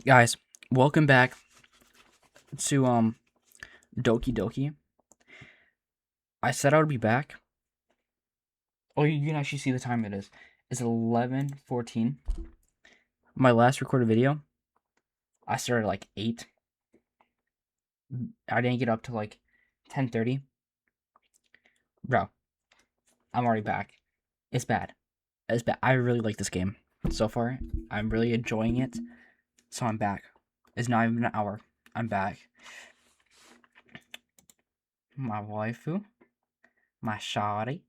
Guys, welcome back to Doki Doki. I said I would be back. Oh, you can actually see the time it is. It's 11:14. My last recorded video, I started like 8. I didn't get up to like 10:30. Bro, I'm already back. It's bad. It's bad. I really like this game so far. I'm really enjoying it. So I'm back. It's not even an hour. I'm back. My waifu, my shawty,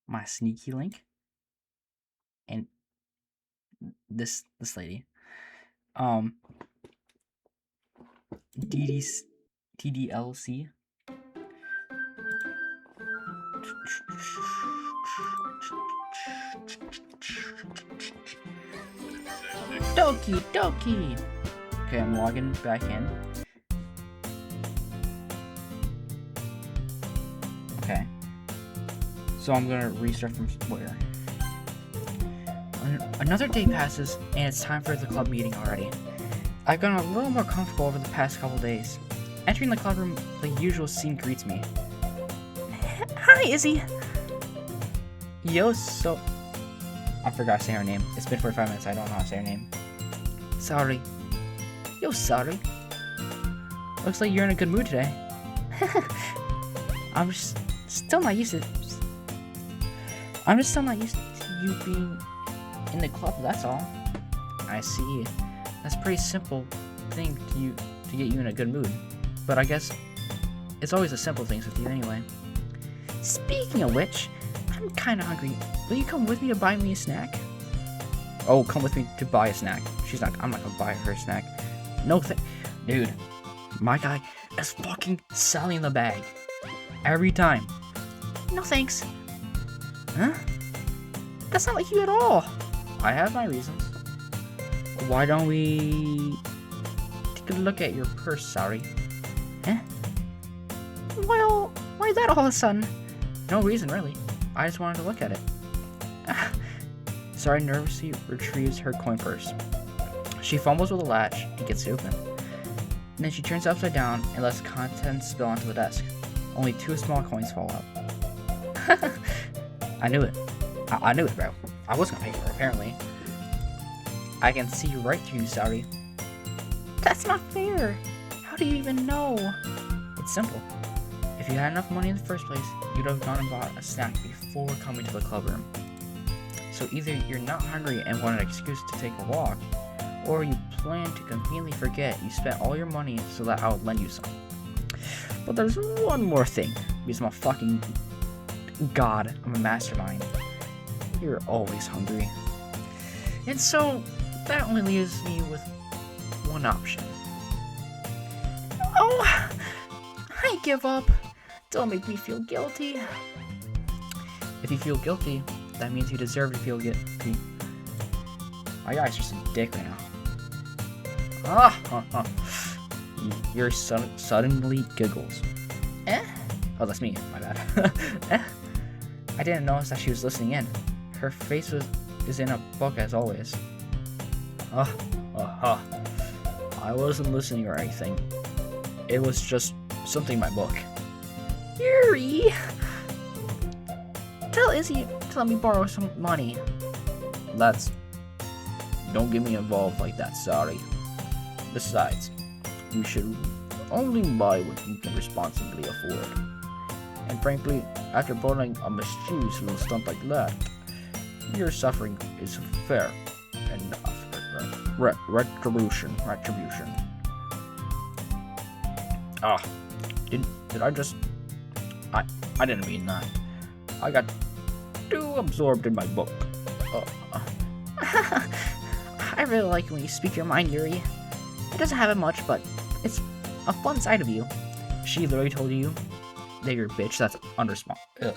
my sneaky link, and this lady. Um DD's TDLC. Doki Doki. Okay, I'm logging back in. Okay. So I'm gonna restart from where? Another day passes, and it's time for the club meeting already. I've gotten a little more comfortable over the past couple days. Entering the club room, the usual scene greets me. Hi, Izzy. Yo, so... I forgot to say her name. It's been 45 minutes, I don't know how to say her name. Sorry. Yo, sorry. Looks like you're in a good mood today. I'm just still not used to... I'm just still not used to you being in the club, that's all. I see. That's a pretty simple thing to get you in a good mood. But I guess it's always the simple things with you anyway. Speaking of which, I'm kinda hungry. Will you come with me to buy me a snack? Oh, come with me to buy a snack. I'm not gonna buy her a snack. No dude, my guy is fucking selling the bag. Every time. No thanks. Huh? That's not like you at all. I have my reasons. Why don't we take a look at your purse, sorry? Huh? Well, why that all of a sudden? No reason, really. I just wanted to look at it. Sorry nervously retrieves her coin purse. She fumbles with the latch and gets it open. And then she turns it upside down and lets contents spill onto the desk. Only 2 small coins fall out. I knew it. I knew it, bro. I was gonna pay for it, apparently. I can see right through you, sorry. That's not fair. How do you even know? It's simple. If you had enough money in the first place, you'd have gone and bought a snack before coming to the club room. So either you're not hungry and want an excuse to take a walk, or you plan to conveniently forget you spent all your money so that I would lend you some. But there's one more thing, because I'm a fucking god, I'm a mastermind. You're always hungry. And so, that only leaves me with one option. Oh, I give up. Don't make me feel guilty. If you feel guilty, that means you deserve to feel guilty. My guy's just a dick right now. You're suddenly giggles. Eh? Oh, that's me. My bad. Eh? I didn't notice that she was listening in. Her face is in a book as always. I wasn't listening or anything. It was just something in my book. Yuri! Tell Izzy to let me borrow some money. Don't get me involved like that, sorry. Besides, you should only buy what you can responsibly afford. And frankly, after pulling a mischievous little stunt like that, your suffering is fair enough. Retribution. Did I just... I didn't mean that. I got too absorbed in my book. I really like when you speak your mind, Yuri. It doesn't have it much, but it's a fun side of you. She literally told you that you're a bitch, that's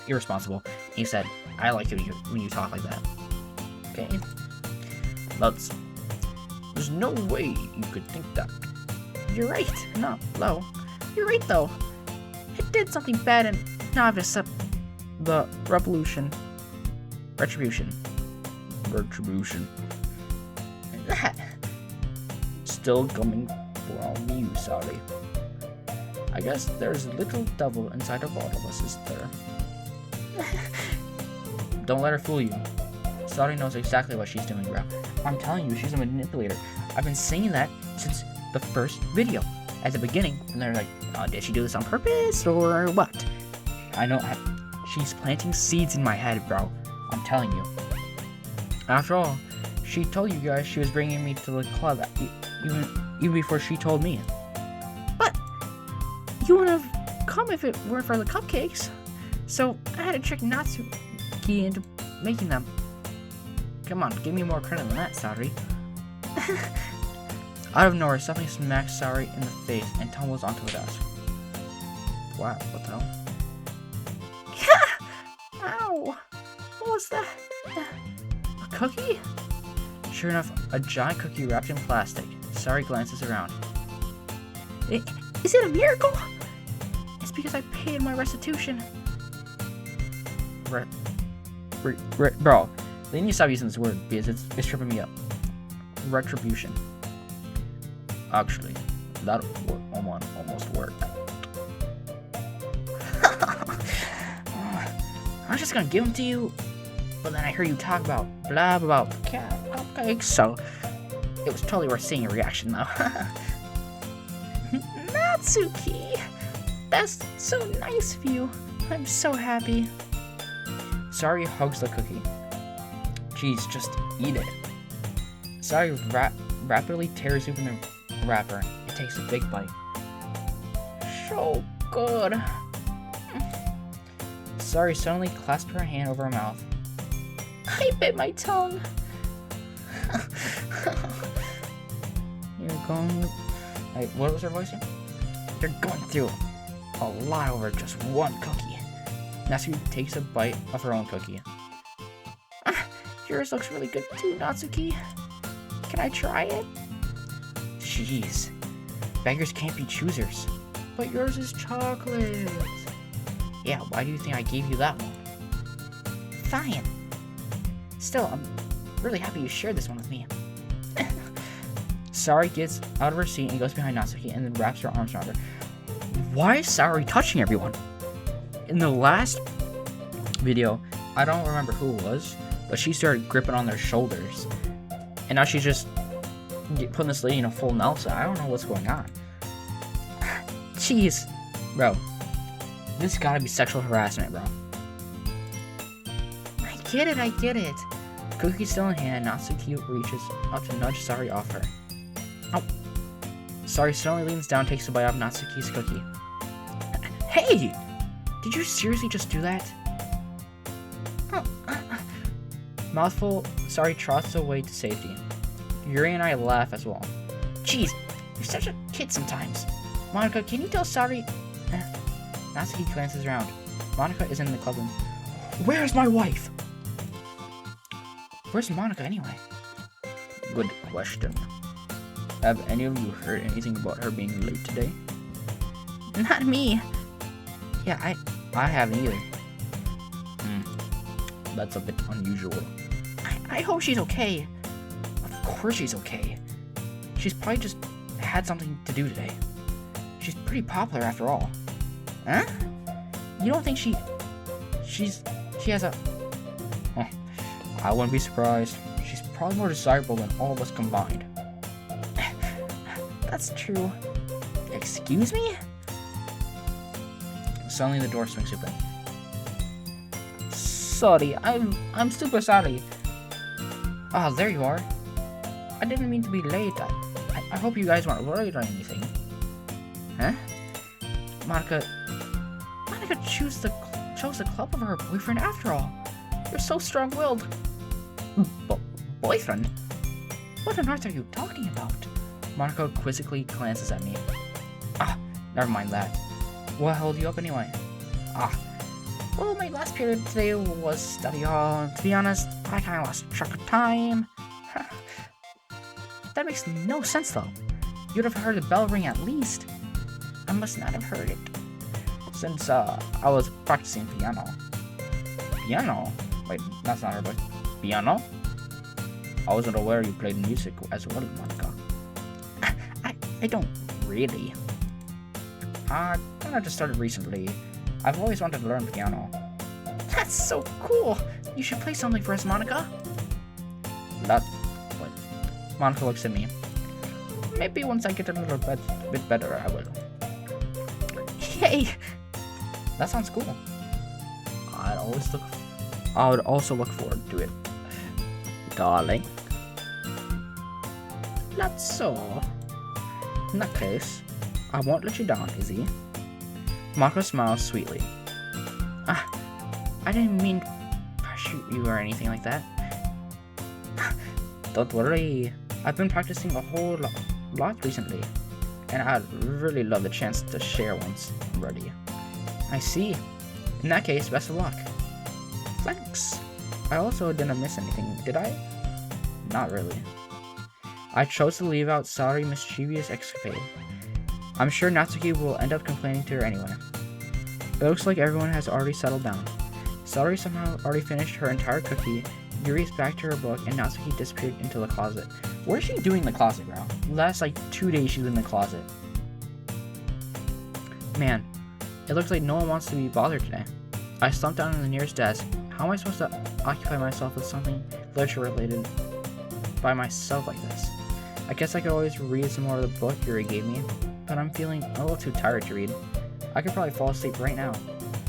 irresponsible. And you said, I like it when you talk like that. Okay? There's no way you could think that. You're right. No, you're right, though. It did something bad, and now I have to accept the retribution. That. still coming from you, sorry. I guess there's a little devil inside of all of us, is there? Don't let her fool you. Sorry knows exactly what she's doing, bro. I'm telling you, she's a manipulator. I've been saying that since the first video. At the beginning, and they're like, oh, did she do this on purpose, or what? I know, she's planting seeds in my head, bro. I'm telling you. After all, she told you guys she was bringing me to the club, even before she told me. But you wouldn't have come if it weren't for the cupcakes. So I had to trick Natsuki into making them. Come on, give me more credit than that, Sari. Out of nowhere, something smacks Sari in the face and tumbles onto the desk. Wow, what the hell? Ow! What was that? A cookie? Sure enough, a giant cookie wrapped in plastic. Sari glances around. Is it a miracle? It's because I paid my restitution. Bro, they need to stop using this word because it's tripping me up. Retribution. Actually, that would almost work. I was just gonna give them to you, but then I heard you talk about blah about cupcakes, so it was totally worth seeing your reaction though. Natsuki! That's so nice of you. I'm so happy. Sari hugs the cookie. Jeez, just eat it. Sari rapidly tears open the wrapper and takes a big bite. So good. Sari suddenly clasped her hand over her mouth. I bit my tongue. You're going... Like, what was her voice again? You're going through a lot over just one cookie. Natsuki takes a bite of her own cookie. Yours looks really good too, Natsuki. Can I try it? Jeez. Beggars can't be choosers. But yours is chocolate. Yeah, why do you think I gave you that one? Fine. Still, I'm really happy you shared this one with me. Sari gets out of her seat and goes behind Natsuki and then wraps her arms around her. Why is Sari touching everyone? In the last video, I don't remember who it was, but she started gripping on their shoulders. And now she's just putting this lady in a full Nelson. I don't know what's going on. Jeez. Bro, this gotta be sexual harassment, bro. I get it. Cookie still in hand, Natsuki reaches up to nudge Sari off her. Oh. Sari suddenly leans down, takes a bite off Natsuki's cookie. Hey! Did you seriously just do that? Mouthful, Sari trots away to safety. Yuri and I laugh as well. Jeez, you're such a kid sometimes. Monica, can you tell Sari... Natsuki glances around. Monica is in the club room. Where's my wife? Where's Monica anyway? Good question. Have any of you heard anything about her being late today? Not me. Yeah, I haven't either. That's a bit unusual. I hope she's okay. Of course she's okay. She's probably just had something to do today. She's pretty popular after all. Huh? You don't think she has a... Oh, I wouldn't be surprised. She's probably more desirable than all of us combined. That's true. Excuse me? Suddenly the door swings open. Sorry, I'm super sorry. Oh, there you are. I didn't mean to be late. I hope you guys weren't worried or anything. Huh? Monica chose the club over her boyfriend after all. You're so strong-willed. Boyfriend? What on earth are you talking about? Monica quizzically glances at me. Ah, never mind that. What held you up anyway? Well, my last period today was study hall. To be honest, I kinda lost track of time. That makes no sense though. You'd have heard the bell ring at least. I must not have heard it. Since, I was practicing piano. Piano? Wait, that's not her voice. Piano? I wasn't aware you played music as well, Monica. I don't really. I kinda just started recently. I've always wanted to learn piano. That's so cool! You should play something for us, Monica. What? Monica looks at me. Maybe once I get a little bit better, I will. Yay! That sounds cool. I would also look forward to it. Darling. That's so. In that case, I won't let you down, Izzy. Monica smiles sweetly. I didn't mean to shoot you or anything like that. Don't worry. I've been practicing a whole lot recently, and I'd really love the chance to share once I'm ready. I see. In that case, best of luck. Thanks. I also didn't miss anything, did I? Not really. I chose to leave out Sari's mischievous escapade. I'm sure Natsuki will end up complaining to her anyway. It looks like everyone has already settled down. Sari somehow already finished her entire cookie, Yuri's back to her book, and Natsuki disappeared into the closet. What is she doing in the closet, bro? Last, 2 days she's in the closet. Man, it looks like no one wants to be bothered today. I slumped down on the nearest desk. How am I supposed to occupy myself with something literature related by myself like this? I guess I could always read some more of the book Yuri gave me, but I'm feeling a little too tired to read. I could probably fall asleep right now.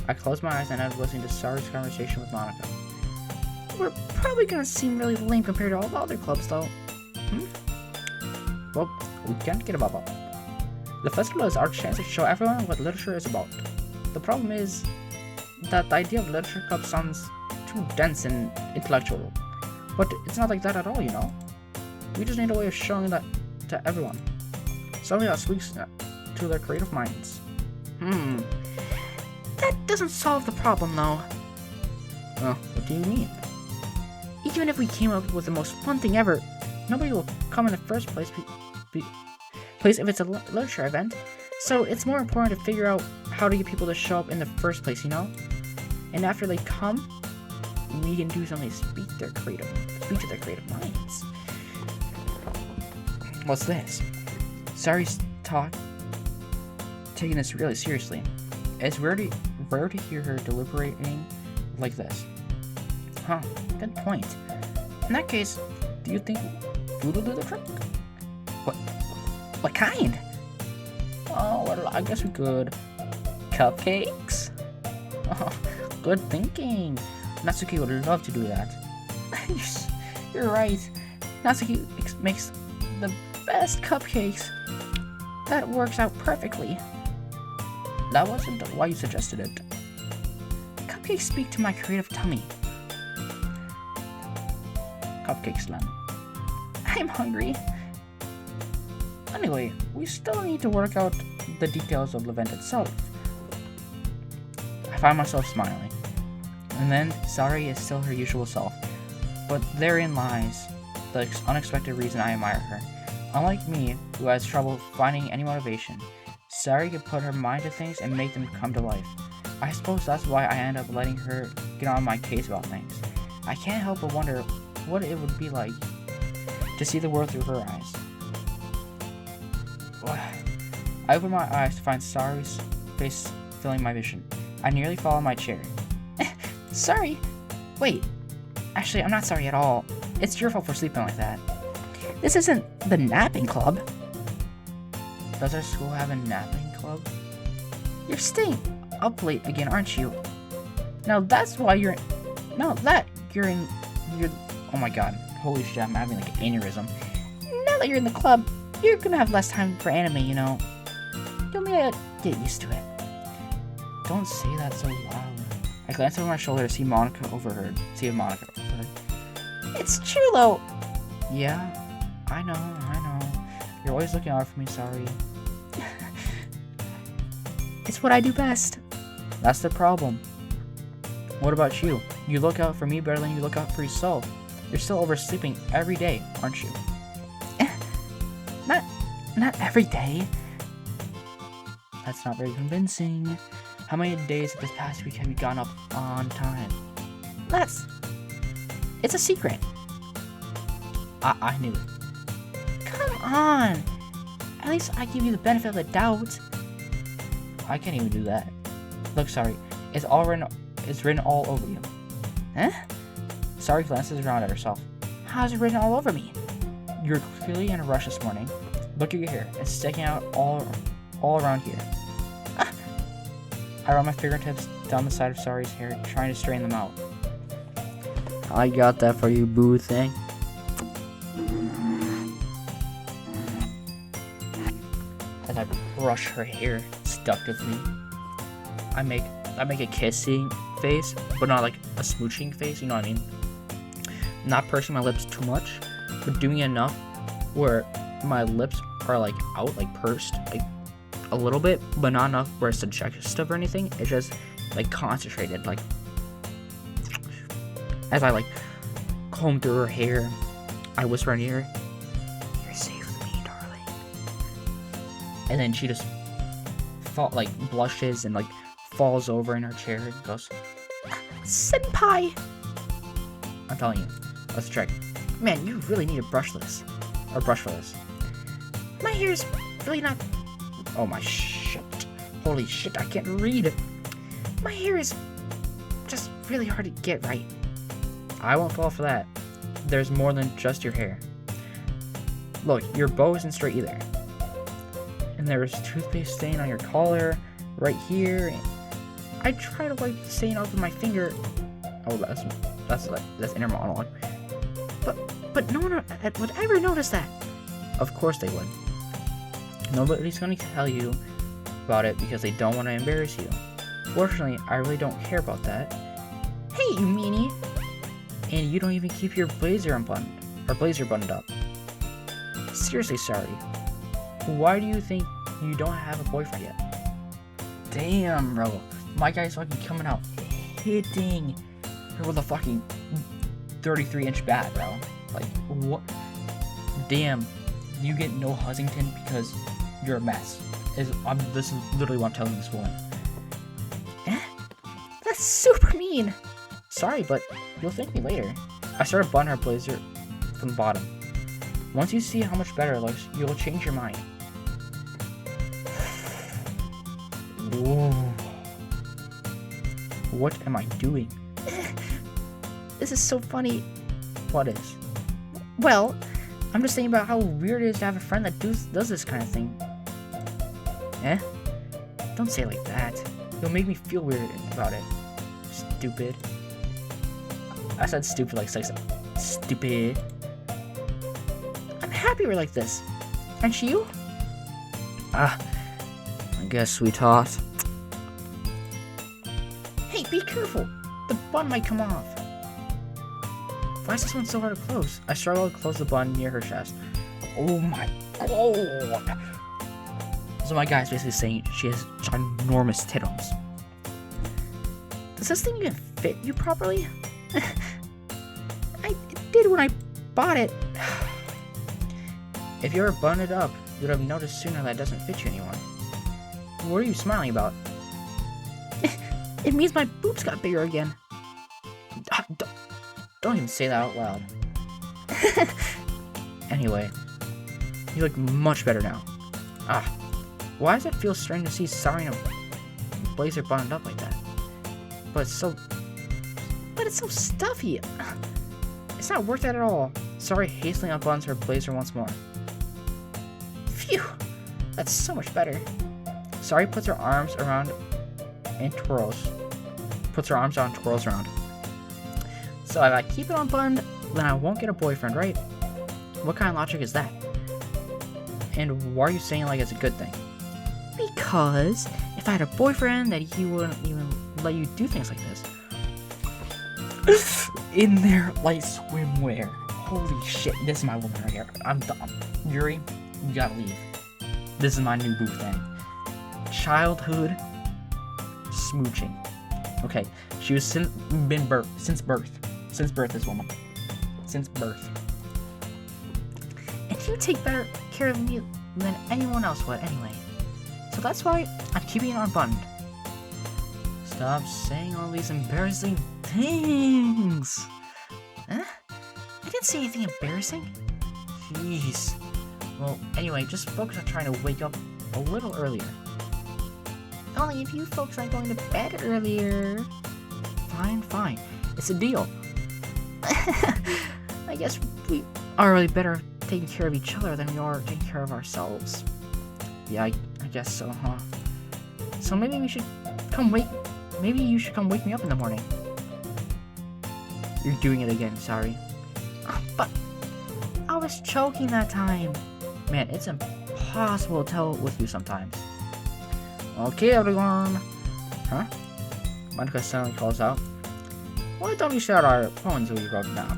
I closed my eyes and ended up listening to Sari's conversation with Monica. We're probably gonna seem really lame compared to all the other clubs, though. Well, we can't get above up. The festival is our chance to show everyone what literature is about. The problem is that the idea of literature club sounds too dense and intellectual. But it's not like that at all, you know? We just need a way of showing that to everyone. Something that speaks to their creative minds. That doesn't solve the problem, though. Well, what do you mean? Even if we came up with the most fun thing ever, nobody will come in the first place if it's a literature event. So it's more important to figure out how to get people to show up in the first place, you know? And after they come, we can do something to speak to their creative minds. What's this? Sari's taking this really seriously. It's rare to hear her deliberating like this. Huh, good point. In that case, do you think food will do the trick? What kind? Oh, well, I guess we could. Cupcakes? Oh, good thinking. Natsuki would love to do that. You're right. Natsuki makes the best cupcakes. That works out perfectly. That wasn't why you suggested it. Cupcakes speak to my creative tummy. Cupcake slam. I'm hungry. Anyway, we still need to work out the details of the event itself. I find myself smiling. And then, Sari is still her usual self. But therein lies the unexpected reason I admire her. Unlike me, who has trouble finding any motivation, Sari can put her mind to things and make them come to life. I suppose that's why I end up letting her get on my case about things. I can't help but wonder what it would be like to see the world through her eyes. I open my eyes to find Sari's face filling my vision. I nearly fall in my chair. Sorry. Wait. Actually, I'm not sorry at all. It's your fault for sleeping like that. This isn't the napping club. Does our school have a napping club? You're staying up late again, aren't you? Now that's why you're... Oh my god. Holy shit, I'm having like an aneurysm. Now that you're in the club, you're gonna have less time for anime, you know. You'll need to get used to it. Don't say that so loud. I glance over my shoulder to see if Monica overheard. It's true though. Yeah, I know. You're always looking out for me, sorry. It's what I do best. That's the problem. What about you? You look out for me better than you look out for yourself. You're still oversleeping every day, aren't you? Not every day. That's not very convincing. How many days this past week have you gone up on time? It's a secret. I knew it. Come on. At least I give you the benefit of the doubt. I can't even do that. Look, sorry. It's written all over you. Huh? Sorry glances around at herself. How's it written all over me? You're clearly in a rush this morning. Look at your hair. It's sticking out all around here. Ah. I run my fingertips down the side of Sari's hair, trying to straighten them out. I got that for you, boo thing. As I brush her hair seductively, I make a kissing face, but not like a smooching face, you know what I mean? Not pursing my lips too much, but doing enough where my lips are like out, like pursed, like a little bit, but not enough where it's suggestive or anything. It's just like concentrated, like as I like comb through her hair, I whisper in her ear, "You're safe with me, darling." And then she just blushes and like falls over in her chair and goes, "Senpai!" I'm telling you, that's a trick. Man, you really need to brush for this. My hair's really not... Oh my shit. Holy shit, I can't read. My hair is just really hard to get right. I won't fall for that. There's more than just your hair. Look, your bow isn't straight either. And there's toothpaste stain on your collar, right here. I try to wipe the stain off with my finger. Oh, that's inner monologue. But no one would ever notice that. Of course they would. Nobody's gonna tell you about it because they don't want to embarrass you. Fortunately, I really don't care about that. Hey, you meanie! And you don't even keep your blazer buttoned up. Seriously, sorry. Why do you think you don't have a boyfriend yet? Damn, bro. My guy's fucking coming out hitting her with a fucking 33-inch bat, bro. Like, what? Damn, you get no Hussington because you're a mess. This is literally what I'm telling this woman. Eh? That's super mean. Sorry, but you'll thank me later. I started buttoning her blazer from the bottom. Once you see how much better it looks, you'll change your mind. Ooh. What am I doing? This is so funny. What is? Well, I'm just thinking about how weird it is to have a friend that does this kind of thing. Eh? Don't say it like that. You'll make me feel weird about it. Stupid. I said stupid like 6. Stupid. I'm happy we're like this. Aren't you? I guess, sweetheart. Hey, be careful. The bun might come off. Why is this one so hard to close? I struggle to close the bun near her chest. Oh my god. So my guy's basically saying she has ginormous titums. Does this thing even fit you properly? It did when I bought it. If you ever buttoned it up, you'd have noticed sooner that it doesn't fit you anymore. What are you smiling about? It means my boobs got bigger again. Don't even say that out loud. Anyway, you look much better now. Why does it feel strange to see Sari in a blazer buttoned up like that? But it's so stuffy. It's not worth it at all. Sari hastily unbuttons her blazer once more. Phew, that's so much better. Sari puts her arms around and twirls. Puts her arms around, twirls around. So if I keep it unbuttoned, then I won't get a boyfriend, right? What kind of logic is that? And why are you saying like it's a good thing? Because if I had a boyfriend, that he wouldn't even let you do things like this. In their light swimwear. Holy shit, this is my woman right here. I'm done. Yuri, you gotta leave. This is my new boo thing. Childhood smooching. Okay, she was since birth, this woman. Since birth. And you take better care of me than anyone else would anyway. So that's why I'm keeping it unbuttoned. Stop saying all these embarrassing things. Huh? I didn't say anything embarrassing. Jeez. Well, anyway, just focus on trying to wake up a little earlier. Only if you folks are going to bed earlier. Fine, fine. It's a deal. I guess we are really better taking care of each other than we are taking care of ourselves. Yeah, I guess so, huh? So maybe you should come wake me up in the morning. You're doing it again, sorry. But I was choking that time. Man, it's impossible to tell with you sometimes. Okay, everyone. Huh? Monica suddenly calls out. Why don't you start our poems we wrote now?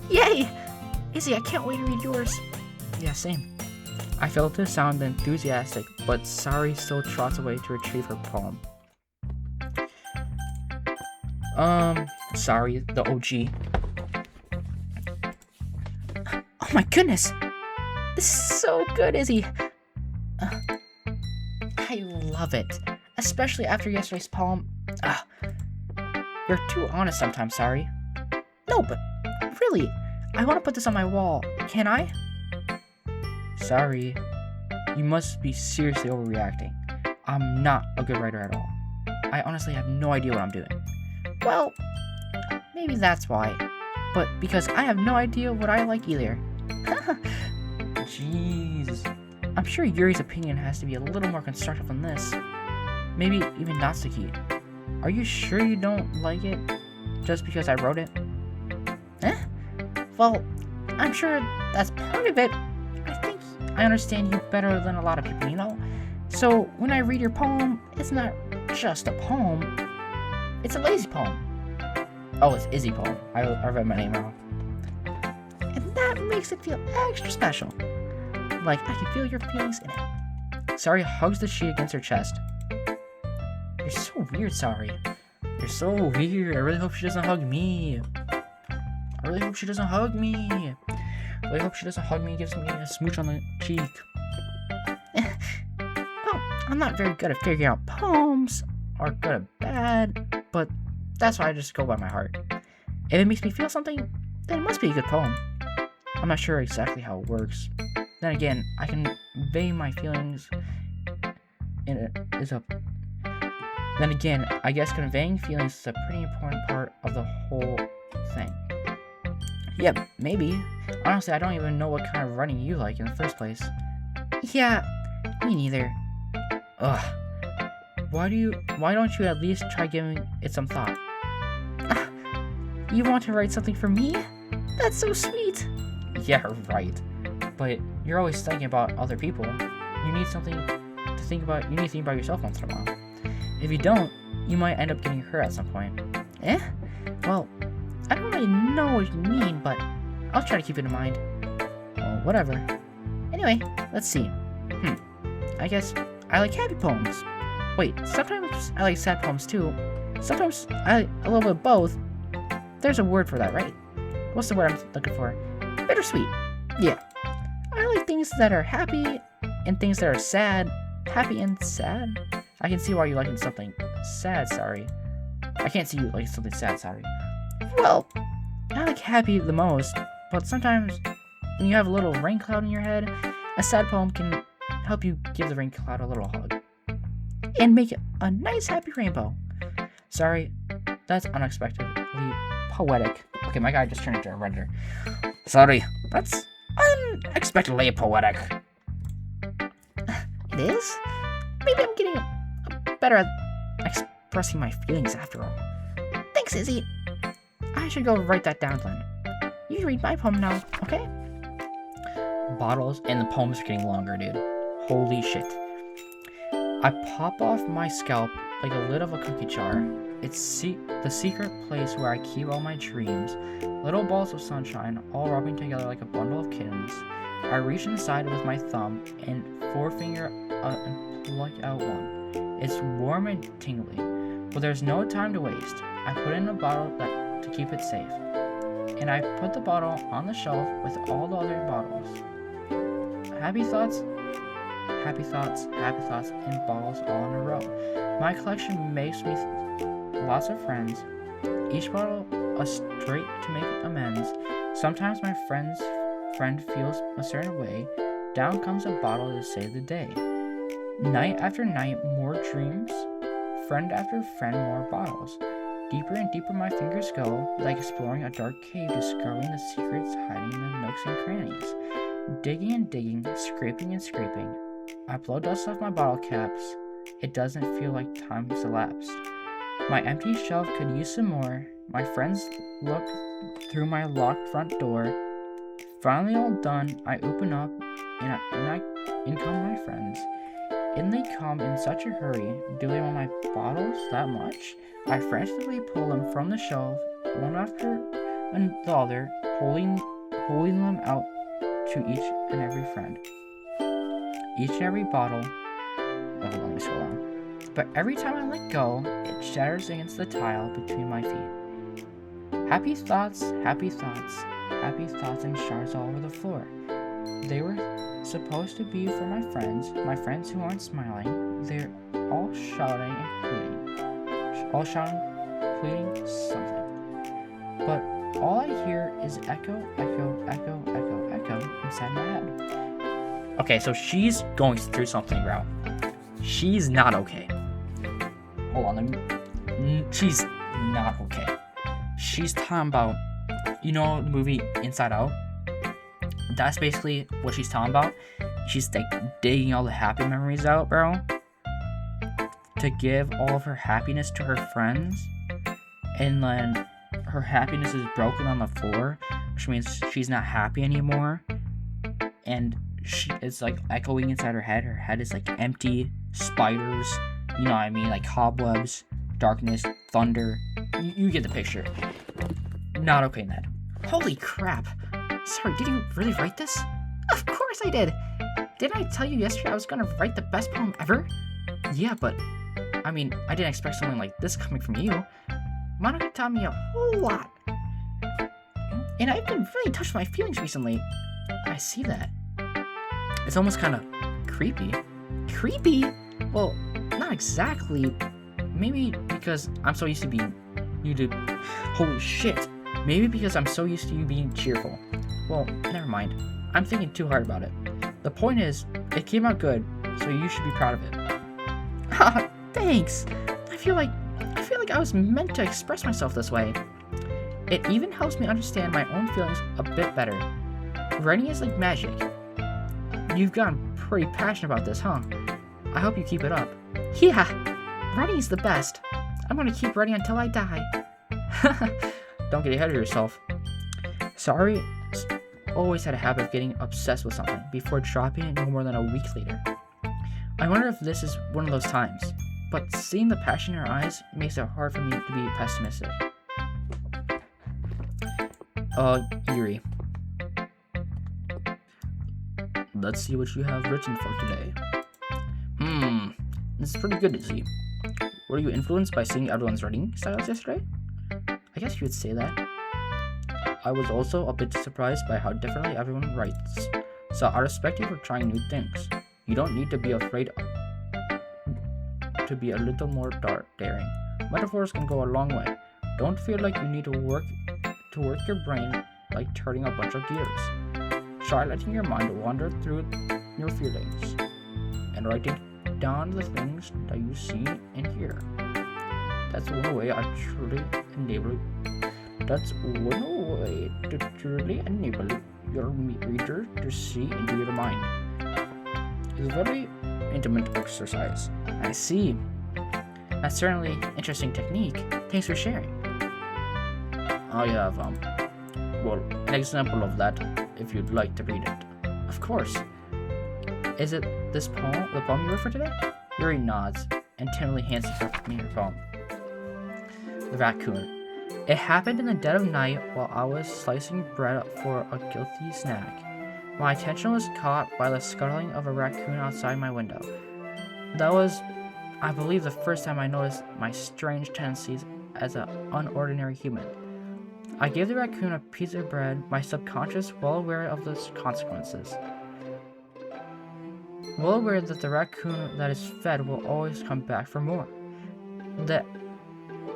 Yay! Izzy, I can't wait to read yours. Yeah, same. I failed to sound enthusiastic, but Sari still trots away to retrieve her poem. Sari, the OG. Oh my goodness! This is so good, Izzy! I love it. Especially after yesterday's poem. You're too honest sometimes, Sari. No, but really, I want to put this on my wall. Can I? Sorry. You must be seriously overreacting. I'm not a good writer at all. I honestly have no idea what I'm doing. Well, maybe that's why. But because I have no idea what I like either. Jeez. I'm sure Yuri's opinion has to be a little more constructive than this. Maybe even Natsuki. Are you sure you don't like it just because I wrote it? Well, I'm sure that's part of it. I think I understand you better than a lot of people, you know? So when I read your poem, it's not just a poem. It's a lazy poem. Oh, it's Izzy poem. I read my name wrong. And that makes it feel extra special. Like I can feel your feelings in it. Sari hugs the sheet against her chest. You're so weird, Sari. You're so weird. I really hope she doesn't hug me. I really hope she doesn't hug me. I really hope she doesn't hug me and gives me a smooch on the cheek. Well, I'm not very good at figuring out poems, or good or bad, but that's why I just go by my heart. If it makes me feel something, then it must be a good poem. I'm not sure exactly how it works. Then again, I can convey my feelings Then again, I guess conveying feelings is a pretty important part of the whole thing. Yeah, maybe. Honestly, I don't even know what kind of running you like in the first place. Yeah, me neither. Ugh. Why don't you at least try giving it some thought? You want to write something for me? That's so sweet. Yeah, right. But you're always thinking about other people. You need something to think about. You need to think about yourself once in a while. If you don't, you might end up getting hurt at some point. Well, I don't really know what you mean, but I'll try to keep it in mind. Well, whatever. Anyway, let's see. I guess I like happy poems. Wait, sometimes I like sad poems too. Sometimes I like a little bit of both. There's a word for that, right? What's the word I'm looking for? Bittersweet. Yeah. I like things that are happy and things that are sad. Happy and sad? I can see why you're liking something sad, sorry. I can't see you liking something sad, sorry. Well, I like happy the most, but sometimes when you have a little rain cloud in your head, a sad poem can help you give the rain cloud a little hug. And make it a nice happy rainbow. Sorry, that's unexpectedly poetic. Okay, my guy just turned into a redditor. Sorry, that's unexpectedly poetic. It is? Maybe I'm getting better at expressing my feelings after all. Thanks, Izzy. I should go write that down then. You read my poem now, okay? Bottles and the poems are getting longer, dude. Holy shit. I pop off my scalp like a lid of a cookie jar. It's the secret place where I keep all my dreams. Little balls of sunshine, all rubbing together like a bundle of kittens. I reach inside with my thumb and forefinger and pluck out one. It's warm and tingly, but there's no time to waste. I put it in a bottle to keep it safe. And I put the bottle on the shelf with all the other bottles. Happy thoughts, happy thoughts, happy thoughts, and bottles all in a row. My collection makes me lots of friends. Each bottle a straight to make amends. Sometimes my friends friend feels a certain way, down comes a bottle to save the day. Night after night, more dreams. Friend after friend, more bottles. Deeper and deeper my fingers go, like exploring a dark cave, discovering the secrets hiding in the nooks and crannies. Digging and digging, scraping and scraping. I blow dust off my bottle caps. It doesn't feel like time's elapsed. My empty shelf could use some more. My friends look through my locked front door. Finally all done, I open up, in come my friends. In they come in such a hurry. Do they want my bottles that much? I frantically pull them from the shelf, one after the other, holding them out to each and every friend. Each and every bottle. Oh, let me scroll down. But every time I let go, it shatters against the tile between my feet. Happy thoughts, happy thoughts, happy thoughts and shards all over the floor. They were supposed to be for my friends who aren't smiling. They're all shouting and pleading. All shouting, pleading something. But all I hear is echo, echo, echo, echo, echo inside my head. Okay, so she's going through something, bro. She's not okay. Hold on, she's not okay. She's talking about, you know the movie Inside Out? That's basically what she's talking about. She's like digging all the happy memories out, bro, to give all of her happiness to her friends, and then her happiness is broken on the floor, which means she's not happy anymore, and it's like echoing inside her head. Her head is like empty, spiders, you know what I mean, like cobwebs, darkness, thunder. You get the picture. Not okay, Ned. Holy crap. Sorry, did you really write this? Of course I did. Didn't I tell you yesterday I was gonna write the best poem ever? Yeah, but I mean, I didn't expect something like this coming from you. Monica taught me a whole lot. And I've been really touched by my feelings recently. I see that. It's almost kind of creepy. Creepy? Well, not exactly. Maybe because I'm so used to being holy shit. Maybe because I'm so used to you being cheerful. Well, never mind. I'm thinking too hard about it. The point is, it came out good, so you should be proud of it. Haha, thanks. I feel like I was meant to express myself this way. It even helps me understand my own feelings a bit better. Writing is like magic. You've gotten pretty passionate about this, huh? I hope you keep it up. Yeah, writing is the best. I'm gonna keep writing until I die. Don't get ahead of yourself. Sorry, always had a habit of getting obsessed with something before dropping it no more than a week later. I wonder if this is one of those times, but seeing the passion in her eyes makes it hard for me to be pessimistic. Yuri. Let's see what you have written for today. This is pretty good to see. Were you influenced by seeing everyone's writing styles yesterday? I guess you would say that. I was also a bit surprised by how differently everyone writes, so I respect you for trying new things. You don't need to be afraid to be a little more daring. Metaphors can go a long way. Don't feel like you need to work your brain like turning a bunch of gears. Try letting your mind wander through your feelings and writing down the things that you see and hear. That's one way to truly enable your reader to see into your mind. It's a very intimate exercise. I see. That's certainly an interesting technique. Thanks for sharing. I have, an example of that if you'd like to read it. Of course. Is it the poem you wrote for today? Yuri nods and timidly hands me her poem. The raccoon. It happened in the dead of night while I was slicing bread for a guilty snack. My attention was caught by the scuttling of a raccoon outside my window. That was, I believe, the first time I noticed my strange tendencies as an unordinary human. I gave the raccoon a piece of bread, my subconscious well aware of the consequences. Well aware that the raccoon that is fed will always come back for more. The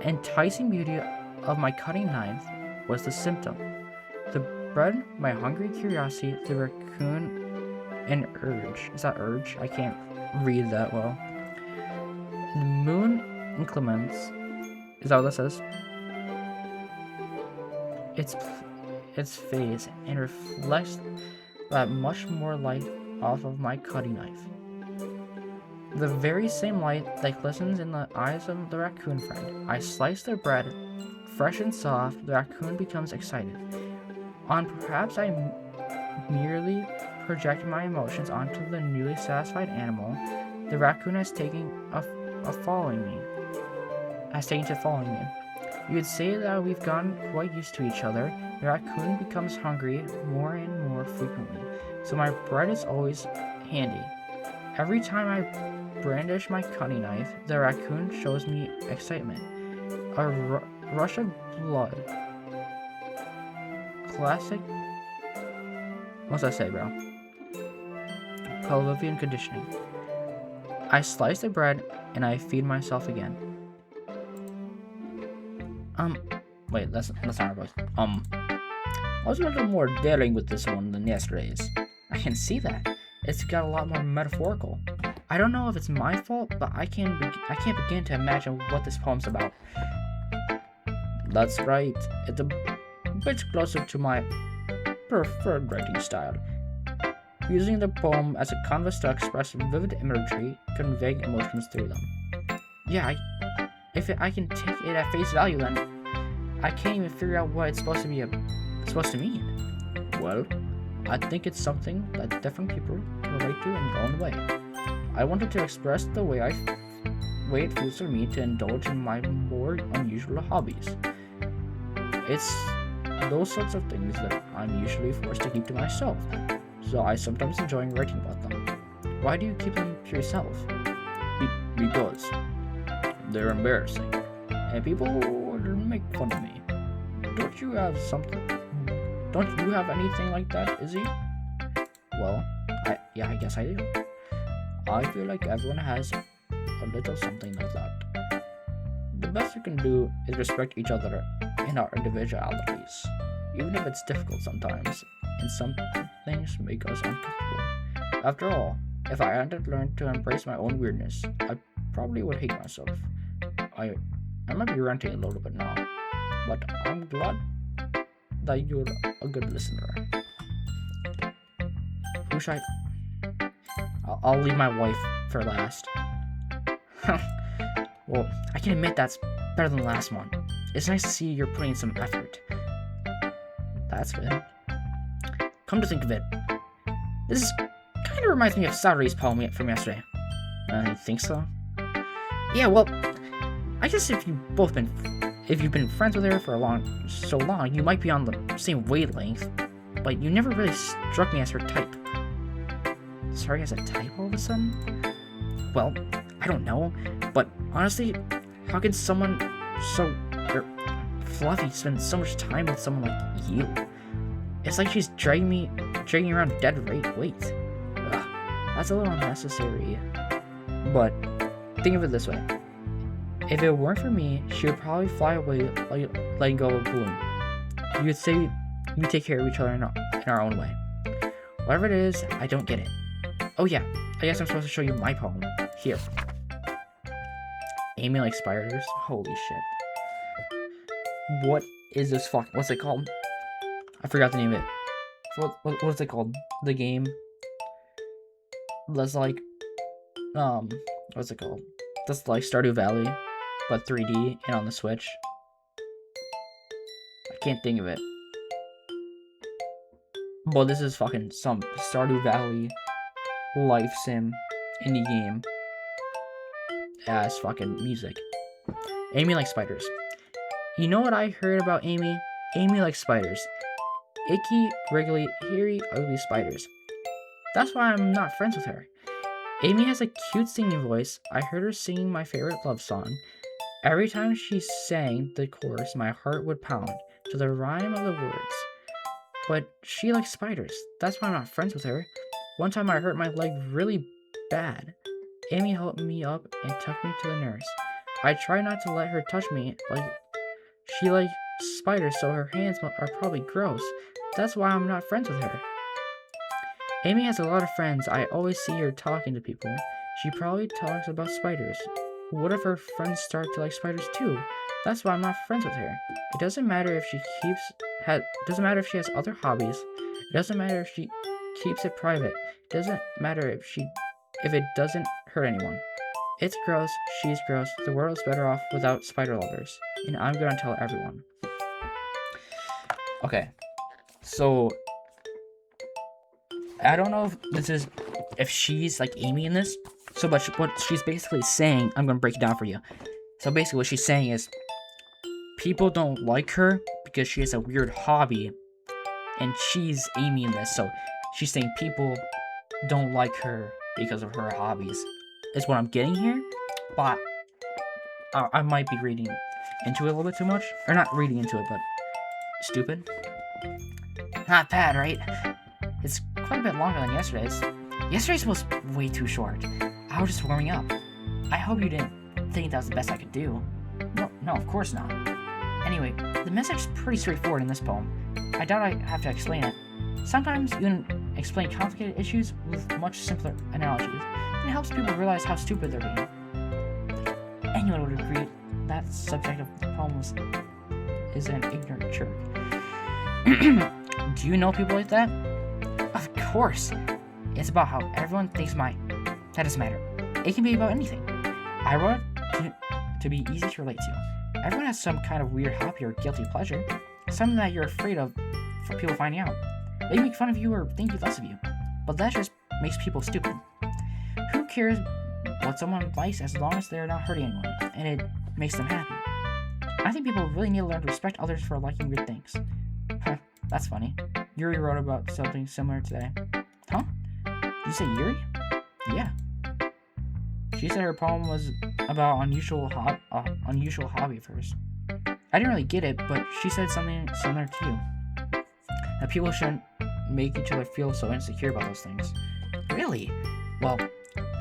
enticing beauty of my cutting knife was the symptom. The bred my hungry curiosity, the raccoon, and urge. Is that urge? I can't read that well. The moon inclements. Is that what that says? Its phase and reflects that much more light off of my cutting knife. The very same light that glistens in the eyes of the raccoon friend. I slice the bread, fresh and soft. The raccoon becomes excited. Perhaps I merely project my emotions onto the newly satisfied animal. The raccoon has taken to following me. You could say that we've gotten quite used to each other. The raccoon becomes hungry more and more frequently, so my bread is always handy. Every time I brandish my cutting knife, the raccoon shows me excitement. A rush of blood. Classic. What's that say, bro? Pavlovian conditioning. I slice the bread and I feed myself again. Wait, that's not our voice. I was a little more daring with this one than yesterday's. I can see that. It's got a lot more metaphorical. I don't know if it's my fault, but I can't begin to imagine what this poem's about. That's right. It's a bit closer to my preferred writing style. Using the poem as a canvas to express vivid imagery, conveying emotions through them. Yeah, I can take it at face value, then I can't even figure out what it's supposed to mean. Well, I think it's something that different people can relate to in their own way. I wanted to express the way it feels for me to indulge in my more unusual hobbies. It's those sorts of things that I'm usually forced to keep to myself, so I sometimes enjoy writing about them. Why do you keep them to yourself? Because they're embarrassing, and people will make fun of me. Don't you have anything like that, Izzy? Well, I guess I do. I feel like everyone has a little something like that. The best we can do is respect each other in our individualities, even if it's difficult sometimes, and some things make us uncomfortable. After all, if I hadn't learned to embrace my own weirdness, I probably would hate myself. I might be ranting a little bit now, but I'm glad that you're a good listener. Who should I'll leave my wife for last. Well, I can admit that's better than the last one. It's nice to see you're putting some effort. That's good. Come to think of it, this kind of reminds me of Saturday's poem from yesterday. You think so? Yeah, well, I guess if you've been friends with her for so long, you might be on the same wavelength, but you never really struck me as her type. Sorry, as a type all of a sudden? Well, I don't know, but honestly, how could someone so fluffy spend so much time with someone like you? It's like she's dragging around dead weight. Ugh, that's a little unnecessary. But think of it this way. If it weren't for me, she would probably fly away like letting go of a balloon. You could say we take care of each other in our own way. Whatever it is, I don't get it. Oh yeah, I guess I'm supposed to show you my poem. Here. Amy likes spiders? Holy shit. What is this what's it called? I forgot the name of it. What's it called? The game. That's like, what's it called? That's like Stardew Valley, but 3D and on the Switch. I can't think of it. But this is fucking some Stardew Valley life sim indie game as fucking music. Amy likes spiders. You know what I heard about Amy? Amy likes spiders. Icky, wriggly, hairy, ugly spiders. That's why I'm not friends with her. Amy has a cute singing voice. I heard her singing my favorite love song. Every time she sang the chorus, my heart would pound to the rhyme of the words. But she likes spiders. That's why I'm not friends with her. One time I hurt my leg really bad. Amy helped me up and took me to the nurse. I try not to let her touch me, like she likes spiders, so her hands are probably gross. That's why I'm not friends with her. Amy has a lot of friends. I always see her talking to people. She probably talks about spiders. What if her friends start to like spiders too? That's why I'm not friends with her. It doesn't matter if she doesn't matter if she has other hobbies. It doesn't matter if she keeps it private. It doesn't matter if it doesn't hurt anyone. It's gross, she's gross, the world's better off without spider lovers. And I'm gonna tell everyone. Okay. So I don't know if she's like Amy in this. So but what she's basically saying, I'm gonna break it down for you. So basically what she's saying is people don't like her because she has a weird hobby. And she's Amy in this. So she's saying people don't like her because of her hobbies. Is what I'm getting here. But I might be reading into it a little bit too much. Or not reading into it, but stupid. Not bad, right? It's quite a bit longer than yesterday's. Yesterday's was way too short. I was just warming up. I hope you didn't think that was the best I could do. No, of course not. Anyway, the message is pretty straightforward in this poem. I doubt I have to explain it. Sometimes you can explain complicated issues with much simpler analogies, and it helps people realize how stupid they're being. Anyone would agree that subject of the poem is an ignorant jerk. Do you know people like that? Of course. It's about how everyone thinks that doesn't matter. It can be about anything. I wrote it to be easy to relate to. Everyone has some kind of weird hobby or guilty pleasure. Something that you're afraid of for people finding out. They make fun of you or think less of you. But that just makes people stupid. Who cares what someone likes as long as they're not hurting anyone and it makes them happy? I think people really need to learn to respect others for liking weird things. Huh, that's funny. Yuri wrote about something similar today. Huh? Did you say Yuri? Yeah. She said her poem was about unusual hobby of hers. I didn't really get it, but she said something similar to you. That people shouldn't make each other feel so insecure about those things. Really? Well,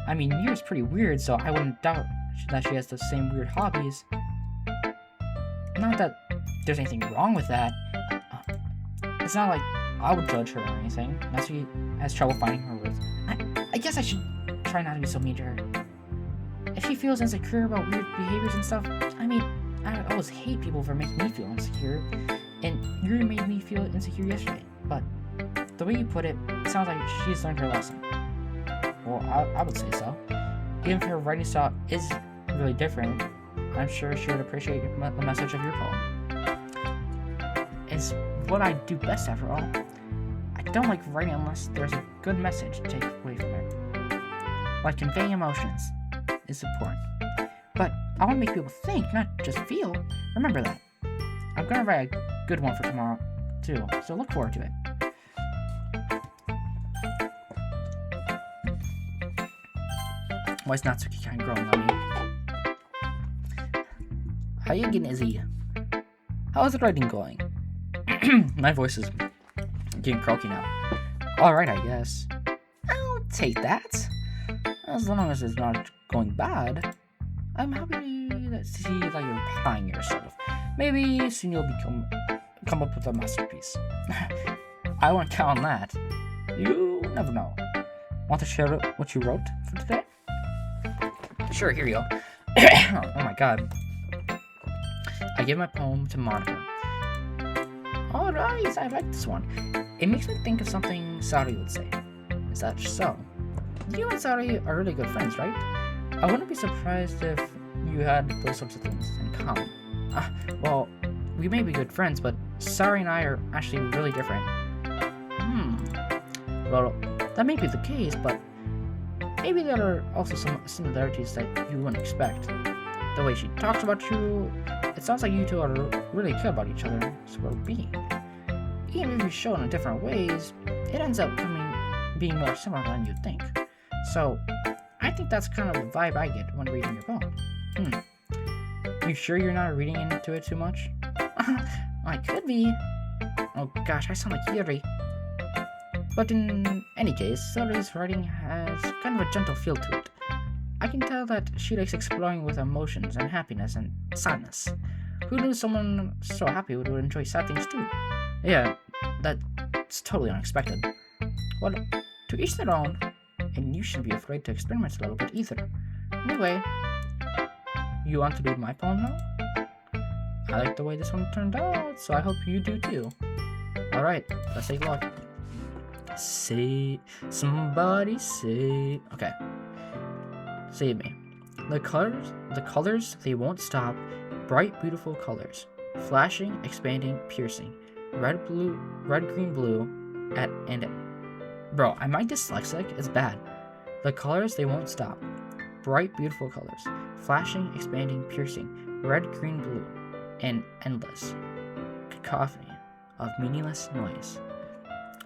I mean, Yuri's pretty weird, so I wouldn't doubt that she has the same weird hobbies. Not that there's anything wrong with that. It's not like I would judge her or anything. Unless she has trouble finding her words. I guess I should try not to be so mean to her. If she feels insecure about weird behaviors and stuff, I mean, I always hate people for making me feel insecure. And Yuri made me feel insecure yesterday. But the way you put it, it sounds like she's learned her lesson. Well, I would say so. Even if her writing style is really different, I'm sure she would appreciate the message of your poem. It's what I do best after all. I don't like writing unless there's a good message to take away from it. Like conveying emotions is important. But I want to make people think, not just feel. Remember that. I'm going to write a good one for tomorrow, too, so look forward to it. Why is Natsuki kind of growing on me? How you getting, Izzy? How's the writing going? My voice is getting croaky now. Alright, I guess. I'll take that. As long as it's not going bad. I'm happy to see that you're applying yourself. Maybe soon you'll come up with a masterpiece. I won't count on that. You never know. Want to share what you wrote for today? Sure, here you go. Oh my god. I give my poem to Monica. Alright, I like this one. It makes me think of something Sari would say. Is that so? You and Sari are really good friends, right? I wouldn't be surprised if you had those sorts of things in common. Well, we may be good friends, but Sari and I are actually really different. Well, that may be the case, but maybe there are also some similarities that you wouldn't expect. The way she talks about you, it sounds like you two are really care about each other's well-being. Even if you show it in different ways, it ends up being more similar than you'd think. So, I think that's kind of the vibe I get when reading your poem. You sure you're not reading into it too much? I could be. Oh gosh, I sound like Yuri. But in any case, Sari's writing has kind of a gentle feel to it. I can tell that she likes exploring with emotions and happiness and sadness. Who knew someone so happy would enjoy sad things too? Yeah, that That's totally unexpected. Well, to each their own, and you shouldn't be afraid to experiment a little bit either. Anyway, you want to read my poem now? I like the way this one turned out, so I hope you do too. Alright, let's take a look. Somebody say. Okay. Save me. The colors, they won't stop. Bright, beautiful colors. Flashing, expanding, piercing. Red, green, blue. Bro, am I dyslexic? It's bad. The colors, they won't stop. Bright, beautiful colors. Flashing, expanding, piercing. Red, green, blue. And endless. Cacophony of meaningless noise.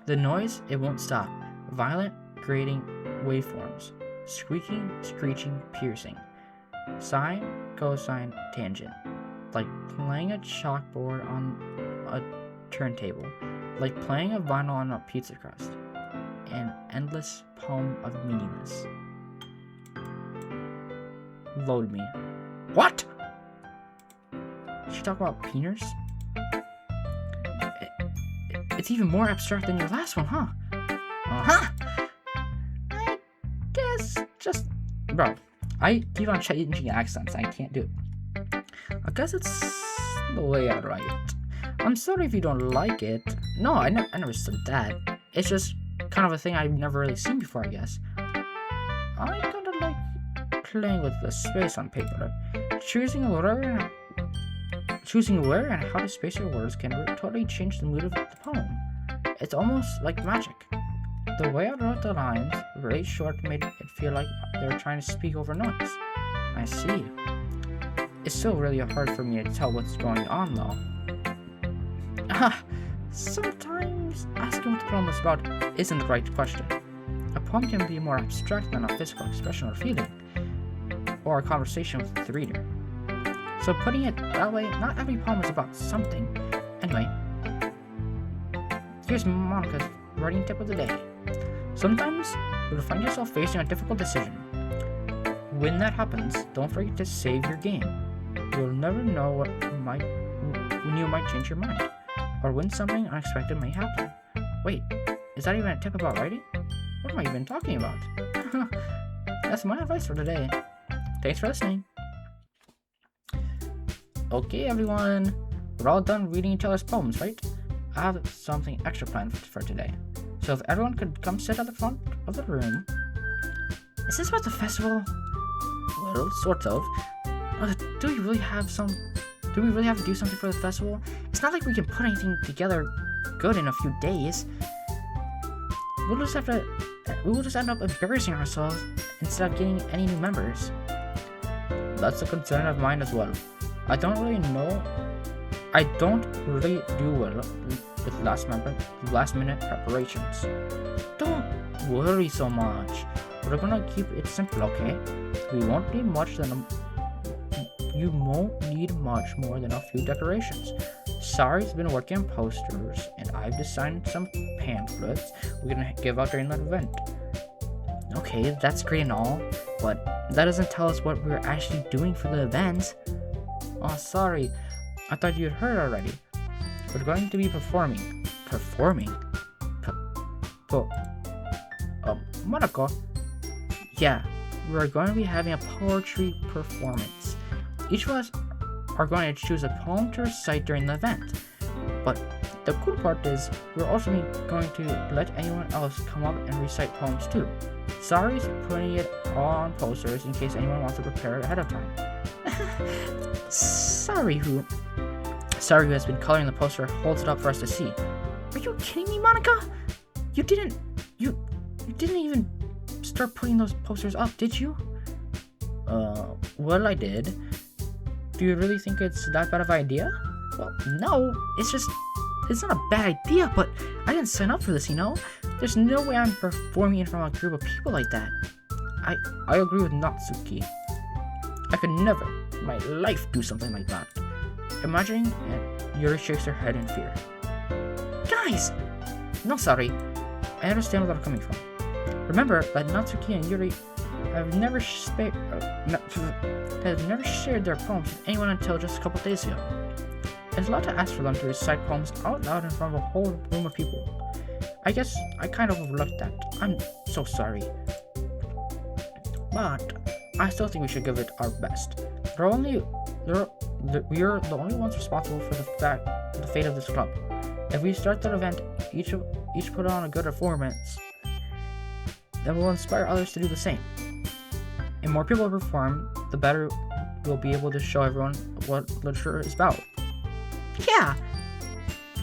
The noise, it won't stop. Violent, grating waveforms. Squeaking, screeching, piercing. Sine, cosine, tangent. Like playing a chalkboard on a turntable. Like playing a vinyl on a pizza crust. An endless poem of meaningless. Load me. What? Did she talk about penis? It's even more abstract than your last one, huh? Uh-huh. I guess just... Bro, I keep on changing accents. I can't do it. I guess it's the way I write. I'm sorry if you don't like it. No, I never said that. It's just kind of a thing I've never really seen before, I guess. I kinda like playing with the space on paper. Choosing where and how to space your words can totally change the mood of the poem. It's almost like magic. The way I wrote the lines, really short, made it feel like they were trying to speak over notes. I see. It's still really hard for me to tell what's going on, though. Sometimes asking what the poem is about isn't the right question. A poem can be more abstract than a physical expression or feeling, or a conversation with the reader. So putting it that way, not every poem is about something. Anyway, here's Monica's writing tip of the day. Sometimes you'll find yourself facing a difficult decision. When that happens, don't forget to save your game. You'll never know when you might change your mind, or when something unexpected may happen. Wait, is that even a tip about writing? What am I even talking about? That's my advice for today. Thanks for listening. Okay, everyone, we're all done reading each other's poems, right? I have something extra planned for today. So if everyone could come sit at the front of the room. Is this about the festival? Well, sort of. Do we really have to do something for the festival? It's not like we can put anything together good in a few days. We will just end up embarrassing ourselves instead of getting any new members. That's a concern of mine as well. I don't really do well with last minute preparations. Don't worry so much. We're gonna keep it simple, okay? You won't need much more than a few decorations. Sari's been working on posters, and I've designed some pamphlets we're gonna give out during that event. Okay, that's great and all, but that doesn't tell us what we're actually doing for the event. Oh, sorry. I thought you'd heard already. We're going to be performing. Monaco? Yeah, we're going to be having a poetry performance. Each of us are going to choose a poem to recite during the event. But the cool part is, we're also going to let anyone else come up and recite poems too. Sari's putting it all on posters in case anyone wants to prepare it ahead of time. Sari who has been coloring the poster holds it up for us to see. Are you kidding me, Monica? You didn't even start putting those posters up, did you? Well, I did. Do you really think it's that bad of an idea? Well, no, it's not a bad idea, but I didn't sign up for this, you know? There's no way I'm performing in front of a group of people like that. I agree with Natsuki. I could never in my life do something like that. Imagining, and Yuri shakes her head in fear. Guys! No, sorry. I understand where they're coming from. Remember that Natsuki and Yuri have never shared their poems with anyone until just a couple days ago. It's a lot to ask for them to recite poems out loud in front of a whole room of people. I guess I kind of overlooked that. I'm so sorry. But I still think we should give it our best. We are the only ones responsible for the fate of this club. If we start the event, each put on a good performance, then we'll inspire others to do the same. And more people perform, the better we'll be able to show everyone what literature is about. Yeah,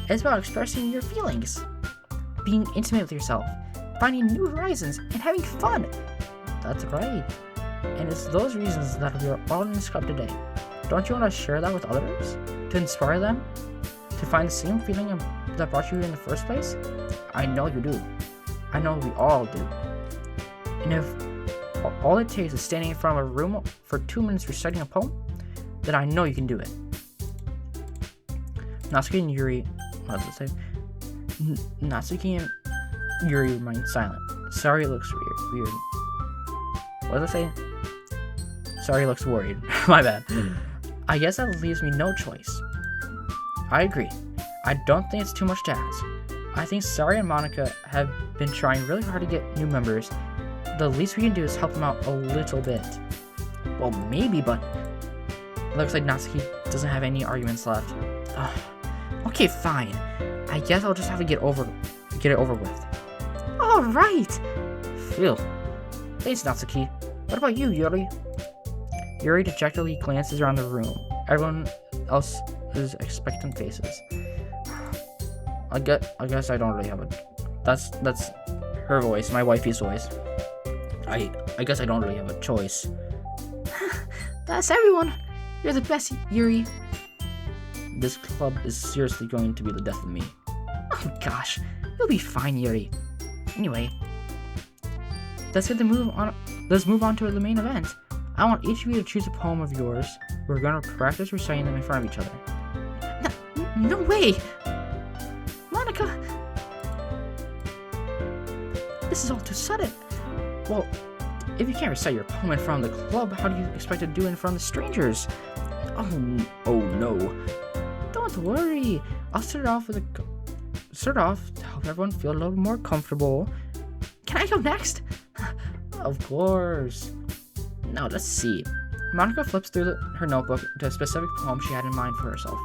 it's about expressing your feelings, being intimate with yourself, finding new horizons, and having fun. That's right. And it's those reasons that we are all in this club today. Don't you want to share that with others? To inspire them? To find the same feeling that brought you here in the first place? I know you do. I know we all do. And if all it takes is standing in front of a room for 2 minutes reciting a poem, then I know you can do it. Natsuki and Yuri, what does it say? Natsuki and Yuri remain silent. Sorry looks weird. What does it say? Sorry looks worried. My bad. I guess that leaves me no choice. I agree. I don't think it's too much to ask. I think Sari and Monica have been trying really hard to get new members. The least we can do is help them out a little bit. Well, maybe, but it looks like Natsuki doesn't have any arguments left. Okay, fine. I guess I'll just have to get it over with. All right. Phew. Thanks, Natsuki. What about you, Yuri? Yuri dejectedly glances around the room. Everyone else is expectant faces. I guess I don't really have a. That's her voice, my wifey's voice. I guess I don't really have a choice. That's everyone. You're the best, Yuri. This club is seriously going to be the death of me. Oh gosh, you'll be fine, Yuri. Anyway, let's move on to the main event. I want each of you to choose a poem of yours. We're gonna practice reciting them in front of each other. No way! Monica! This is all too sudden. Well, if you can't recite your poem in front of the club, how do you expect to do it in front of the strangers? Oh no. Don't worry. I'll start off to help everyone feel a little more comfortable. Can I go next? Of course. Now let's see. Monica flips through her notebook to a specific poem she had in mind for herself.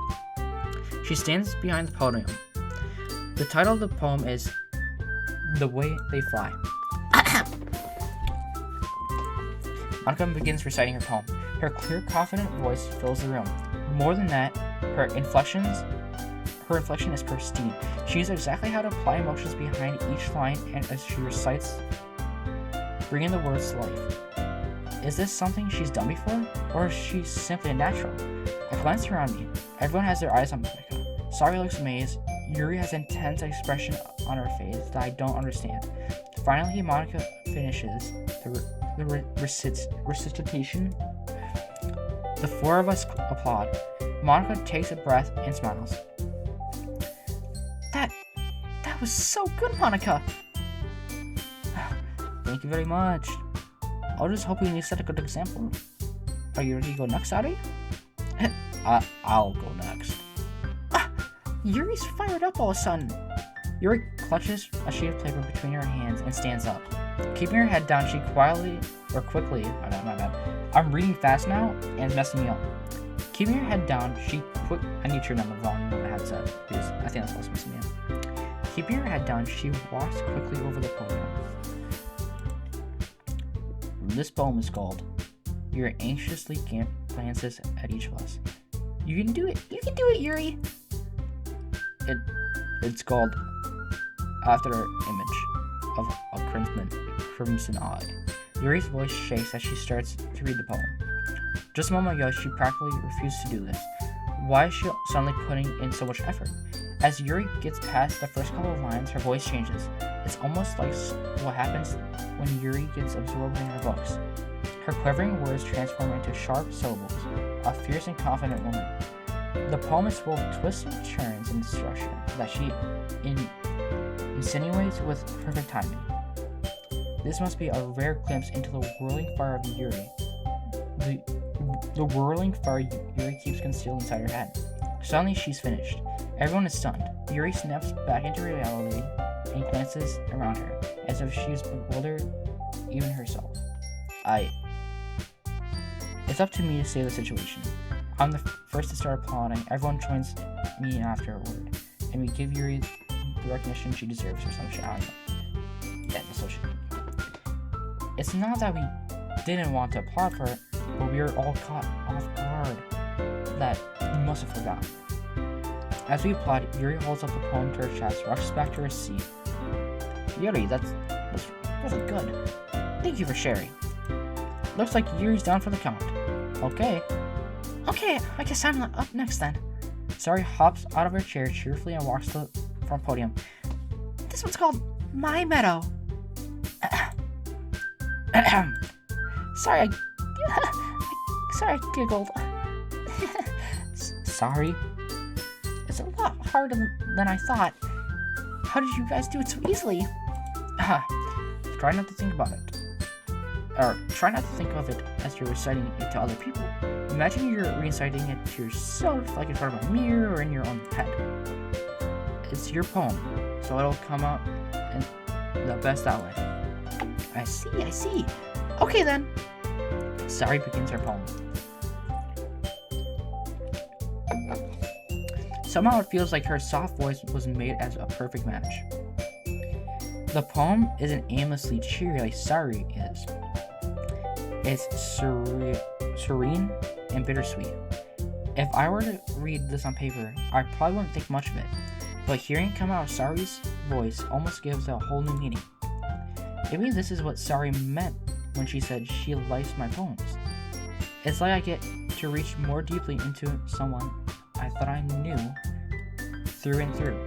She stands behind the podium. The title of the poem is The Way They Fly. Monica begins reciting her poem. Her clear, confident voice fills the room. More than that, her inflection is pristine. She knows exactly how to apply emotions behind each line, and as she recites, bringing the words to life. Is this something she's done before, or is she simply a natural? I glance around me. Everyone has their eyes on Monica. Sari looks amazed. Yuri has an intense expression on her face that I don't understand. Finally, Monica finishes the recitation. The four of us applaud. Monica takes a breath and smiles. That was so good, Monica! Thank you very much. I was just hoping you set a good example. Are you ready to go next, Sari? I'll go next. Yuri's fired up all of a sudden. Yuri clutches a sheet of paper between her hands and stands up. Keeping her head down, she quickly, my bad. I'm reading fast now and it's messing me up. Keeping her head down, I need to turn on the volume of the headset because I think that's what's messing me up. Keeping her head down, she walks quickly over the podium. This poem is called Yuri anxiously glances at each of us. You can do it. You can do it, Yuri. It's called After Our Image of a Crimson Eye. Yuri's voice shakes as she starts to read the poem. Just a moment ago, she practically refused to do this. Why is she suddenly putting in so much effort? As Yuri gets past the first couple of lines, her voice changes. It's almost like what happens when Yuri gets absorbed in her books. Her quivering words transform into sharp syllables, a fierce and confident woman. The poem is full of twists and turns in structure that she insinuates with perfect timing. This must be a rare glimpse into the whirling fire of Yuri. The whirling fire Yuri keeps concealed inside her head. Suddenly, she's finished. Everyone is stunned. Yuri snaps back into reality. and glances around her, as if she is bewildered even herself. It's up to me to save the situation. I'm the first to start applauding. Everyone joins me afterward, and we give Yuri the recognition she deserves or some shit. I don't know. Yeah, that's what she did. It's not that we didn't want to applaud for it, but we were all caught off guard. That we must have forgotten. As we applaud, Yuri holds up the poem to her chest, rushes back to her seat. Yuri, that's really good. Thank you for sharing. Looks like Yuri's down for the count. Okay, I guess I'm up next then. Sari hops out of her chair cheerfully and walks to the front podium. This one's called My Meadow. Sorry, I giggled. Sorry. It's a lot harder than I thought. How did you guys do it so easily? Try not to think about it. Or try not to think of it as you're reciting it to other people. Imagine you're reciting it to yourself, like in front of a mirror or in your own head. It's your poem, so it'll come out in the best that way. I see. Okay then. Sari begins her poem. Somehow it feels like her soft voice was made as a perfect match. The poem isn't aimlessly cheery like Sari is. It's serene and bittersweet. If I were to read this on paper, I probably wouldn't think much of it, but hearing it come out of Sari's voice almost gives it a whole new meaning. Maybe this is what Sari meant when she said she likes my poems. It's like I get to reach more deeply into someone I thought I knew through and through.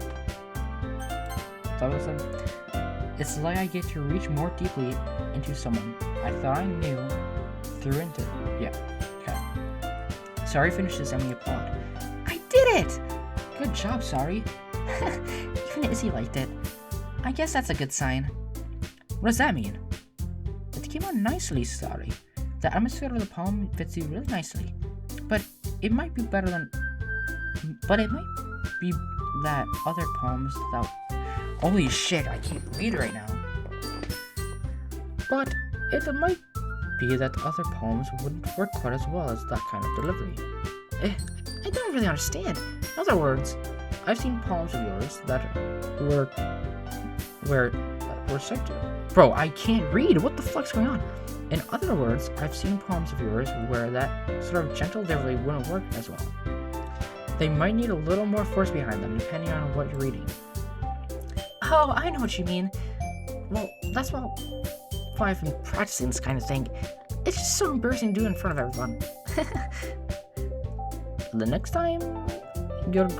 It's like I get to reach more deeply into someone I thought I knew through and through. Yeah, okay. Sari finishes and we applaud. I did it! Good job, Sari. Even Izzy liked it. I guess that's a good sign. What does that mean? It came out nicely, Sari. The atmosphere of the poem fits you really nicely. But it might be that other poems that... Holy shit, I can't read right now. But it might be that other poems wouldn't work quite as well as that kind of delivery. I don't really understand. In other words, I've seen poems of yours that were sent to. Bro, I can't read. What the fuck's going on? In other words, I've seen poems of yours where that sort of gentle delivery wouldn't work as well. They might need a little more force behind them, depending on what you're reading. Oh, I know what you mean. Well, that's why I've been practicing this kind of thing. It's just so embarrassing to do it in front of everyone. The next time, I'm going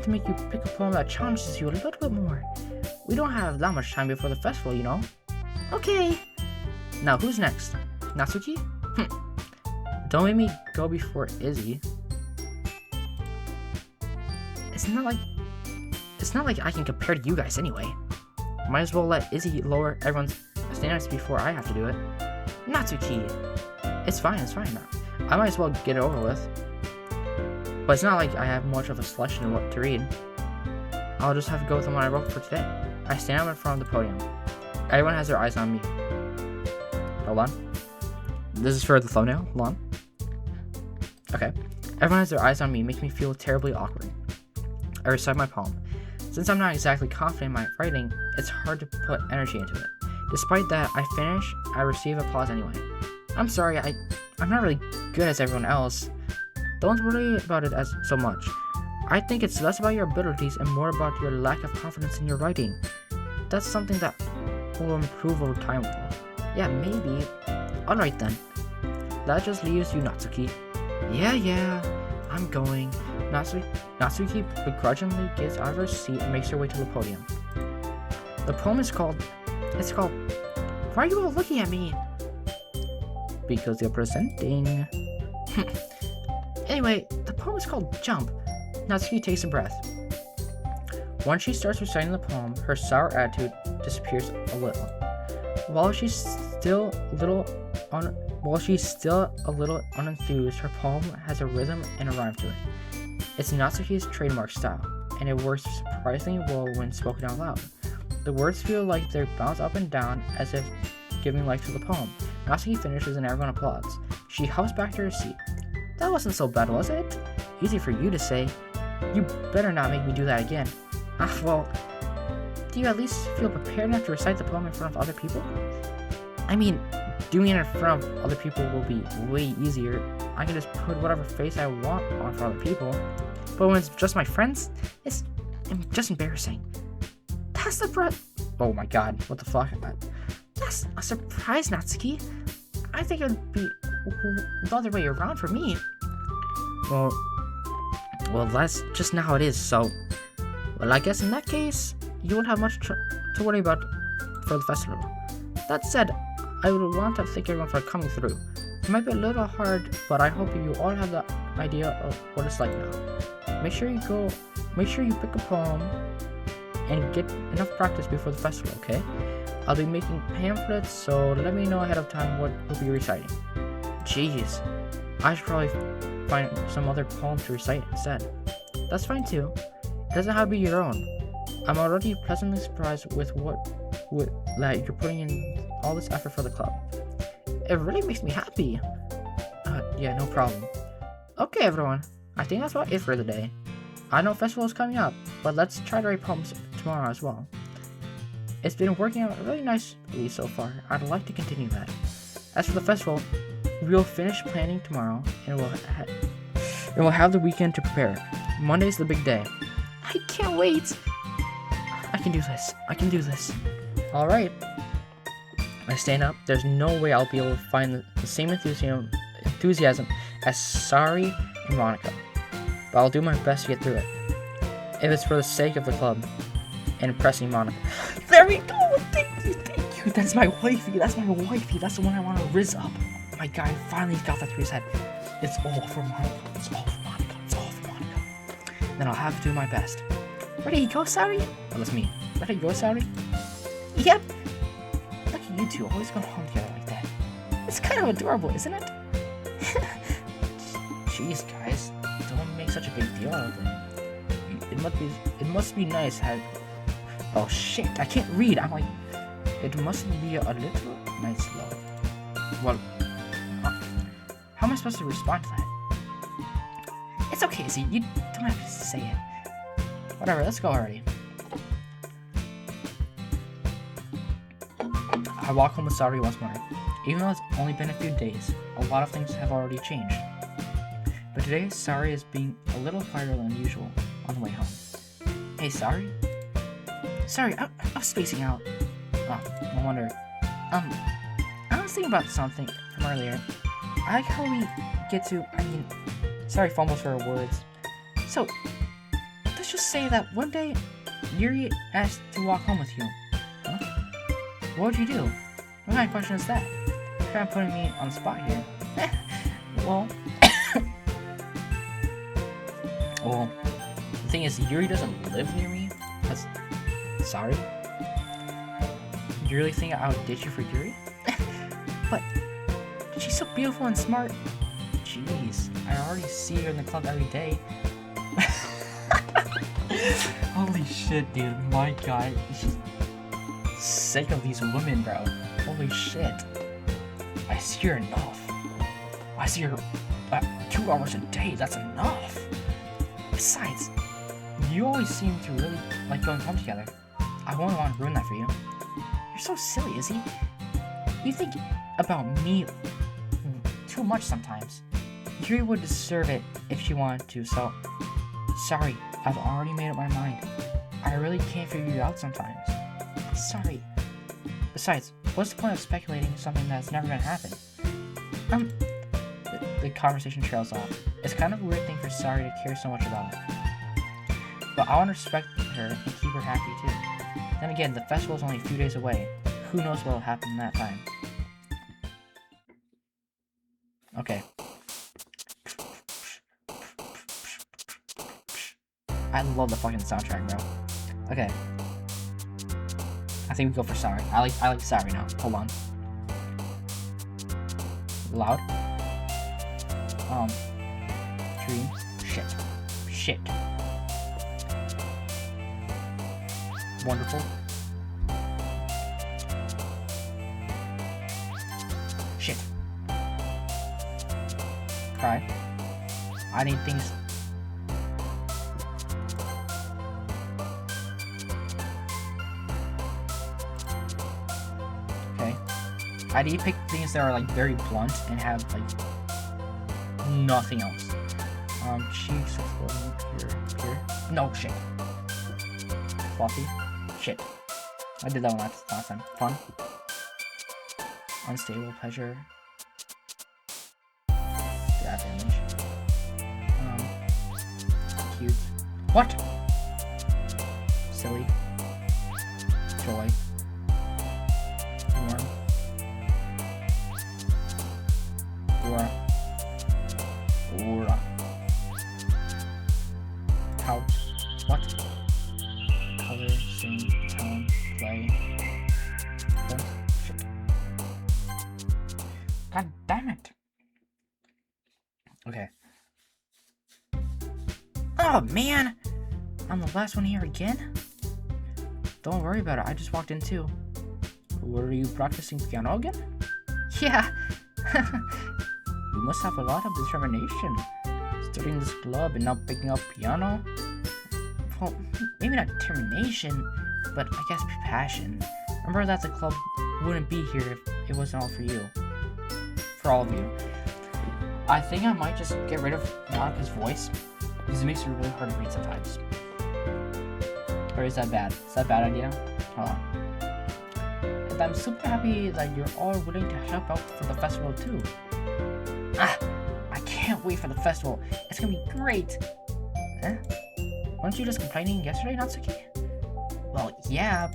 to make you pick a poem that challenges you a little bit more. We don't have that much time before the festival, you know? Okay. Now, who's next? Natsuki? Don't make me go before Izzy. It's not like I can compare to you guys anyway. Might as well let Izzy lower everyone's standards before I have to do it. Natsuki! It's fine. I might as well get it over with. But it's not like I have much of a selection of what to read. I'll just have to go with the one I wrote for today. I stand up in front of the podium. Everyone has their eyes on me. Hold on. This is for the thumbnail. Hold on. Okay. Everyone has their eyes on me, makes me feel terribly awkward. I recite my poem. Since I'm not exactly confident in my writing, it's hard to put energy into it. Despite that, I finish, I receive applause anyway. I'm sorry, I'm not really good as everyone else. Don't worry about it as so much. I think it's less about your abilities and more about your lack of confidence in your writing. That's something that will improve over time. Yeah, maybe. Alright then. That just leaves you, Natsuki. Yeah, I'm going. Natsuki begrudgingly gets out of her seat and makes her way to the podium. The poem is called... Why are you all looking at me? Because you're presenting. Anyway, the poem is called Jump. Natsuki takes a breath. Once she starts reciting the poem, her sour attitude disappears a little. While she's still a little unenthused, her poem has a rhythm and a rhyme to it. It's Natsuki's trademark style, and it works surprisingly well when spoken out loud. The words feel like they're bounced up and down as if giving life to the poem. Natsuki finishes and everyone applauds. She hops back to her seat. That wasn't so bad, was it? Easy for you to say. You better not make me do that again. Well, do you at least feel prepared enough to recite the poem in front of other people? I mean, doing it in front of other people will be way easier. I can just put whatever face I want on for other people. But when it's just my friends, it's just embarrassing. That's the Oh my god, what the fuck? That's a surprise, Natsuki. I think it would be the other way around for me. Well, that's just not how it is, so... Well, I guess in that case, you won't have much to worry about for the festival. That said, I would want to thank everyone for coming through. It might be a little hard, but I hope you all have the idea of what it's like now. Make sure you pick a poem and get enough practice before the festival, okay? I'll be making pamphlets, so let me know ahead of time what you'll be reciting. Jeez, I should probably find some other poem to recite instead. That's fine too. It doesn't have to be your own. I'm already pleasantly surprised with that you're putting in all this effort for the club. It really makes me happy. Yeah, no problem. Okay, everyone. I think that's about it for the day. I know festival is coming up, but let's try to write poems tomorrow as well. It's been working out really nicely so far. I'd like to continue that. As for the festival, we'll finish planning tomorrow, and we'll have the weekend to prepare. Monday's the big day. I can't wait. I can do this. All right. I stand up. There's no way I'll be able to find the same enthusiasm as Sari and Monica, but I'll do my best to get through it. If it's for the sake of the club and impressing Monica. There we go! Thank you! That's my wifey! That's the one I want to rizz up. Oh my god, I finally got that through his head. It's all for Monica. Then I'll have to do my best. Ready to go, Sari? Oh, that's me. Ready to go, Sari? Yep! Look at you two always going home together like that. It's kind of adorable, isn't it? Jeez, guys. Don't make such a big deal out of it. It must be nice how... Oh shit, I can't read. I'm like... It must be a little nice love. Well... how am I supposed to respond to that? It's okay, Izzy. You don't have to say it. Whatever, let's go already. I walk home with Sari once more. Even though it's only been a few days, a lot of things have already changed. But today, Sari is being a little quieter than usual on the way home. Hey, Sari? Sorry, I was spacing out. Oh, no wonder. I was thinking about something from earlier. I like how we get to, sorry, fumbles for our words. So, let's just say that one day, Yuri asked to walk home with you. Huh? What would you do? What kind of question is that? You're kind of putting me on the spot here. Well, the thing is, Yuri doesn't live near me. Sorry? You really think I would ditch you for Yuri? But she's so beautiful and smart. Jeez, I already see her in the club every day. Holy shit, dude. My god. She's sick of these women, bro. Holy shit. I see her enough. I see her 2 hours a day. That's enough. Besides, you always seem to really like going home together. I won't want to ruin that for you. You're so silly, Izzy. You think about me too much sometimes. Yuri would deserve it if she wanted to, so... Sorry, I've already made up my mind. I really can't figure you out sometimes. Sorry. Besides, what's the point of speculating something that's never gonna happen? The conversation trails off. It's kind of a weird thing for Sari to care so much about. But I want to respect her and keep her happy too. Then again, the festival is only a few days away. Who knows what will happen in that time? Okay. I love the fucking soundtrack, bro. Okay. I think we go for Sari. I like Sari now. Hold on. Loud. Dreams. Shit. wonderful. Shit. Cry. I need things. Okay. I need to pick things that are like very blunt and have like nothing else. Cheeks exploding here. No shit. Fluffy. Shit. I did that one last time. Fun. Unstable pleasure. That image. Cute. What? Silly. Joy. Warm. Aura. Aura. How? What? Color, sing, tone, play. What? Shit. God damn it. Okay. Oh man! I'm the last one here again? Don't worry about it, I just walked in too. Were you practicing piano again? Yeah! You must have a lot of determination. Starting this club and not picking up piano? Well, maybe not determination, but I guess passion. Remember that the club wouldn't be here if it wasn't all for you. For all of you. I think I might just get rid of Monica's voice, because it makes it really hard to read sometimes. Or is that bad? Is that a bad idea? Hold on. And I'm super happy that you're all willing to help out for the festival too. I can't wait for the festival. It's gonna be great. Huh? Weren't you just complaining yesterday, Natsuki? Well, yeah.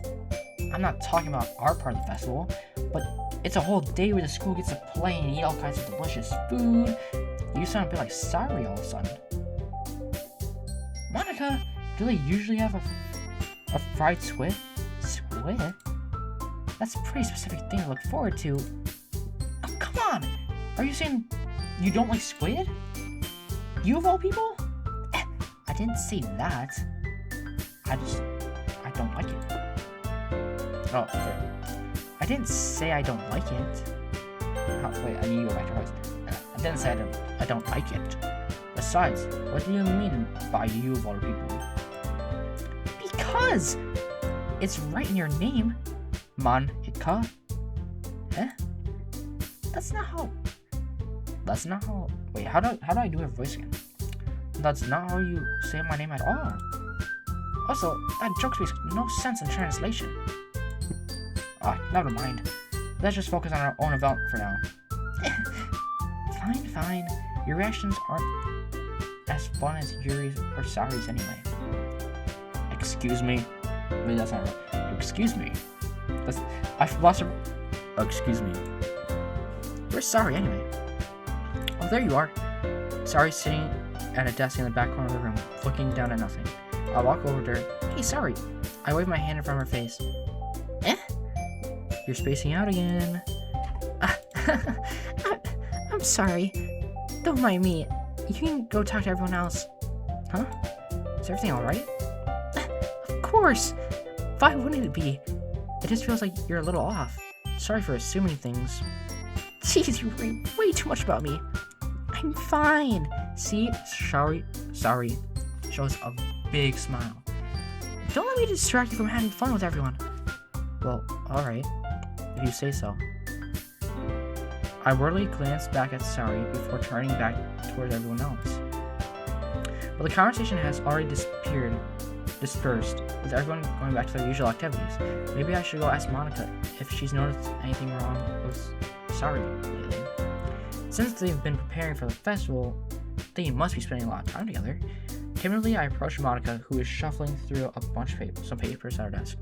I'm not talking about our part of the festival, but it's a whole day where the school gets to play and eat all kinds of delicious food. You sound a bit like sorry all of a sudden. Monica, do they usually have a fried squid? Squid? That's a pretty specific thing to look forward to. Oh, come on! Are you saying you don't like squid? You of all people? I didn't say that. I don't like it. Oh, I didn't say I don't like it. Oh, wait, I need to go back to voice. I didn't say I don't like it. Besides, what do you mean by you of all people? Because it's right in your name, Monica. Eh? That's not how. Wait, how do I do her voice again? That's not how you say my name at all. Also, that joke makes no sense in translation. Never mind. Let's just focus on our own event for now. Fine. Your reactions aren't as fun as Yuri's or Sari's anyway. Excuse me? Wait, that's not right. Excuse me? I've lost her. Oh, excuse me. Where's Sari anyway? Oh, there you are. Sari's sitting at a desk in the back corner of the room, looking down at nothing. I walk over to her. Hey, Sari. I wave my hand in front of her face. Eh? You're spacing out again. I'm sorry. Don't mind me. You can go talk to everyone else. Huh? Is everything alright? Of course! Why wouldn't it be? It just feels like you're a little off. Sorry for assuming things. Jeez, you worry way too much about me. I'm fine. See? Sorry. Shows a big smile. Don't let me distract you from having fun with everyone. Well, alright. If you say so. I worriedly glanced back at Sari before turning back towards everyone else. But the conversation has already dispersed, with everyone going back to their usual activities. Maybe I should go ask Monica if she's noticed anything wrong with Sari lately. Since they've been preparing for the festival, they must be spending a lot of time together. Timidly, I approached Monica, who is shuffling through a bunch of some papers at her desk.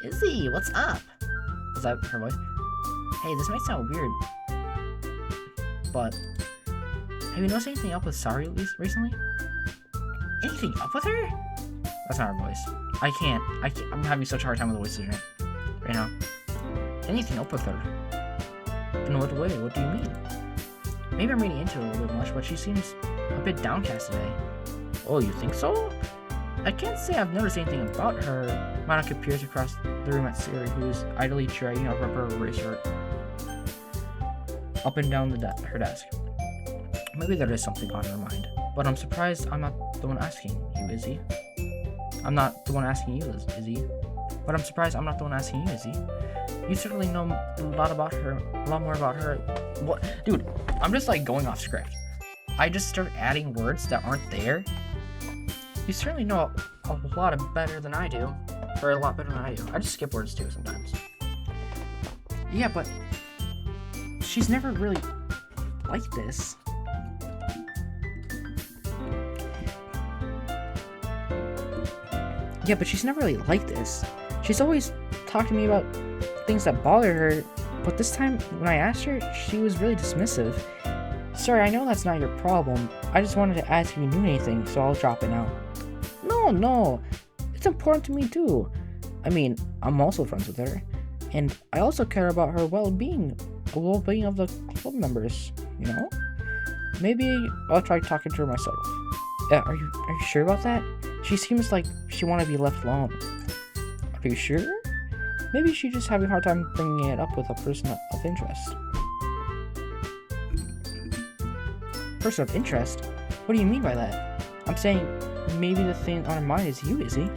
Izzy, what's up? Is that her voice? Hey, this might sound weird, but have you noticed anything up with Sari recently? Anything up with her? That's not her voice. I can't. I'm having such a hard time with the voices right now. Anything up with her? In what way? What do you mean? Maybe I'm reading into it a little bit much, but she seems a bit downcast today. Oh, you think so? I can't say I've noticed anything about her. Monica peers across the room at Siri, who's idly dragging a rubber eraser up and down her desk. Maybe there is something on her mind, but I'm surprised I'm not the one asking you, Izzy. I'm not the one asking you, Izzy. But I'm surprised I'm not the one asking you, Izzy. You certainly know a lot more about her. What? Dude, I'm just like going off script. I just start adding words that aren't there. You certainly know a lot better than I do. Or a lot better than I do. I just skip words too sometimes. Yeah, but she's never really like this. Yeah, but she's never really like this. She's always talked to me about things that bother her, but this time when I asked her, she was really dismissive. Sorry, I know that's not your problem. I just wanted to ask if you knew anything, so I'll drop it now. No. It's important to me too. I mean, I'm also friends with her, and I also care about her well-being, the well-being of the club members, you know? Maybe I'll try talking to her myself. Are you sure about that? She seems like she want to be left alone. Are you sure? Maybe she's just having a hard time bringing it up with a person of interest. Person of interest? What do you mean by that? I'm saying maybe the thing on her mind is you, Izzy.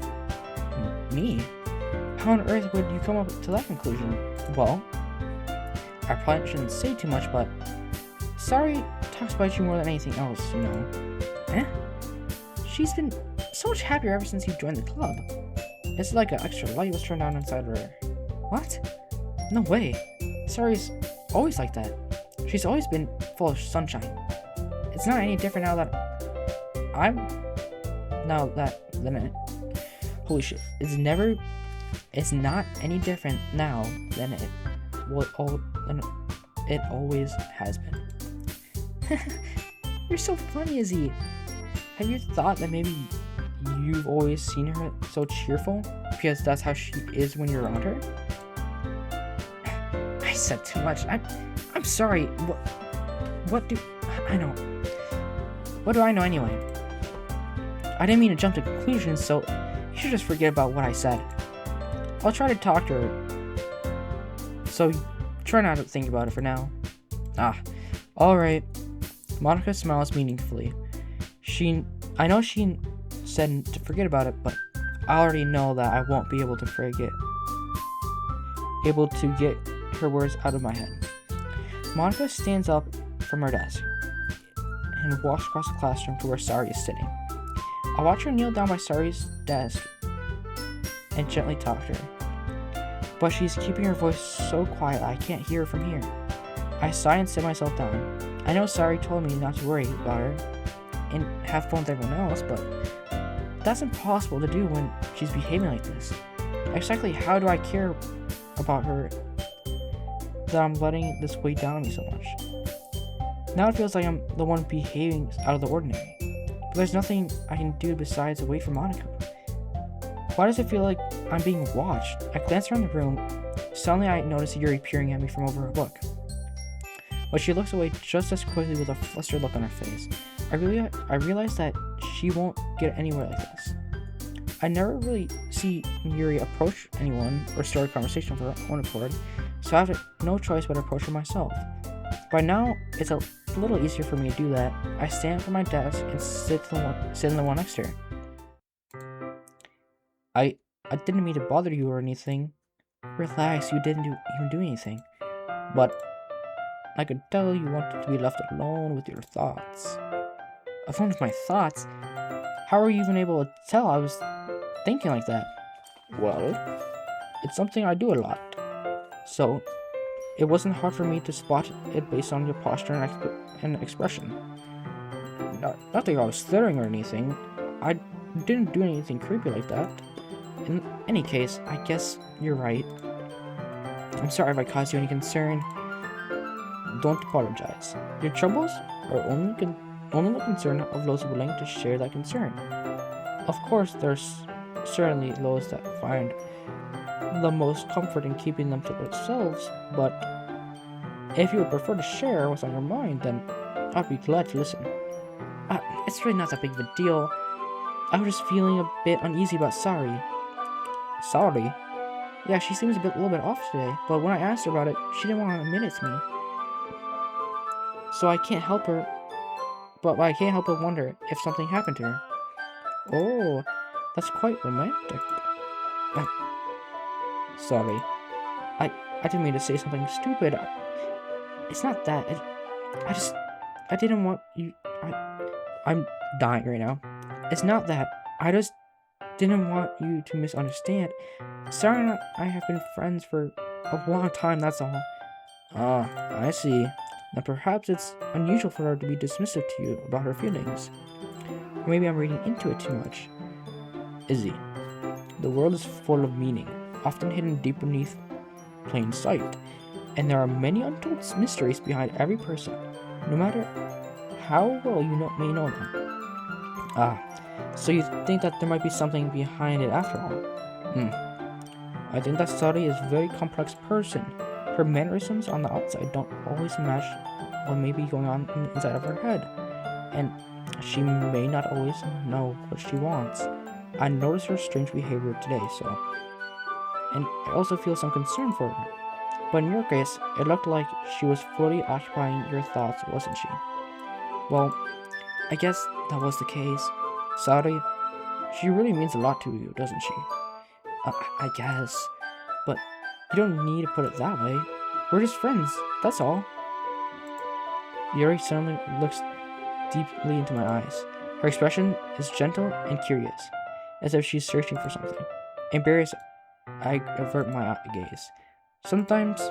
Me? How on earth would you come up to that conclusion? Well, I probably shouldn't say too much, but Sari talks about you more than anything else, you know. She's been so much happier ever since you joined the club. It's like an extra light was turned on inside her. What? No way. Sari's always like that. She's always been full of sunshine. It's not any different now that than it. Holy shit. It's not any different now than it always has been. You're so funny, Izzy. Have you thought that maybe you've always seen her so cheerful because that's how she is when you're around her? I said too much. I'm sorry. What do I know? What do I know anyway? I didn't mean to jump to conclusions, so you should just forget about what I said. I'll try to talk to her. So try not to think about it for now. Alright. Monica smiles meaningfully. I know she said to forget about it, but I already know that I won't be able to get her words out of my head. Monica stands up from her desk and walks across the classroom to where Sari is sitting. I watch her kneel down by Sari's desk and gently talk to her, but she's keeping her voice so quiet I can't hear her from here. I sigh and sit myself down. I know Sari told me not to worry about her and have fun with everyone else, but that's impossible to do when she's behaving like this. Exactly how do I care about her that I'm letting this weigh down on me so much? Now it feels like I'm the one behaving out of the ordinary, but there's nothing I can do besides wait for Monica. Why does it feel like I'm being watched? I glance around the room. Suddenly I notice Yuri peering at me from over her book, but she looks away just as quickly with a flustered look on her face. I realize that she won't get anywhere like this. I never really see Yuri approach anyone or start a conversation of her own accord, so I have no choice but to approach her myself. By now, it's a little easier for me to do that. I stand from my desk and sit in the one next to her. I didn't mean to bother you or anything. Relax, you didn't even do anything. But I could tell you wanted to be left alone with your thoughts. Alone with my thoughts? How are you even able to tell I was thinking like that? Well, it's something I do a lot. So, it wasn't hard for me to spot it based on your posture and expression. Not that I was staring or anything. I didn't do anything creepy like that. In any case, I guess you're right. I'm sorry if I caused you any concern. Don't apologize. Your troubles are only the concern of those willing to share that concern. Of course, there's certainly those that find the most comfort in keeping them to themselves, but if you would prefer to share what's on your mind, then I'd be glad to listen. It's really not that big of a deal. I was just feeling a bit uneasy about Sari. Sorry? Yeah, she seems a little bit off today, but when I asked her about it, she didn't want to admit it to me. So I can't help her, but I can't help but wonder if something happened to her. Oh, that's quite romantic. Sorry. I didn't mean to say something stupid. It's not that. I didn't want you. I'm dying right now. It's not that. I just didn't want you to misunderstand. Sarah and I have been friends for a long time, that's all. Ah, I see. Now perhaps it's unusual for her to be dismissive to you about her feelings. Or maybe I'm reading into it too much. Izzy, the world is full of meaning, often hidden deep beneath plain sight. And there are many untold mysteries behind every person, no matter how well you may know them. Ah, so you think that there might be something behind it after all? I think that Sari is a very complex person. Her mannerisms on the outside don't always match what may be going on inside of her head. And she may not always know what she wants. I noticed her strange behavior today, and I also feel some concern for her. But in your case, it looked like she was fully occupying your thoughts, wasn't she? Well, I guess that was the case. Sari, she really means a lot to you, doesn't she? I guess. But you don't need to put it that way. We're just friends, that's all. Yuri suddenly looks deeply into my eyes. Her expression is gentle and curious, as if she's searching for something. Embarrassed, I avert my gaze. Sometimes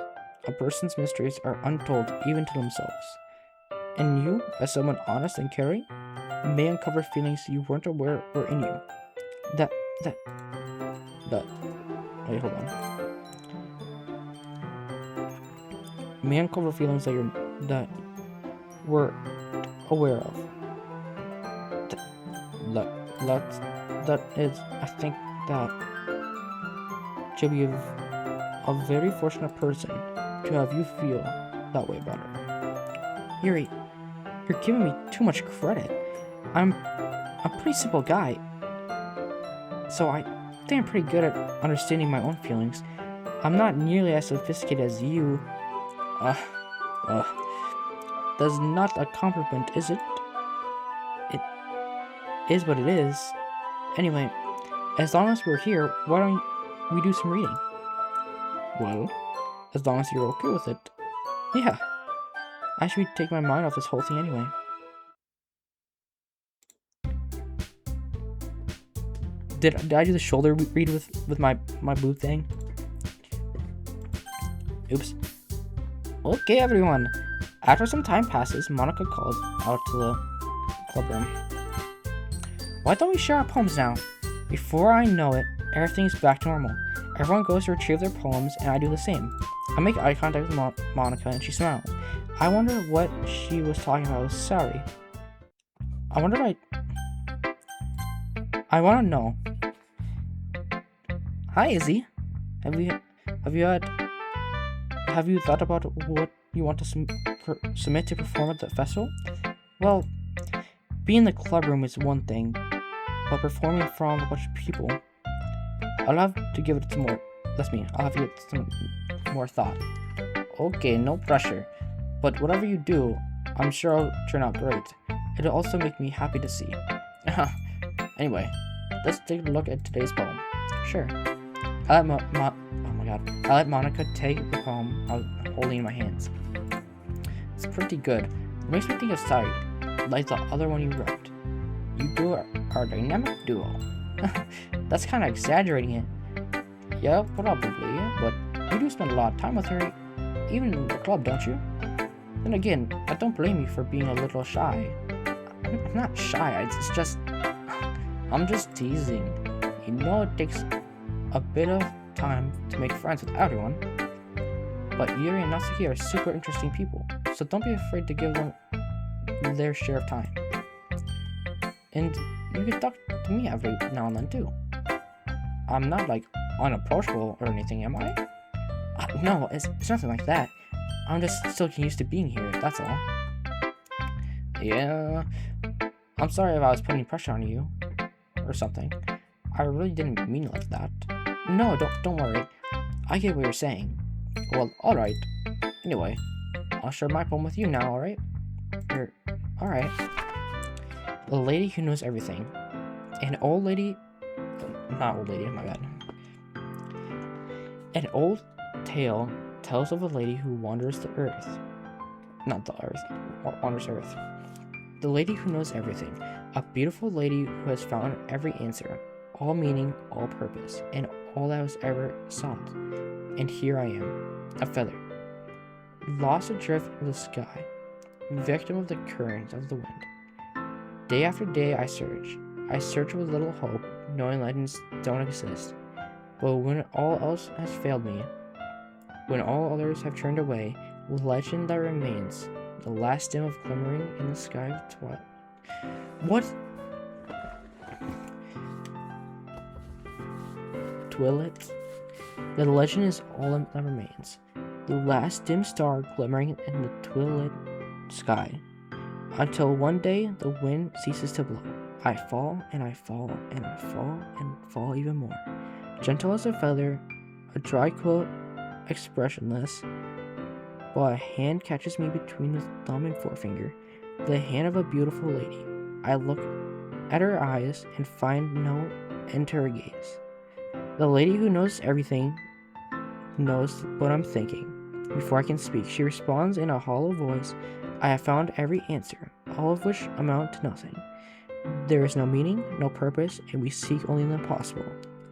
a person's mysteries are untold even to themselves. And you, as someone honest and caring, may uncover feelings you weren't aware were in you. Wait, hold on. May uncover feelings that were aware of. That is, I think that she'll be a very fortunate person to have you feel that way about her. Yuri, you're giving me too much credit. I'm a pretty simple guy, so I think I'm pretty good at understanding my own feelings. I'm not nearly as sophisticated as you. That's not a compliment, is it? It is what it is. Anyway, as long as we're here, why don't we do some reading? Well, as long as you're okay with it. Yeah. I should take my mind off this whole thing anyway. Did I do the shoulder read with my boob thing? Oops. Okay, everyone. After some time passes, Monica called out to the club room. Why don't we share our poems now? Before I know it, everything's back to normal. Everyone goes to retrieve their poems, and I do the same. I make eye contact with Monica, and she smiles. I wonder what she was talking about with Sari. I want to know. Hi, Izzy. Have you thought about what you want to submit to perform at the festival? Well, being in the club room is one thing, but performing in front of a bunch of people, I'll have to give it some more. That's me. I'll have to give it some more thought. Okay, no pressure. But whatever you do, I'm sure it'll turn out great. It'll also make me happy to see. Anyway, let's take a look at today's poem. Sure. I let Monica take the poem I was holding in my hands. It's pretty good. It makes me think of Sari, like the other one you wrote. You two are a dynamic duo. That's kind of exaggerating it. Yeah, probably, but you do spend a lot of time with her, even in the club, don't you? Then again, I don't blame you for being a little shy. I'm not shy, it's just... I'm just teasing. You know it takes a bit of time to make friends with everyone. But Yuri and Natsuki are super interesting people, so don't be afraid to give them their share of time. And you can talk to me every now and then too. I'm not like unapproachable or anything, am I? No, it's nothing like that. I'm just still getting used to being here, that's all. Yeah, I'm sorry if I was putting pressure on you. or something. I really didn't mean it like that. No, don't worry. I get what you're saying. Well, alright. Anyway, I'll share my poem with you now, alright? You're... Alright. The lady who knows everything. An old lady... Not old lady, my bad. An old tale tells of a lady who wanders the earth. Not the earth. Wanders earth. The lady who knows everything. A beautiful lady who has found every answer. All meaning, all purpose, and all that was ever sought. And here I am, a feather, lost adrift in the sky, victim of the currents of the wind. Day after day I search with little hope, knowing legends don't exist. But when all else has failed me, when all others have turned away, the legend that remains, the last dim of glimmering in the sky of twilight. What? Twilight? The legend is all that remains. The last dim star glimmering in the twilight sky. Until one day the wind ceases to blow. I fall and I fall and I fall and fall even more. Gentle as a feather, a dry quilt, expressionless. While a hand catches me between the thumb and forefinger. The hand of a beautiful lady. I look at her eyes and find no end to her gaze. The lady who knows everything knows what I'm thinking. Before I can speak, she responds in a hollow voice, I have found every answer, all of which amount to nothing. There is no meaning, no purpose, and we seek only the impossible.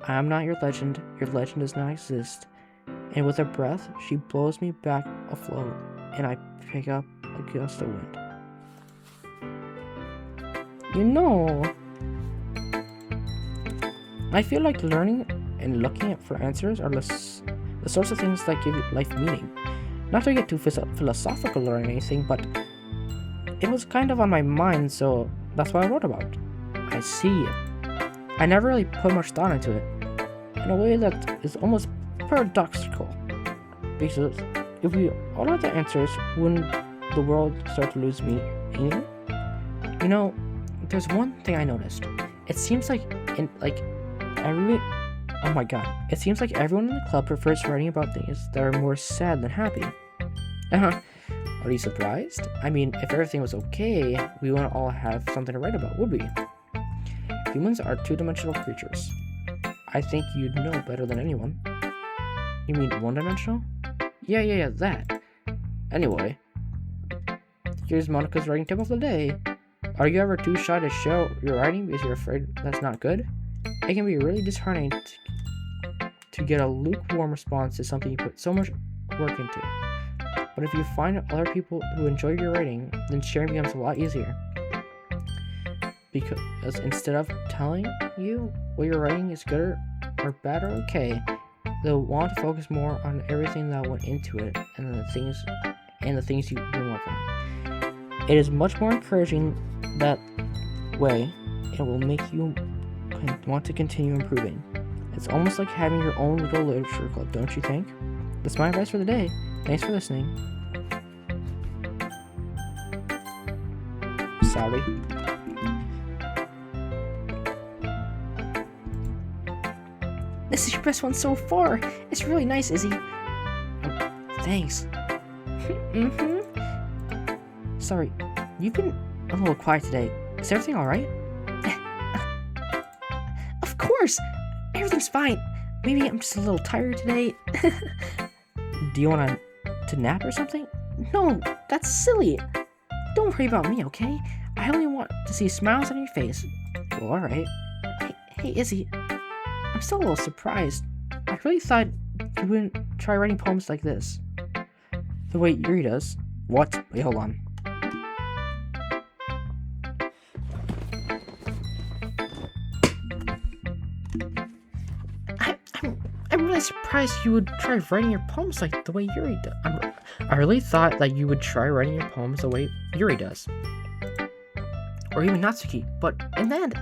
I am not your legend does not exist. And with a breath, she blows me back afloat, and I pick up a gust of wind. You know, I feel like learning and looking for answers are the sorts of things that give life meaning. Not to get too philosophical or anything, but it was kind of on my mind, so that's what I wrote about. I see. I never really put much thought into it, in a way that is almost paradoxical. Because if we all had the answers, wouldn't the world start to lose meaning? You know, there's one thing I noticed. It seems like it seems like everyone in the club prefers writing about things that are more sad than happy. Are you surprised? I mean, if everything was okay, we wouldn't all have something to write about, would we? Humans are two-dimensional creatures. I think you'd know better than anyone. You mean one-dimensional? Yeah, that. Anyway, here's Monica's writing tip of the day. Are you ever too shy to show your writing because you're afraid that's not good? It can be really disheartening to get a lukewarm response to something you put so much work into. But if you find other people who enjoy your writing, then sharing becomes a lot easier. Because instead of telling you what you're writing is good or bad or okay, they'll want to focus more on everything that went into it and the things you've been working on. It is much more encouraging that way. It will make you want to continue improving. It's almost like having your own little literature club, don't you think? That's my advice for the day. Thanks for listening. Sorry. This is your best one so far. It's really nice, Izzy. Thanks. Sorry, you've been a little quiet today. Is everything alright? Of course! Everything's fine. Maybe I'm just a little tired today. Do you want to nap or something? No, that's silly. Don't worry about me, okay? I only want to see smiles on your face. Well, alright. Hey, Izzy. I'm still a little surprised. I really thought you wouldn't try writing poems like this. The way Yuri does. What? Wait, hold on. I'm really surprised you would try writing your poems like the way Yuri does. I really thought that you would try writing your poems the way Yuri does. Or even Natsuki, but in the end,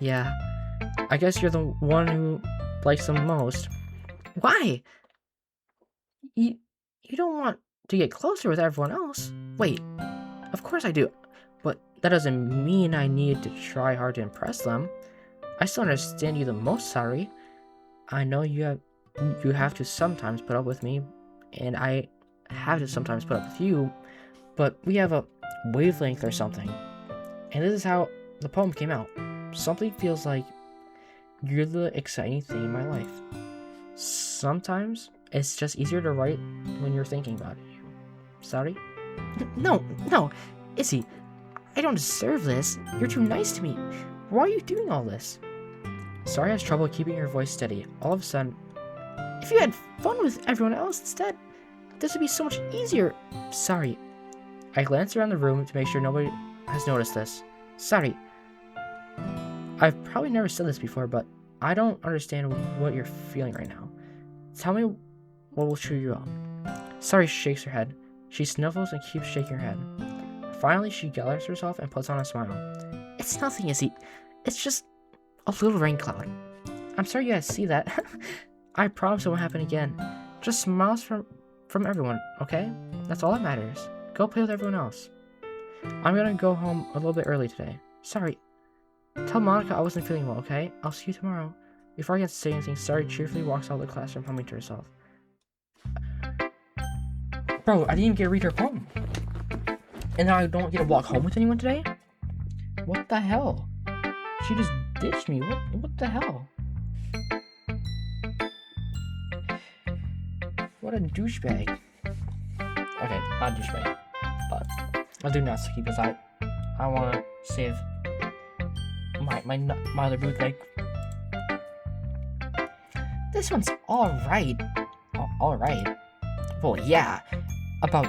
yeah, I guess you're the one who likes them most. Why? You don't want to get closer with everyone else. Wait, of course I do, but that doesn't mean I need to try hard to impress them. I still understand you the most, Sari. I know you have to sometimes put up with me, and I have to sometimes put up with you, but we have a wavelength or something. And this is how the poem came out. Something feels like you're the exciting thing in my life. Sometimes it's just easier to write when you're thinking about it. Sorry? No, Izzy, I don't deserve this. You're too nice to me. Why are you doing all this? Sari has trouble keeping her voice steady. All of a sudden, if you had fun with everyone else instead, this would be so much easier. Sorry. I glanced around the room to make sure nobody has noticed this. Sorry. I've probably never said this before, but I don't understand what you're feeling right now. Tell me what will cheer you up. Sari shakes her head. She sniffles and keeps shaking her head. Finally, she gathers herself and puts on a smile. It's nothing, Izzy. It's just a little rain cloud. I'm sorry you had to see that. I promise it won't happen again. Just smiles from everyone, okay? That's all that matters. Go play with everyone else. I'm gonna go home a little bit early today. Sorry. Tell Monica I wasn't feeling well, okay? I'll see you tomorrow. Before I can say anything, Sari cheerfully walks out of the classroom, humming to herself. Bro, I didn't even get to read her poem. And now I don't get to walk home with anyone today? What the hell? She just ditched me. What the hell? What a douchebag. Okay, not a douchebag. But I'll do Natsuki because I want to save my other bootleg. This one's alright. Alright. Well, yeah. About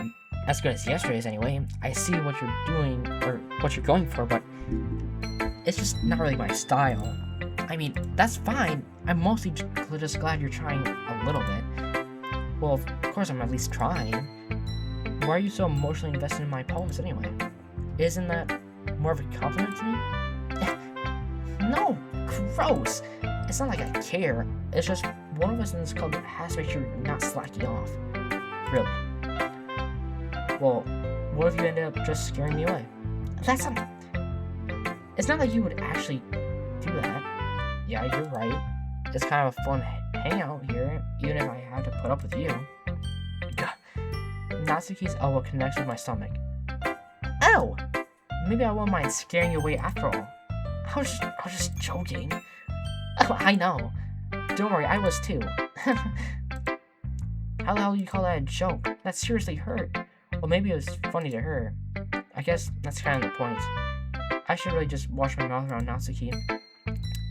as good as yesterday's anyway. I see what you're doing, or what you're going for, but it's just not really my style. I mean, that's fine. I'm mostly just glad you're trying a little bit. Well, of course I'm at least trying. Why are you so emotionally invested in my poems anyway? Isn't that more of a compliment to me? No, gross. It's not like I care. It's just one of us in this club has to make sure you're not slacking off. Really. Well, what if you ended up just scaring me away? That's not... It's not like you would actually do that. Yeah, you're right. It's kind of a fun hangout here, even if I have to put up with you. God. Natsuki's elbow connects with my stomach. Ow! Maybe I won't mind scaring you away after all. I was just joking. Oh, I know. Don't worry, I was too. How the hell do you call that a joke? That seriously hurt. Well, maybe it was funny to her. I guess that's kind of the point. I should really just wash my mouth around Natsuki.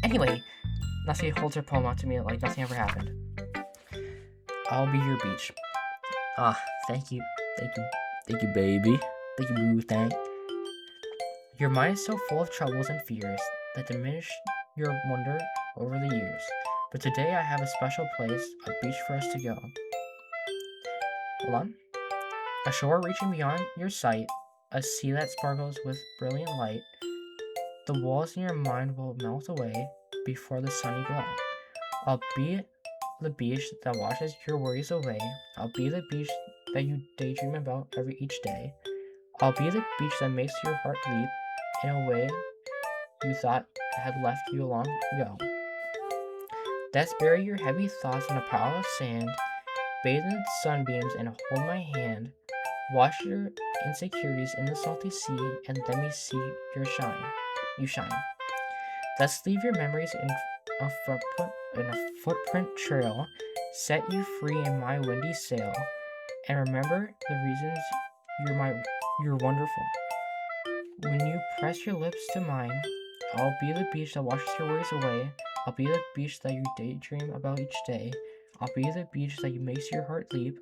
Anyway, Natsuki holds her poem out to me like nothing ever happened. I'll be your beach. Ah, thank you, baby. Thank you, boo thing. Your mind is so full of troubles and fears that diminish your wonder over the years. But today I have a special place, a beach for us to go. Hold on. A shore reaching beyond your sight, a sea that sparkles with brilliant light. The walls in your mind will melt away before the sunny glow. I'll be the beach that washes your worries away. I'll be the beach that you daydream about each day. I'll be the beach that makes your heart leap in a way you thought had left you long ago. Let's bury your heavy thoughts in a pile of sand, bathe in sunbeams and hold my hand. Wash your insecurities in the salty sea and let me see your shine. You shine. Let's leave your memories in a footprint trail, set you free in my windy sail, and remember the reasons you're wonderful. When you press your lips to mine, I'll be the beach that washes your worries away. I'll be the beach that you daydream about each day. I'll be the beach that makes your heart leap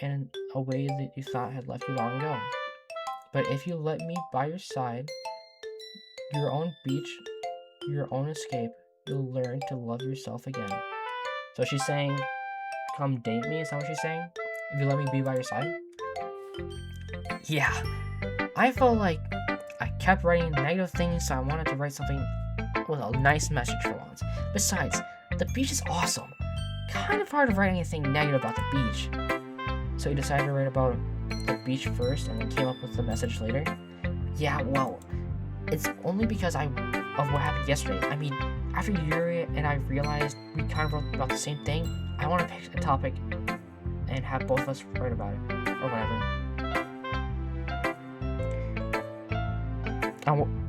in a way that you thought had left you long ago. But if you let me by your side, your own beach, your own escape, you'll learn to love yourself again. So she's saying, come date me, is that what she's saying? If you let me be by your side? Yeah. I felt like I kept writing negative things, so I wanted to write something with a nice message for once. Besides, the beach is awesome. Kind of hard to write anything negative about the beach. So he decided to write about the beach first and then came up with the message later. Yeah, well, It's only because of what happened yesterday. I mean, after Yuri and I realized we kind of wrote about the same thing, I want to pick a topic and have both of us write about it, or whatever.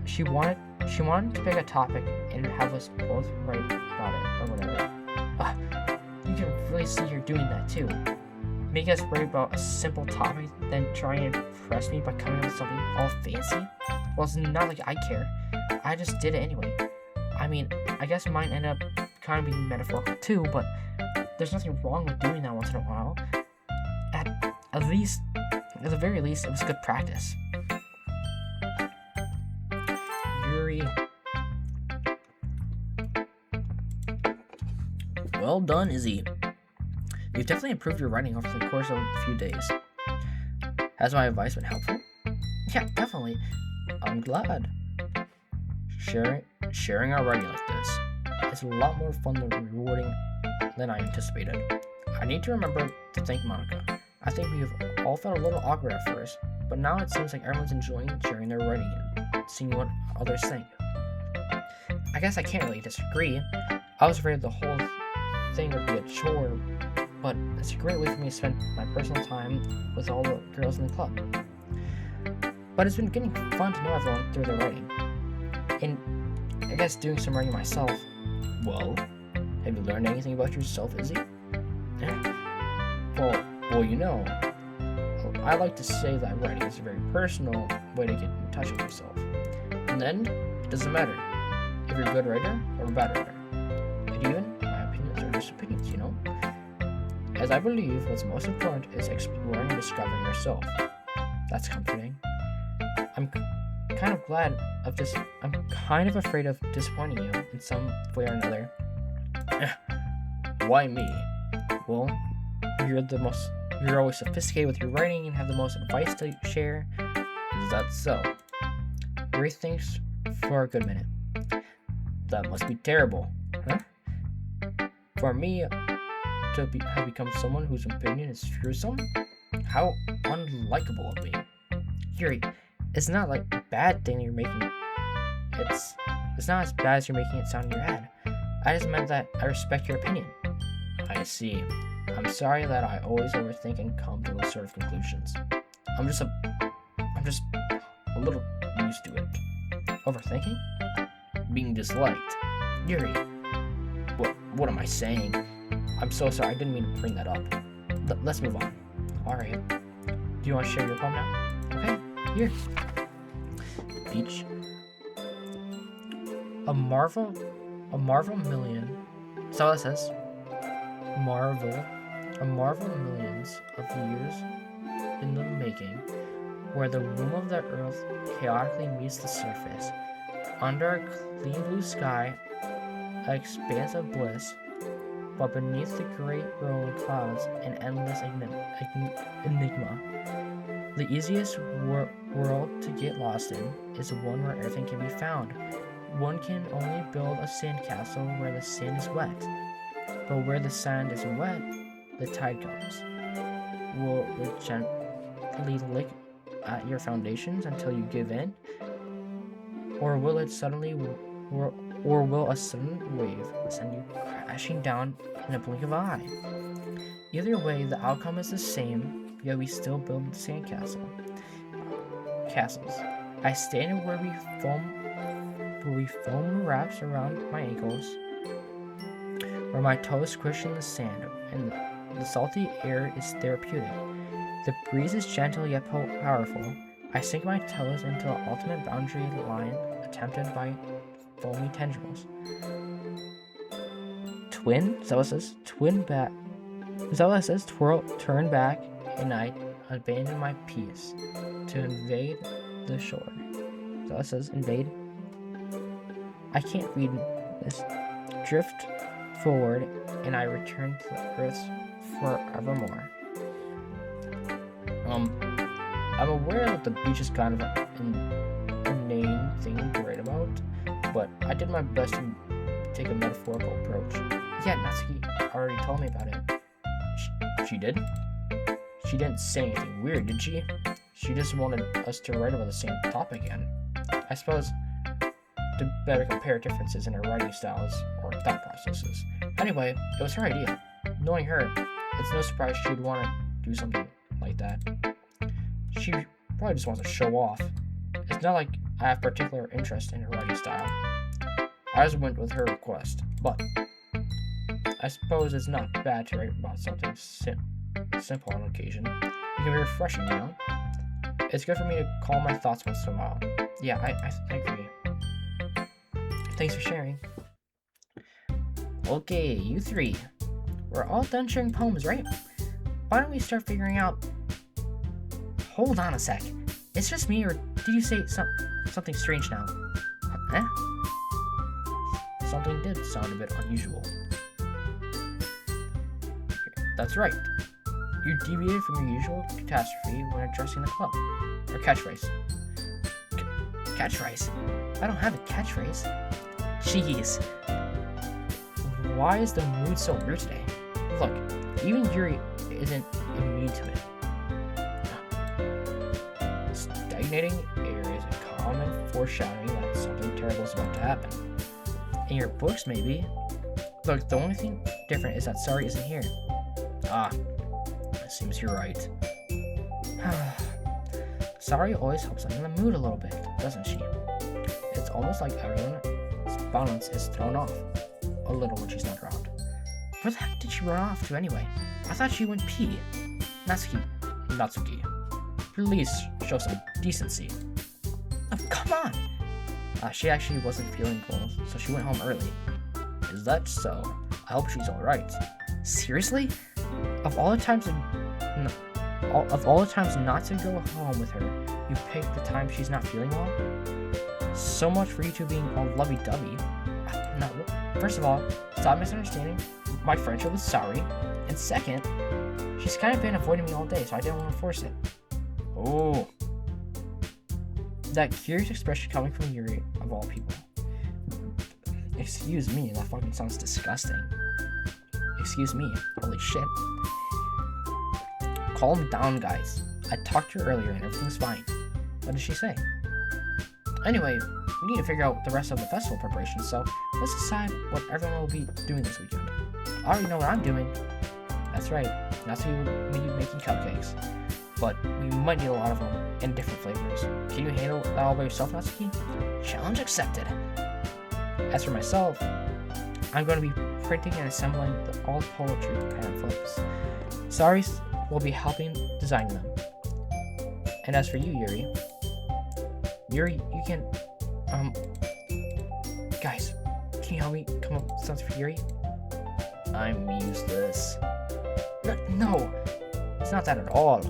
She wanted to pick a topic and have us both write about it, or whatever. You can really see you're doing that too. Make us write about a simple topic, then try and impress me by coming up with something all fancy? Well, it's not like I care. I just did it anyway. I mean, I guess mine ended up kind of being metaphorical too, but there's nothing wrong with doing that once in a while. At the very least, it was good practice. Yuri. Well done, Izzy. You've definitely improved your writing over the course of a few days. Has my advice been helpful? Yeah, definitely. I'm glad. Sharing our writing like this is a lot more fun and rewarding than I anticipated. I need to remember to thank Monica. I think we have all felt a little awkward at first, but now it seems like everyone's enjoying sharing their writing and seeing what others think. I guess I can't really disagree. I was afraid the whole thing would be a chore, but it's a great way for me to spend my personal time with all the girls in the club. But it's been getting fun to know everyone through their writing. And I guess doing some writing myself. Well, have you learned anything about yourself, Izzy? Well, you know, I like to say that writing is a very personal way to get in touch with yourself. And then, it doesn't matter if you're a good writer or a bad writer. And even, my opinions are just opinions, you know? As I believe what's most important is exploring and discovering yourself. That's comforting. I'm kind of glad of this. I'm kind of afraid of disappointing you in some way or another. Why me? Well, you're always sophisticated with your writing and have the most advice to share. Is that so? Yuri thinks for a good minute. That must be terrible, huh? For me to have become someone whose opinion is fearsome? How unlikable of me. Yuri, it's not like a bad thing you're making. It's not as bad as you're making it sound in your head. I just meant that I respect your opinion. I see. I'm sorry that I always overthink and come to those sort of conclusions. I'm just a little used to it. Overthinking? Being disliked. Yuri, what am I saying? I'm so sorry, I didn't mean to bring that up. Let's move on. Alright. Do you want to share your poem now? Okay, here. The beach. A marvel million. That's all it says. A marvel millions of years in the making, where the womb of the earth chaotically meets the surface. Under a clean blue sky, an expanse of bliss, but beneath the great rolling clouds, an endless enigma. The easiest world to get lost in is one where everything can be found. One can only build a sandcastle where the sand is wet. But where the sand is wet, the tide comes. Will it gently lick at your foundations until you give in? Or will a sudden wave send you crashing down in a blink of an eye? Either way, the outcome is the same, yet we still build the sandcastle. Castles. I stand where foam wraps around my ankles, where my toes squish in the sand, and the salty air is therapeutic. The breeze is gentle yet powerful. I sink my toes into the ultimate boundary line attempted by foamy tendrils. Twin? Is that what it says? Twin back. Is that what it says? Turn back, and I abandon my peace to invade the shore. Is that what it says? Invade? I can't read this. Drift forward, and I return to the earth forevermore. I'm aware that the beach is kind of an inane thing to write about, but I did my best to take a metaphorical approach. Yeah, Natsuki already told me about it. She did? She didn't say anything weird, did she? She just wanted us to write about the same topic again. I suppose to better compare differences in our writing styles or thought processes. Anyway, it was her idea. Knowing her, it's no surprise she'd want to do something like that. She probably just wants to show off. It's not like I have particular interest in her writing style. I just went with her request, but I suppose it's not bad to write about something simple on occasion. It can be refreshing, you know? It's good for me to calm my thoughts once in a while. Yeah, I agree. Thanks for sharing. Okay, you three. We're all done sharing poems, right? Why don't we start figuring out... Hold on a sec. It's just me, or did you say something strange now? Eh? Something did sound a bit unusual. That's right. You deviated from your usual catastrophe when addressing the club. Or catchphrase. Catchphrase? I don't have a catchphrase. Jeez. Why is the mood so weird today? Look, even Yuri isn't immune to it. Stagnating air is a common foreshadowing that something terrible is about to happen. In your books, maybe. Look, the only thing different is that Sari isn't here. Ah, it seems you're right. Sari always helps lighten the mood a little bit, doesn't she? It's almost like everyone's balance is thrown off a little when she's not around. Where the heck did she run off to anyway? I thought she went pee. Natsuki. Please show some decency. Oh, come on! She actually wasn't feeling well, so she went home early. Is that so? I hope she's alright. Seriously? Of all the times not to go home with her, you picked the time she's not feeling well? So much for you two being all lovey-dovey. No, first of all, stop misunderstanding my friendship with Sari, and second, she's kind of been avoiding me all day, so I didn't want to force it. Oh. That curious expression coming from Yuri, of all people. Excuse me, that fucking sounds disgusting. Excuse me, holy shit. Calm down, guys. I talked to her earlier and everything's fine. What did she say? Anyway, we need to figure out the rest of the festival preparations, so let's decide what everyone will be doing this weekend. I already know what I'm doing. That's right, not to be making cupcakes, but we might need a lot of them in different flavors. Can you handle that all by yourself, Natsuki? Challenge accepted. As for myself, I'm going to be printing and assembling the all poetry pamphlets. Sari will be helping design them. And as for you, Yuri, you can, guys, can you help me come up with something for Yuri? I'm useless. No, it's not that at all.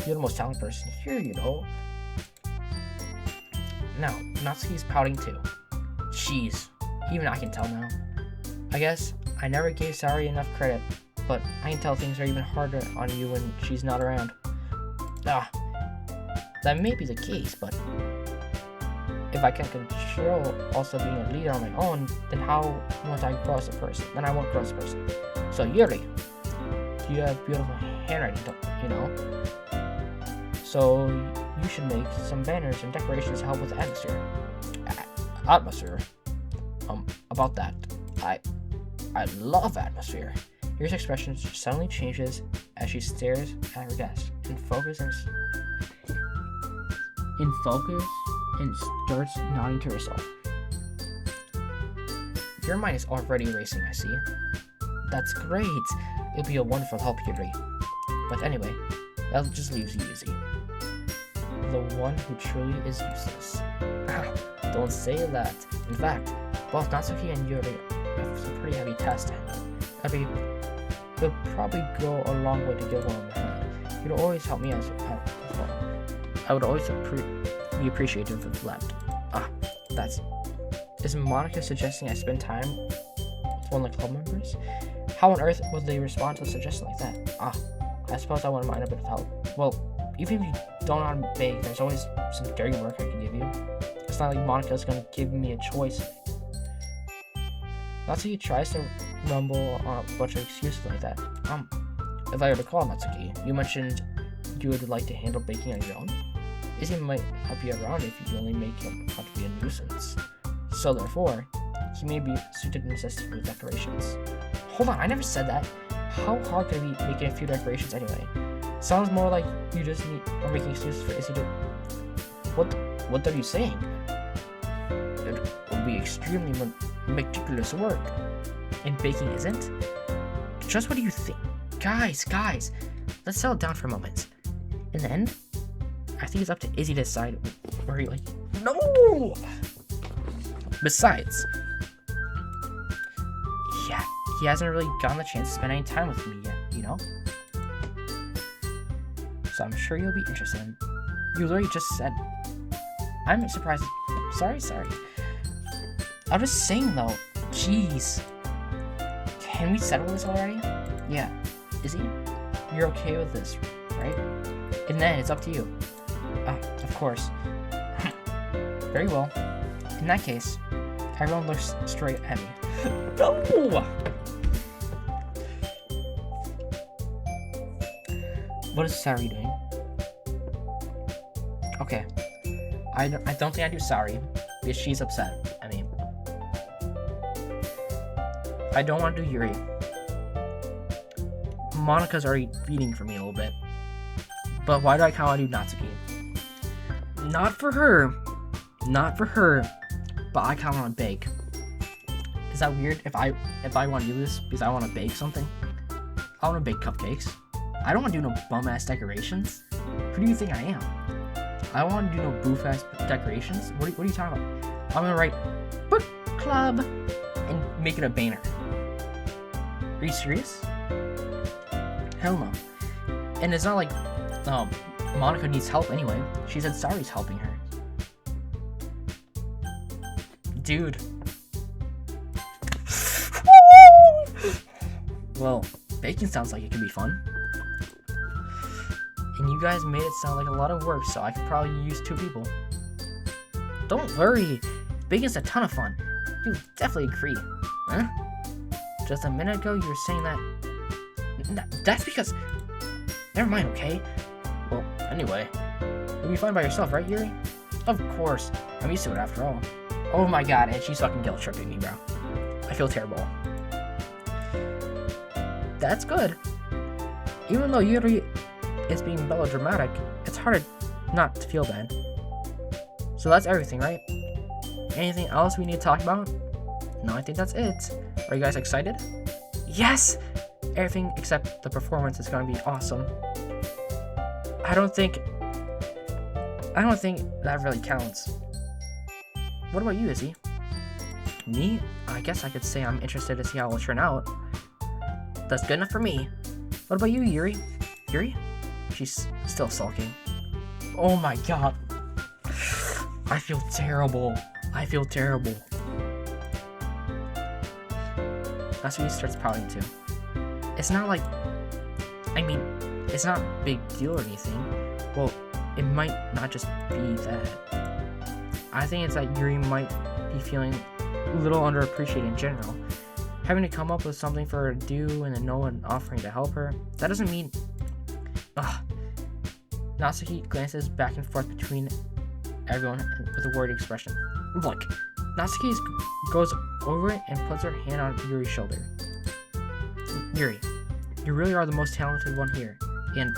You're the most talented person here, you know. Now, Natsuki's pouting too. Jeez, even I can tell now. I guess I never gave Sari enough credit, but I can tell things are even harder on you when she's not around. That may be the case, but if I can control also being a leader on my own, then how won't I grow as a person? Then I won't grow as a person. So Yuri, you have beautiful handwriting, you know? So you should make some banners and decorations to help with the atmosphere. About that, I love atmosphere. Yuri's expression suddenly changes as she stares at her desk and starts nodding to herself. Your mind is already racing, I see. That's great. It'll be a wonderful help, Yuri. But anyway, that just leaves you easy. The one who truly is useless. Don't say that. In fact, both Natsuki and Yuri have some pretty heavy tasks to handle. It'll probably go a long way to give one a hand. You'd always help me out as well. I would always be appreciative of that. Is Monica suggesting I spend time with one of the club members? How on earth would they respond to a suggestion like that? I suppose I wouldn't mind a bit of help. Well, even if you don't know how to bake, there's always some dirty work I can give you. It's not like Monica's gonna give me a choice. Natsuki tries to rumble on a bunch of excuses like that. If I recall, Natsuki, you mentioned you would like to handle baking on your own? Izzy might help you around if you only make him out to be a nuisance. So therefore, he may be suited and assisted with decorations. Hold on, I never said that. How hard could it be making a few decorations anyway? Sounds more like you just are making excuses for Izzy to... What are you saying? It will be extremely meticulous work. And baking isn't? Just what do you think? Guys, let's settle down for a moment. In the end, I think it's up to Izzy to decide where he no! Besides, yeah, he hasn't really gotten the chance to spend any time with me yet, you know? So I'm sure you'll be interested in. You literally just said. I'm surprised. Sorry. I'm just saying though, jeez. Can we settle this already? Yeah. Izzy, you're okay with this, right? And then it's up to you. Of course. Very well. In that case, everyone looks straight at me. No! What is Sari doing? Okay. I don't think I do Sari, because she's upset. I mean, I don't want to do Yuri. Monika's already feeding for me a little bit. But why do I kind of want to do Natsuki? Not for her, but I kind of want to bake. Is that weird if I want to do this because I want to bake something? I want to bake cupcakes. I don't want to do no bum-ass decorations. Who do you think I am? I want to do no boof-ass decorations. What are you talking about? I'm going to write book club and make it a banner. Are you serious? Hell no. And it's not like Monika needs help anyway. She said Sari's helping her. Dude. Well, baking sounds like it could be fun. And you guys made it sound like a lot of work, so I could probably use 2 people. Don't worry. Baking's a ton of fun. You definitely agree. Huh? Just a minute ago, you were saying that... That's because... Never mind, okay? Well, anyway. You'll be fine by yourself, right, Yuri? Of course. I'm used to it after all. Oh my god, and she's fucking guilt-tripping me, bro. I feel terrible. That's good. Even though Yuri is being melodramatic, it's hard not to feel bad. So that's everything, right? Anything else we need to talk about? No, I think that's it. Are you guys excited? Yes! Everything except the performance is going to be awesome. I don't think that really counts. What about you, Izzy? Me? I guess I could say I'm interested to see how it will turn out. That's good enough for me. What about you, Yuri? Yuri? She's still sulking. Oh my god. I feel terrible. That's when he starts pouting too. It's not like... I mean, it's not a big deal or anything. Well, it might not just be that. I think it's that Yuri might be feeling a little underappreciated in general. Having to come up with something for her to do and then no one offering to help her. That doesn't mean... Ugh. Natsuki glances back and forth between everyone with a worried expression. Look, Natsuki goes over and puts her hand on Yuri's shoulder. Yuri, you really are the most talented one here, and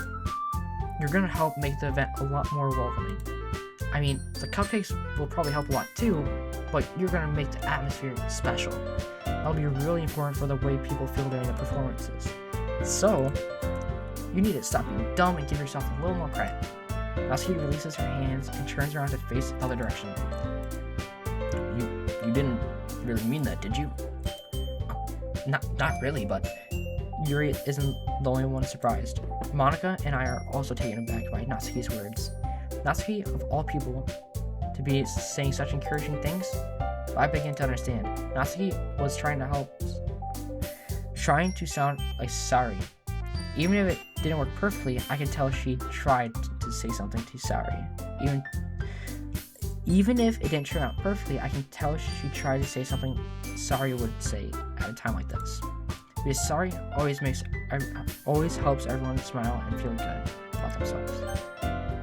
you're gonna help make the event a lot more welcoming. I mean, the cupcakes will probably help a lot too, but you're gonna make the atmosphere special. That'll be really important for the way people feel during the performances. So, you need to stop being dumb and give yourself a little more credit. Natsuki releases her hands and turns around to face the other direction. You didn't really mean that, did you? Not really, but Yuri isn't the only one surprised. Monika and I are also taken aback by Natsuki's words. Natsuki, of all people, to be saying such encouraging things, I begin to understand. Natsuki was trying to sound like Sari. Even if it didn't work perfectly, I could tell she tried to say something to Sari. Even if it didn't turn out perfectly, I can tell she tried to say something Sari would say at a time like this. Because Sari always helps everyone smile and feel good about themselves.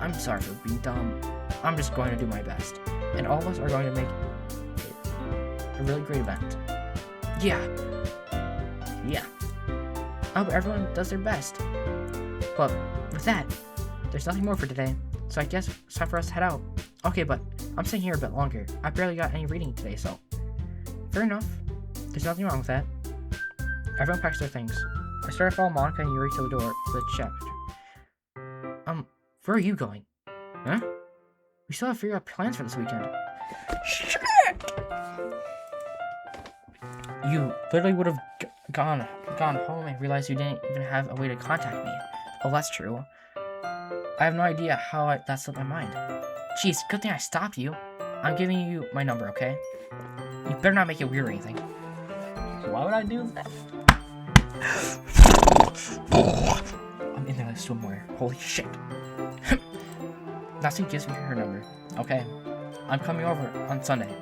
I'm sorry for being dumb. I'm just going to do my best. And all of us are going to make it a really great event. Yeah. I hope everyone does their best. But with that, there's nothing more for today, so I guess it's time for us to head out. Okay, but I'm staying here a bit longer. I barely got any reading today, so fair enough. There's nothing wrong with that. Everyone packs their things. I started following Monica and Yuri to the door to the chapter. Where are you going? Huh? We still have to figure out plans for this weekend. Shit! You literally would have gone home and realized you didn't even have a way to contact me. Oh, that's true. I have no idea how that slipped my mind. Jeez, good thing I stopped you. I'm giving you my number, okay? You better not make it weird or anything. Why would I do that? I'm in there like swimwear. Holy shit. Natsuki gives me her number. Okay. I'm coming over on Sunday.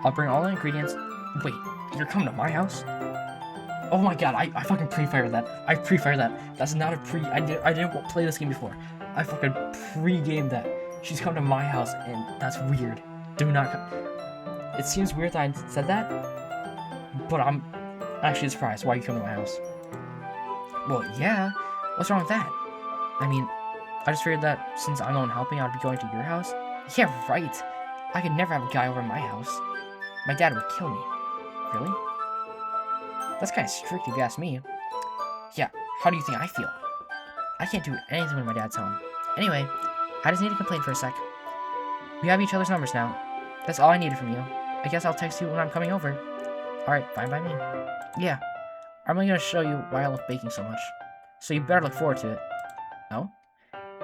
I'll bring all the ingredients. Wait, you're coming to my house? Oh my god, I fucking pre-fired that. I pre-fired that. That's not a I didn't play this game before. I fucking pre-gamed that. She's coming to my house, and that's weird. Do not come. It seems weird that I said that, but I'm actually surprised. Why are you coming to my house? Well, yeah. What's wrong with that? I mean, I just figured that since I'm the one helping, I'd be going to your house. Yeah, right. I could never have a guy over at my house. My dad would kill me. Really? That's kind of strict if you ask me. Yeah, how do you think I feel? I can't do anything when my dad's home. Anyway, I just need to complain for a sec. We have each other's numbers now. That's all I needed from you. I guess I'll text you when I'm coming over. Alright, fine by me. Yeah, I'm only gonna show you why I love baking so much. So you better look forward to it. Oh?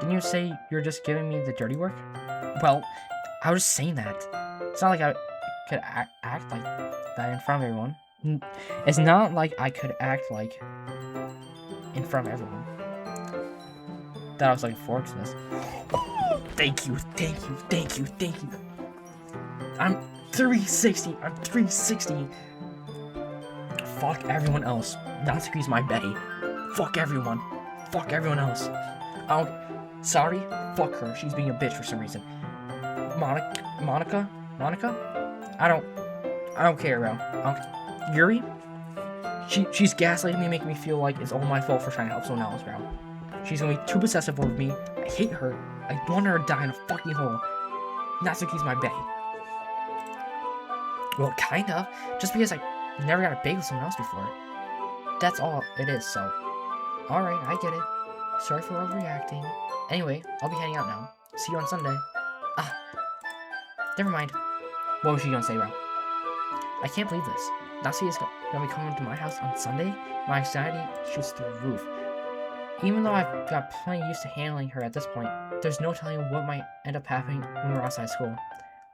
Didn't you say you're just giving me the dirty work? Well, I was just saying that. It's not like I could act like that in front of everyone. It's not like I could act like in front of everyone. That I was looking forward to this. Thank you. I'm 360. Fuck everyone else. Natsuki's my Betty. Fuck everyone else. Sorry? Fuck her. She's being a bitch for some reason. Monica? I don't care, bro. Yuri? She's gaslighting me, making me feel like it's all my fault for trying to help someone else, bro. She's gonna be too possessive over me. I hate her. I want her to die in a fucking hole. Natsuki's my Betty. Well, kind of. Just because I never got a bake with someone else before. That's all it is, so. Alright, I get it. Sorry for overreacting. Anyway, I'll be heading out now. See you on Sunday. Never mind. What was she gonna say, bro? I can't believe this. Natsuki is gonna be coming to my house on Sunday? My anxiety shoots through the roof. Even though I've got plenty used to handling her at this point, there's no telling what might end up happening when we're outside school.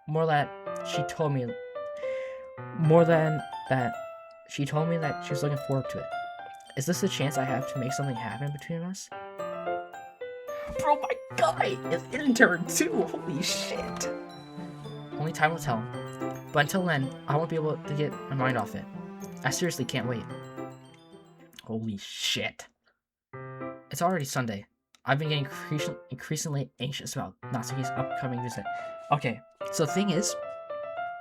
More than that, she told me that she was looking forward to it. Is this a chance I have to make something happen between us? Bro, my guy is intern too! Holy shit! Only time will tell. But until then, I won't be able to get my mind off it. I seriously can't wait. Holy shit. It's already Sunday. I've been getting increasingly anxious about Natsuki's upcoming visit. Okay, so the thing is,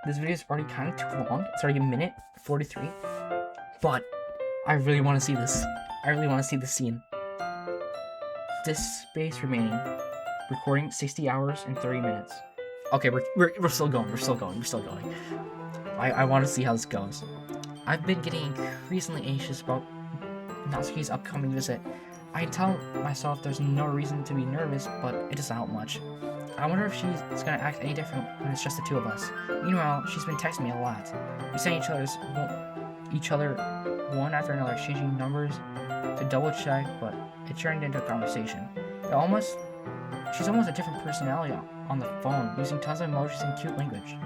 this video is already kind of too long. It's already 1:43. But I really want to see this. I really want to see this scene. This space remaining. Recording 60 hours and 30 minutes. Okay, we're still going. I want to see how this goes. I've been getting increasingly anxious about Natsuki's upcoming visit. I tell myself there's no reason to be nervous, but it doesn't help much. I wonder if she's gonna act any different when it's just the two of us. Meanwhile, she's been texting me a lot. We sent each other one after another, exchanging numbers to double check, but it turned into a conversation. She's almost a different personality on the phone, using tons of emojis and cute language.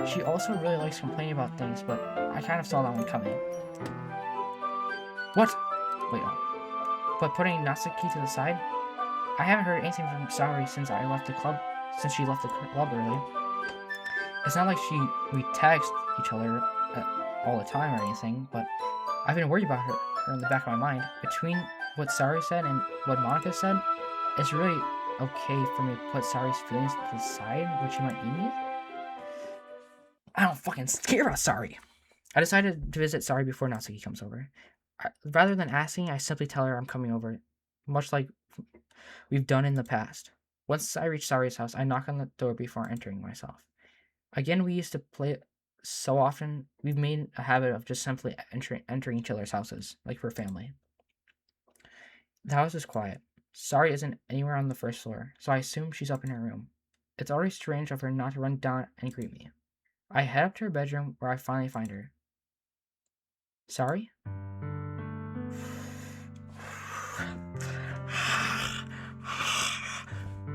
She also really likes complaining about things, but I kind of saw that one coming. What? Wait, but putting Natsuki to the side, I haven't heard anything from Saori since she left the club early. It's not like we text each other all the time or anything, but I've been worried about her in the back of my mind. Between what Saori said and what Monica said, it's really okay for me to put Saori's feelings to the side, which she might need me. I don't fucking care about Sari. I decided to visit Sari before Natsuki comes over. Rather than asking, I simply tell her I'm coming over, much like we've done in the past. Once I reach Sari's house, I knock on the door before entering myself. Again, we used to play so often, we've made a habit of just simply entering each other's houses, like we're family. The house is quiet. Sari isn't anywhere on the first floor, so I assume she's up in her room. It's already strange of her not to run down and greet me. I head up to her bedroom where I finally find her. Sari?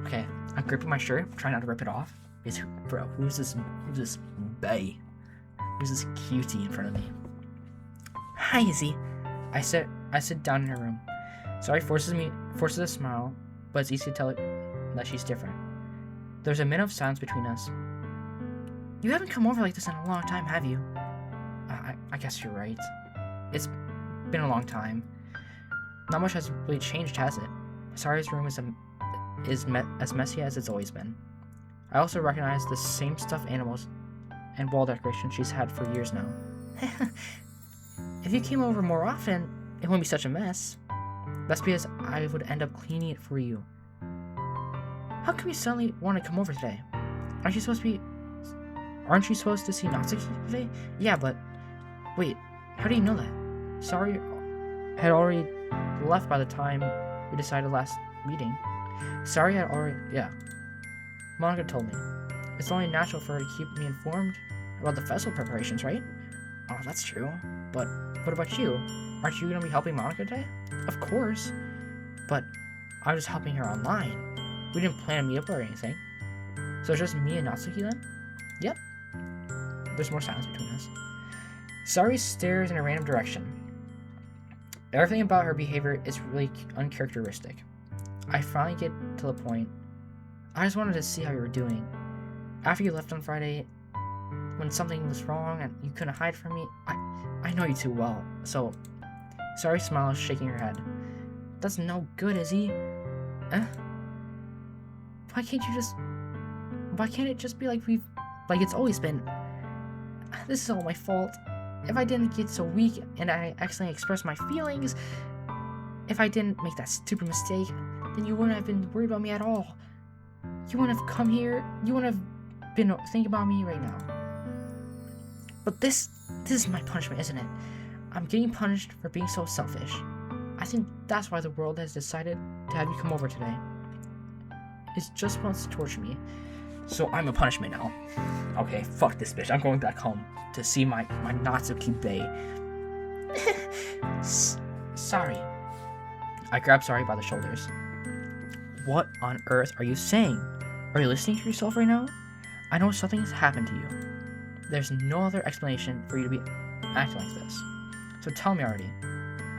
Okay, I'm gripping my shirt, trying not to rip it off. Bro, who's this bae? Who's this cutie in front of me? Hi, Izzy. I sit down in her room. Sari forces a smile, but it's easy to tell that she's different. There's a minute of silence between us. You haven't come over like this in a long time, have you? I guess you're right. It's been a long time. Not much has really changed, has it? Sari's room is as messy as it's always been. I also recognize the same stuffed animals and wall decorations she's had for years now. If you came over more often, it wouldn't be such a mess. That's because I would end up cleaning it for you. How come you suddenly want to come over today? Aren't you supposed to see Natsuki today? Yeah, but wait, how do you know that? Sari had already left by the time we decided last meeting. Sari had already, yeah. Monica told me. It's only natural for her to keep me informed about the festival preparations, right? Oh, that's true. But what about you? Aren't you going to be helping Monica today? Of course. But I'm just helping her online. We didn't plan a meetup or anything. So it's just me and Natsuki then? Yep. There's more silence between us. Sari stares in a random direction. Everything about her behavior is really uncharacteristic. I finally get to the point. I just wanted to see how you were doing. After you left on Friday, when something was wrong and you couldn't hide from me, I know you too well, so... Sari smiles, shaking her head. That's no good, Izzy. Why can't it just be like it's always been? This is all my fault. If I didn't get so weak and I accidentally expressed my feelings, if I didn't make that stupid mistake, then you wouldn't have been worried about me at all. You wouldn't have come here. You wouldn't have been thinking about me right now. But this is my punishment, isn't it? I'm getting punished for being so selfish. I think that's why the world has decided to have you come over today. It just wants to torture me. So I'm a punishment now. Okay, fuck this bitch. I'm going back home to see my Natsuki bae. Sorry. I grab Sari by the shoulders. What on earth are you saying? Are you listening to yourself right now? I know something has happened to you. There's no other explanation for you to be acting like this. So tell me already.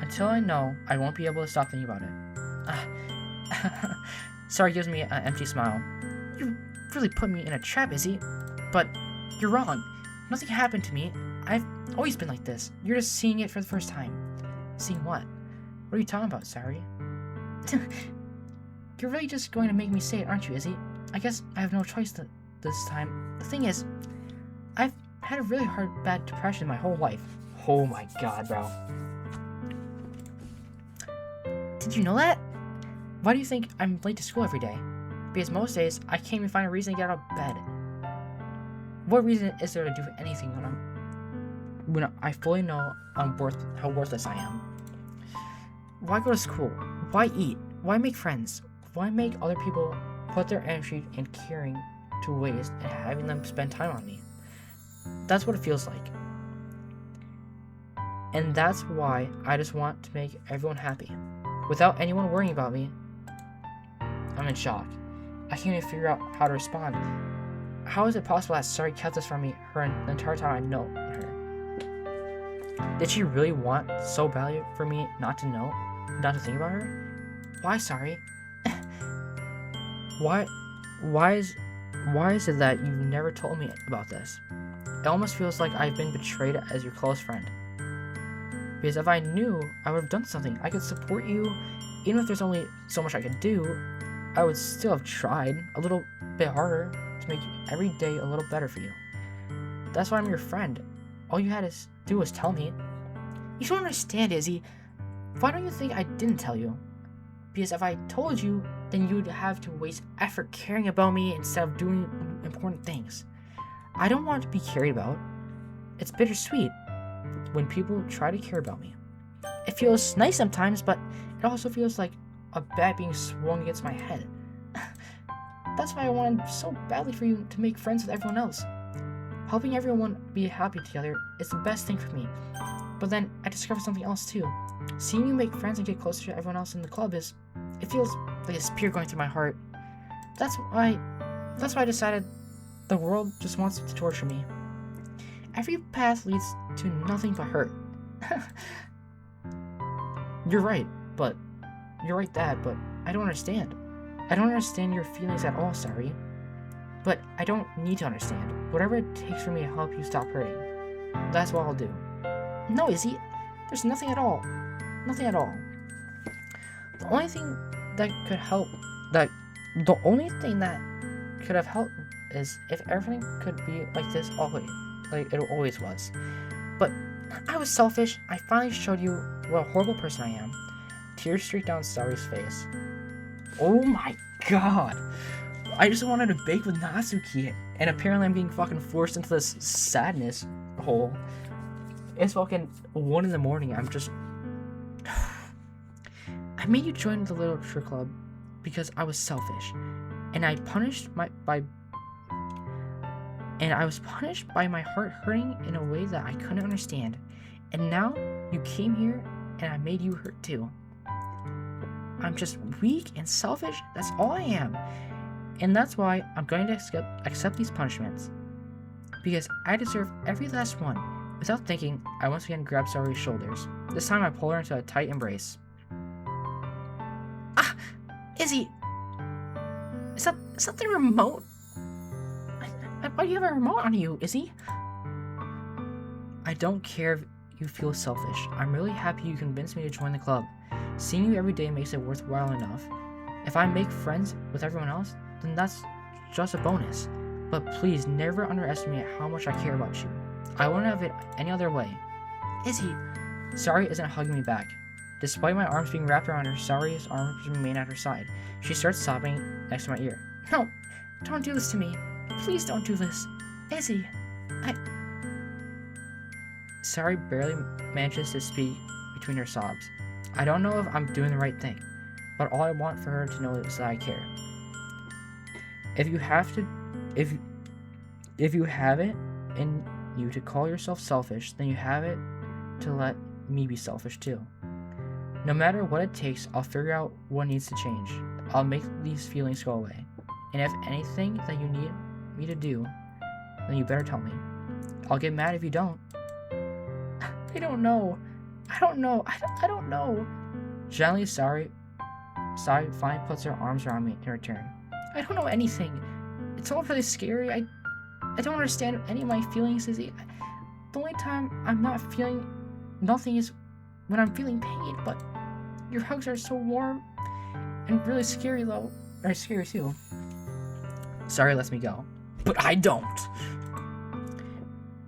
Until I know, I won't be able to stop thinking about it. Sari gives me an empty smile. You really put me in a trap, Izzy. But you're wrong. Nothing happened to me. I've always been like this. You're just seeing it for the first time. Seeing what? What are you talking about, Sari? You're really just going to make me say it, aren't you, Izzy? I guess I have no choice this time. The thing is, I've had a really bad depression my whole life. Oh my god, bro. Did you know that? Why do you think I'm late to school every day? Because most days, I can't even find a reason to get out of bed. What reason is there to do anything when I fully know how worthless I am? Why go to school? Why eat? Why make friends? Why make other people put their energy and caring to waste and having them spend time on me? That's what it feels like. And that's why I just want to make everyone happy. Without anyone worrying about me, I'm in shock. I can't even figure out how to respond. How is it possible that Sari kept this from me the entire time I know her? Did she really want so badly for me not to know, not to think about her? Why, Sari? Why is it that you've never told me about this? It almost feels like I've been betrayed as your close friend. Because if I knew, I would have done something. I could support you. Even if there's only so much I could do, I would still have tried a little bit harder to make every day a little better for you. That's why I'm your friend. All you had to do was tell me. You don't understand, Izzy. Why don't you think I didn't tell you? Because if I told you, then you'd have to waste effort caring about me instead of doing important things. I don't want to be cared about. It's bittersweet when people try to care about me. It feels nice sometimes, but it also feels like a bat being swung against my head. That's why I wanted so badly for you to make friends with everyone else. Helping everyone be happy together is the best thing for me. But then I discovered something else too. Seeing you make friends and get closer to everyone else in the club it feels like a spear going through my heart. That's why I decided the world just wants to torture me. Every path leads to nothing but hurt. You're right, Dad, but I don't understand. I don't understand your feelings at all, sorry. But I don't need to understand. Whatever it takes for me to help you stop hurting, that's what I'll do. No, Izzy, there's nothing at all. Nothing at all. The only thing that could have helped is if everything could be like this always, like it always was. But I was selfish. I finally showed you what a horrible person I am. Tears streaked down Starry's face. Oh my god. I just wanted to bake with Natsuki, and apparently I'm being fucking forced into this sadness hole. It's fucking 1 in the morning. I'm just... I made you join the literature club because I was selfish, and I was punished by my heart hurting in a way that I couldn't understand. And now you came here, and I made you hurt too. I'm just weak and selfish. That's all I am. And that's why I'm going to accept these punishments. Because I deserve every last one. Without thinking, I once again grabbed Saru's shoulders. This time I pull her into a tight embrace. Ah! Izzy! Is that the remote? Why do you have a remote on you, Izzy? I don't care if you feel selfish. I'm really happy you convinced me to join the club. Seeing you every day makes it worthwhile enough. If I make friends with everyone else, then that's just a bonus. But please never underestimate how much I care about you. I wouldn't have it any other way. Izzy! Sari isn't hugging me back. Despite my arms being wrapped around her, Sari's arms remain at her side. She starts sobbing next to my ear. No! Don't do this to me. Please don't do this. Izzy! Sari barely manages to speak between her sobs. I don't know if I'm doing the right thing, but all I want for her to know is that I care. If you have it in you to call yourself selfish, then you have it to let me be selfish too. No matter what it takes, I'll figure out what needs to change. I'll make these feelings go away. And if anything that you need me to do, then you better tell me. I'll get mad if you don't. I don't know. I don't know. Gently, Sari finally puts her arms around me in return. I don't know anything. It's all really scary. I don't understand any of my feelings, Izzy. The only time I'm not feeling nothing is when I'm feeling pain, but your hugs are so warm and really scary though. Or scary too. Sari lets me go. But I don't.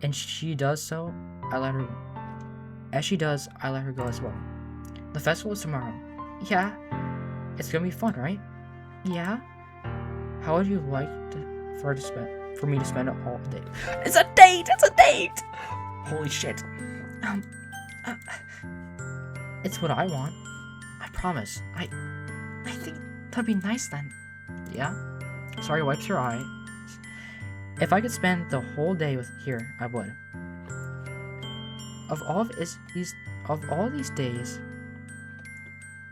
And she does so, As she does, I let her go as well. The festival is tomorrow. Yeah. It's gonna be fun, right? Yeah. How would you like for me to spend it all day? It's a date! It's a date! Holy shit. It's what I want. I promise. I think that'd be nice then. Yeah? Sari wipes her eye. If I could spend the whole day here, I would. Of all these days,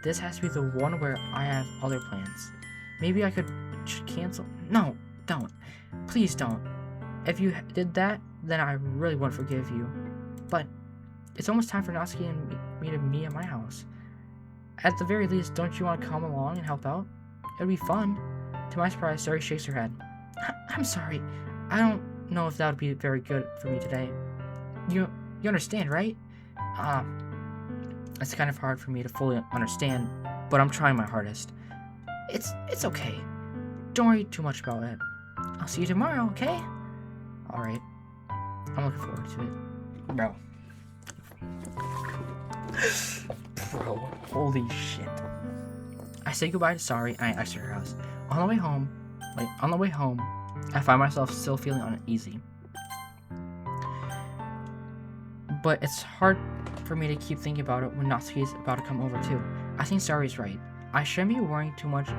this has to be the one where I have other plans. Maybe I should cancel. No, don't. Please don't. If you did that, then I really wouldn't forgive you. But it's almost time for Natsuki and me to meet at my house. At the very least, don't you want to come along and help out? It'd be fun. To my surprise, Sari shakes her head. I'm sorry. I don't know if that would be very good for me today. You understand, right? It's kind of hard for me to fully understand, but I'm trying my hardest. It's okay. Don't worry too much about it. I'll see you tomorrow, okay? Alright. I'm looking forward to it. Bro. Bro, holy shit. I say goodbye to Sari and I exit her house. On the way home, I find myself still feeling uneasy. But it's hard for me to keep thinking about it when Natsuki's about to come over too. I think Sari's right. I shouldn't be worrying too much,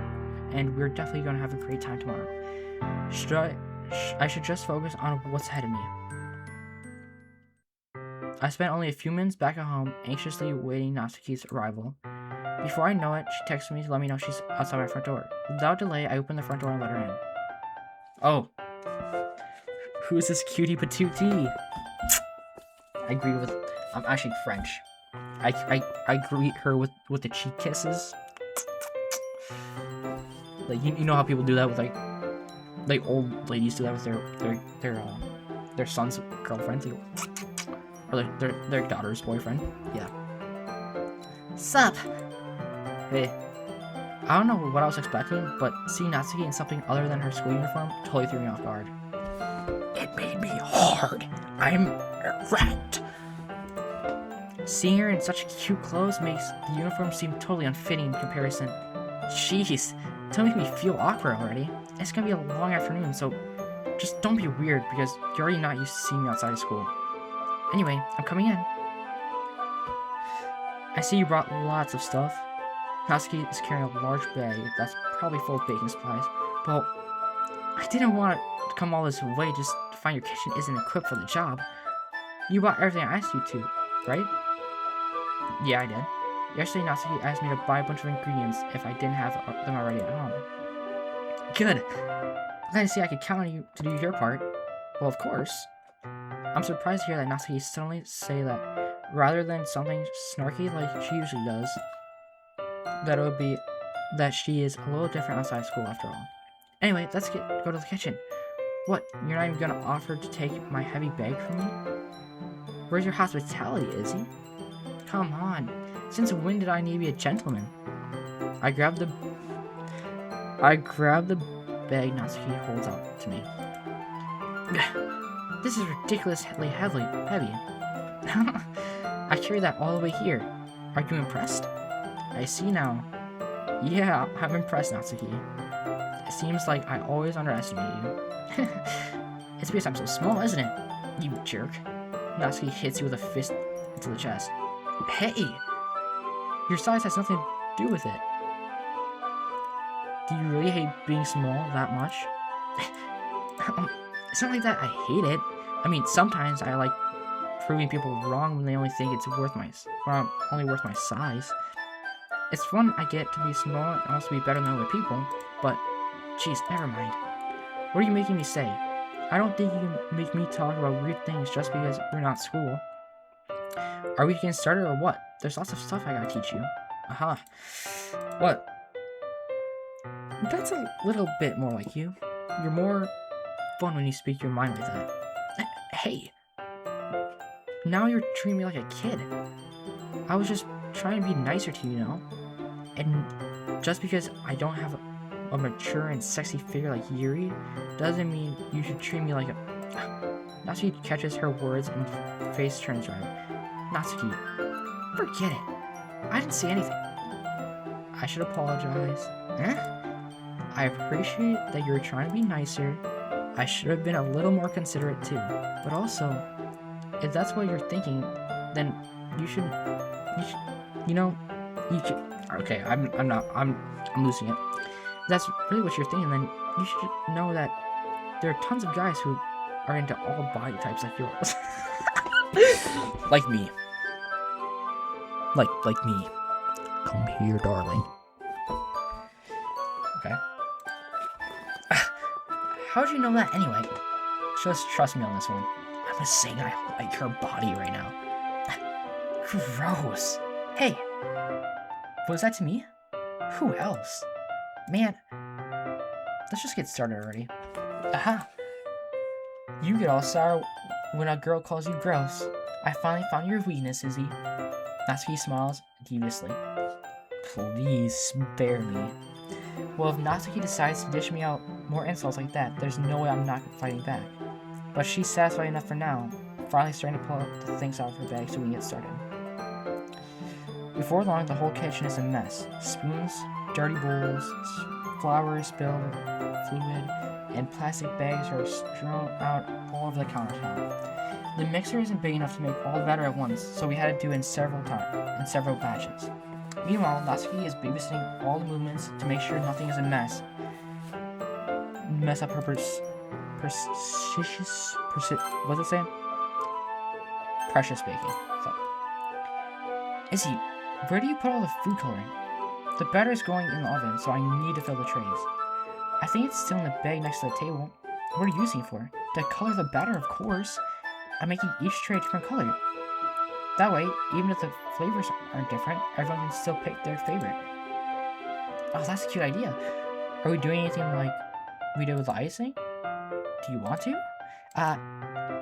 and we're definitely gonna have a great time tomorrow. I should just focus on what's ahead of me. I spent only a few minutes back at home, anxiously awaiting Natsuki's arrival. Before I know it, she texts me to let me know she's outside my front door. Without delay, I open the front door and let her in. Oh. Who's this cutie patootie? I agree with... I'm actually French. I greet her with the cheek kisses. Like, you know how people do that with, like old ladies do that with their son's girlfriends? Or their daughter's boyfriend? Yeah. Sup? Hey. I don't know what I was expecting, but seeing Natsuki in something other than her school uniform totally threw me off guard. It made me hard. I'm erect. Seeing her in such cute clothes makes the uniform seem totally unfitting in comparison. Jeez, don't make me feel awkward already. It's gonna be a long afternoon, so just don't be weird because you're already not used to seeing me outside of school. Anyway, I'm coming in. I see you brought lots of stuff. Natsuki is carrying a large bag that's probably full of baking supplies. Well, I didn't want to come all this way just to find your kitchen isn't equipped for the job. You bought everything I asked you to, right? Yeah, I did. Yesterday, Natsuki asked me to buy a bunch of ingredients if I didn't have them already at home. Good. Glad to see I could count on you to do your part. Well, of course. I'm surprised to hear that Natsuki suddenly say that rather than something snarky like she usually does. That it would be that she is a little different outside school after all. Anyway, let's go to the kitchen. What, you're not even gonna offer to take my heavy bag from me? Where's your hospitality, Izzy? Come on, since when did I need to be a gentleman? I grabbed the bag Natsuki holds out to me. This is ridiculously heavy. I carried that all the way here. Are you impressed? I see now. Yeah, I'm impressed, Natsuki. It seems like I always underestimate you. It's because I'm so small, isn't it? You jerk. Natsuki hits you with a fist into the chest. Hey! Your size has nothing to do with it. Do you really hate being small that much? It's not like that I hate it. I mean, sometimes I like proving people wrong when they only think it's worth only worth my size. It's fun I get to be small and also be better than other people, but, jeez, never mind. What are you making me say? I don't think you can make me talk about weird things just because we're not school. Are we getting started or what? There's lots of stuff I gotta teach you. Aha. What? That's a little bit more like you. You're more fun when you speak your mind like that. Hey! Now you're treating me like a kid. I was just trying to be nicer to you, you know? And just because I don't have a mature and sexy figure like Yuri, doesn't mean you should treat me like a... Natsuki catches her words and face turns red. Natsuki, forget it. I didn't say anything. I should apologize. I appreciate that you're trying to be nicer. I should have been a little more considerate too. But also, if that's what you're thinking, then you should, okay, I'm losing it. If that's really what you're thinking, then you should know that there are tons of guys who are into all body types like yours. Like me. Like me. Come here, darling. Okay. How'd you know that anyway? Just trust me on this one. I'm just saying I like her body right now. Gross. Hey. Was that to me? Who else? Man. Let's just get started already. Aha. You get all sour when a girl calls you gross. I finally found your weakness, Izzy. Natsuki smiles deviously. Please spare me. Well, if Natsuki decides to dish me out more insults like that, there's no way I'm not fighting back. but she's satisfied enough for now, finally starting to pull the things out of her bag so we can get started. Before long, the whole kitchen is a mess. Spoons, dirty bowls, flour spilled fluid, and plastic bags are strewn out all over the countertop. The mixer isn't big enough to make all the batter at once, so we had to do it in several batches. Meanwhile, Natsuki is babysitting all the movements to make sure nothing is a mess up her what's it saying? Precious baking. So, Izzy, where do you put all the food coloring? The batter is going in the oven, so I need to fill the trays. I think it's still in the bag next to the table. What are you using it for? To color the batter, of course. I'm making each tray a different color. That way, even if the flavors aren't different, everyone can still pick their favorite. Oh, that's a cute idea. Are we doing anything like we did with the icing? Do you want to?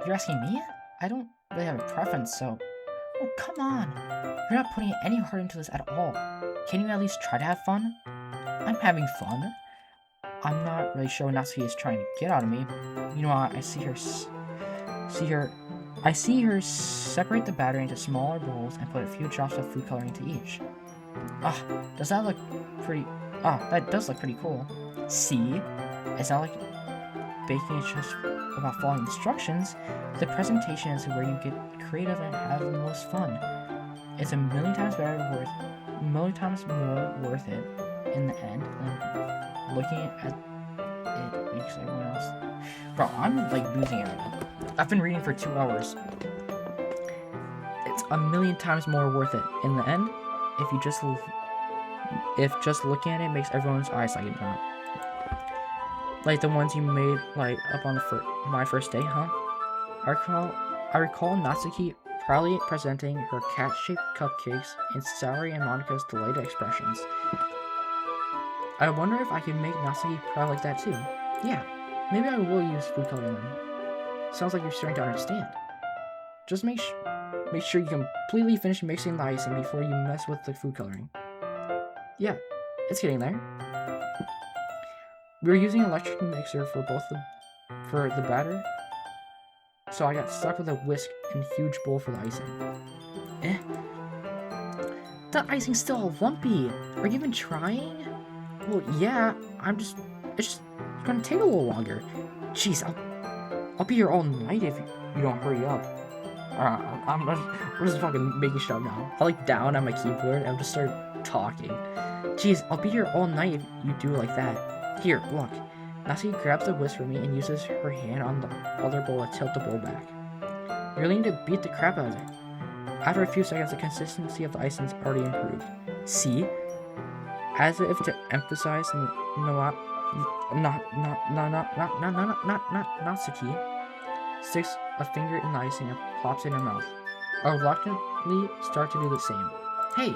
You're asking me? I don't really have a preference, so... Oh, come on! You're not putting any heart into this at all. Can you at least try to have fun? I'm having fun. I'm not really sure what Natsuki is trying to get out of me. You know what? I see her separate the batter into smaller bowls and put a few drops of food coloring into each. Does that look pretty... that does look pretty cool. See? It's not like baking is just about following instructions. The presentation is where you get creative and have the most fun. It's a million times more worth it in the end than looking at it makes everyone else. Bro, I'm like losing it right now. I've been reading for 2 hours. It's a million times more worth it in the end if just looking at it makes everyone's eyes light up. Like the ones you made like up on my first day, huh? I recall Natsuki proudly presenting her cat-shaped cupcakes and Saori and Monika's delighted expressions. I wonder if I can make Natsuki proud like that too. Yeah, maybe I will use food coloring then. Sounds like you're starting to understand. Just make sure you completely finish mixing the icing before you mess with the food coloring. Yeah, it's getting there. We were using an electric mixer for the batter, so I got stuck with a whisk and a huge bowl for the icing. The icing's still all lumpy. Are you even trying? Well, yeah, it's just gonna take a little longer. Jeez, I'll be here all night if you don't hurry up. I'm just fucking making shit up now. I like down on my keyboard and I'll just start talking. Jeez, I'll be here all night if you do it like that. Here, look. Natsuki grabs the whisk from me and uses her hand on the other bowl to tilt the bowl back. You really need to beat the crap out of it. After a few seconds, the consistency of the icing's already improved. See? As if to emphasize Natsuki sticks a finger in the icing and plops it in her mouth. I reluctantly start to do the same. Hey!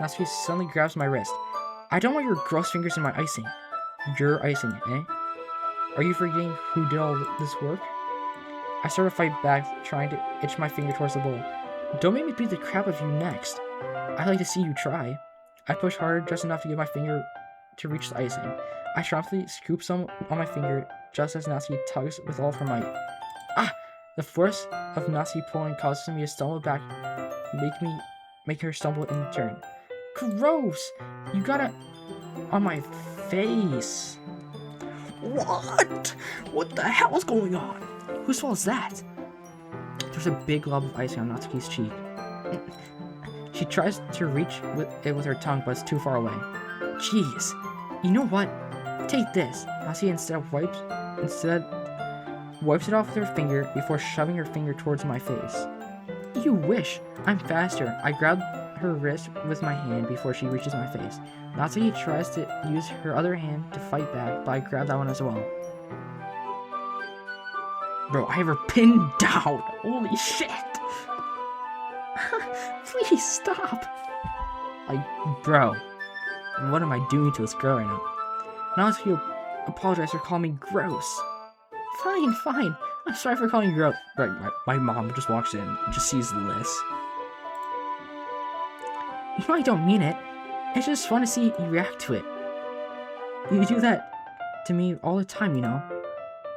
Natsuki suddenly grabs my wrist. I don't want your gross fingers in my icing. Your icing, eh? Are you forgetting who did all this work? I start to fight back, trying to itch my finger towards the bowl. Don't make me beat the crap out of you next. I'd like to see you try. I push harder just enough to get my finger to reach the icing. I triumphantly scoop some on my finger just as Natsuki tugs with all of her might. The force of Natsuki pulling causes me to stumble back, make her stumble in turn. Gross! You got it on my face. What? What the hell is going on? Whose fault is that? There's a big glob of icing on Natsuki's cheek. She tries to reach it with her tongue, but it's too far away. Jeez. You know what? Take this. Natsuki instead wipes it off with her finger before shoving her finger towards my face. You wish. I'm faster. I grab her wrist with my hand before she reaches my face. Natsuki tries to use her other hand to fight back, but I grab that one as well. Bro, I have her pinned down. Holy shit. Please stop. Bro, what am I doing to this girl right now? Natsuki apologize for calling me gross. Fine. I'm sorry for calling you gross. Right, my mom just walks in and just sees this. You know I don't mean it. It's just fun to see you react to it. You do that to me all the time, you know?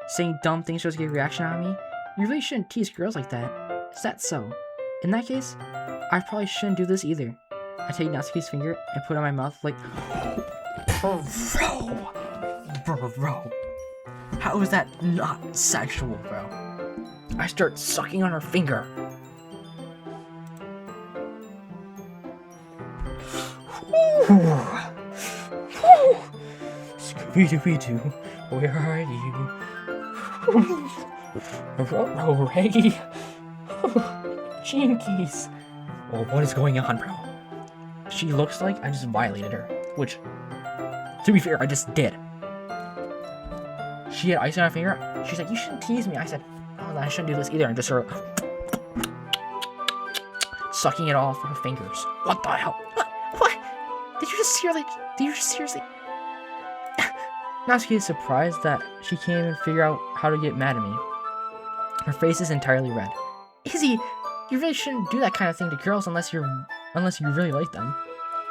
Saying dumb things just to get a reaction out of me. You really shouldn't tease girls like that. Is that so? In that case, I probably shouldn't do this either. I take Natsuki's finger and put it in my mouth like... Bro. How is that not sexual, bro? I start sucking on her finger. Scooby-Dooby-Doo, where are you? Reggie. Jinkies. Oh, what is going on, bro? She looks like I just violated her, which, to be fair, I just did. She had ice on her finger. She's like, you shouldn't tease me. I said, oh, I shouldn't do this either. And just sort of sucking it off her fingers. What the hell? What? Did you just seriously? Natsuki is surprised that she can't even figure out how to get mad at me. Her face is entirely red. Izzy, you really shouldn't do that kind of thing to girls unless you really like them.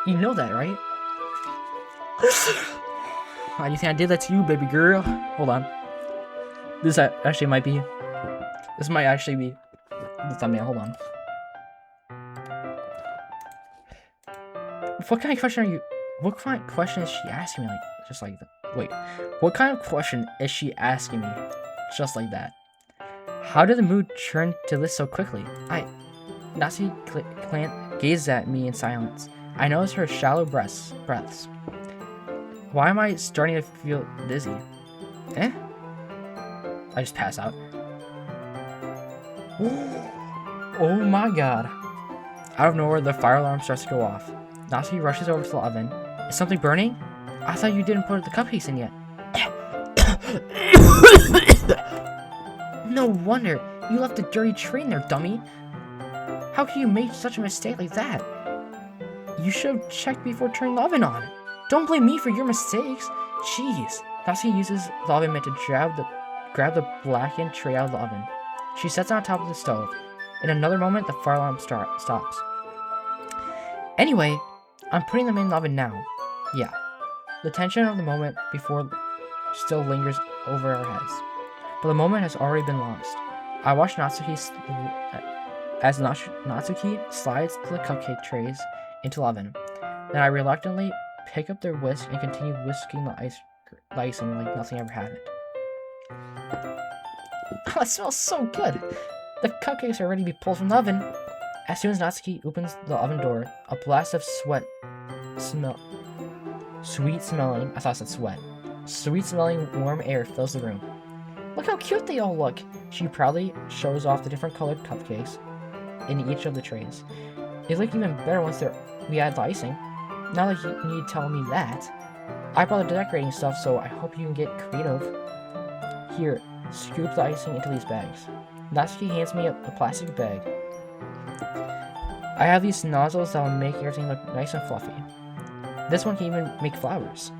You know that, right? Why do you think I did that to you, baby girl? Hold on. This might actually be the thumbnail. Hold on. What kind of question is she asking me just like that? Wait, what kind of question is she asking me just like that? How did the mood turn to this so quickly? Natsuki gazes at me in silence. I notice her shallow breaths. Why am I starting to feel dizzy? I just pass out. Oh my god. Out of nowhere, the fire alarm starts to go off. Natsuki rushes over to the oven. Is something burning? I thought you didn't put the cupcakes in yet. No wonder. You left the dirty tray in there, dummy. How can you make such a mistake like that? You should have checked before turning the oven on. Don't blame me for your mistakes. Jeez. Natsuki uses the oven mitt to grab the blackened tray out of the oven. She sets it on top of the stove. In another moment, the fire alarm stops. Anyway, I'm putting them in the oven now. Yeah. The tension of the moment before still lingers over our heads. But the moment has already been lost. I watch Natsuki as Natsuki slides the cupcake trays into the oven. Then I reluctantly pick up their whisk and continue whisking the icing like nothing ever happened. Oh, it smells so good! The cupcakes are ready to be pulled from the oven. As soon as Natsuki opens the oven door, a blast of sweet-smelling warm air fills the room. Look how cute they all look! She proudly shows off the different colored cupcakes in each of the trays. They look even better once we add the icing. Now that you tell me that, I brought the decorating stuff, so I hope you can get creative. Here, scoop the icing into these bags. Natsuki hands me a plastic bag. I have these nozzles that will make everything look nice and fluffy. This one can even make flowers.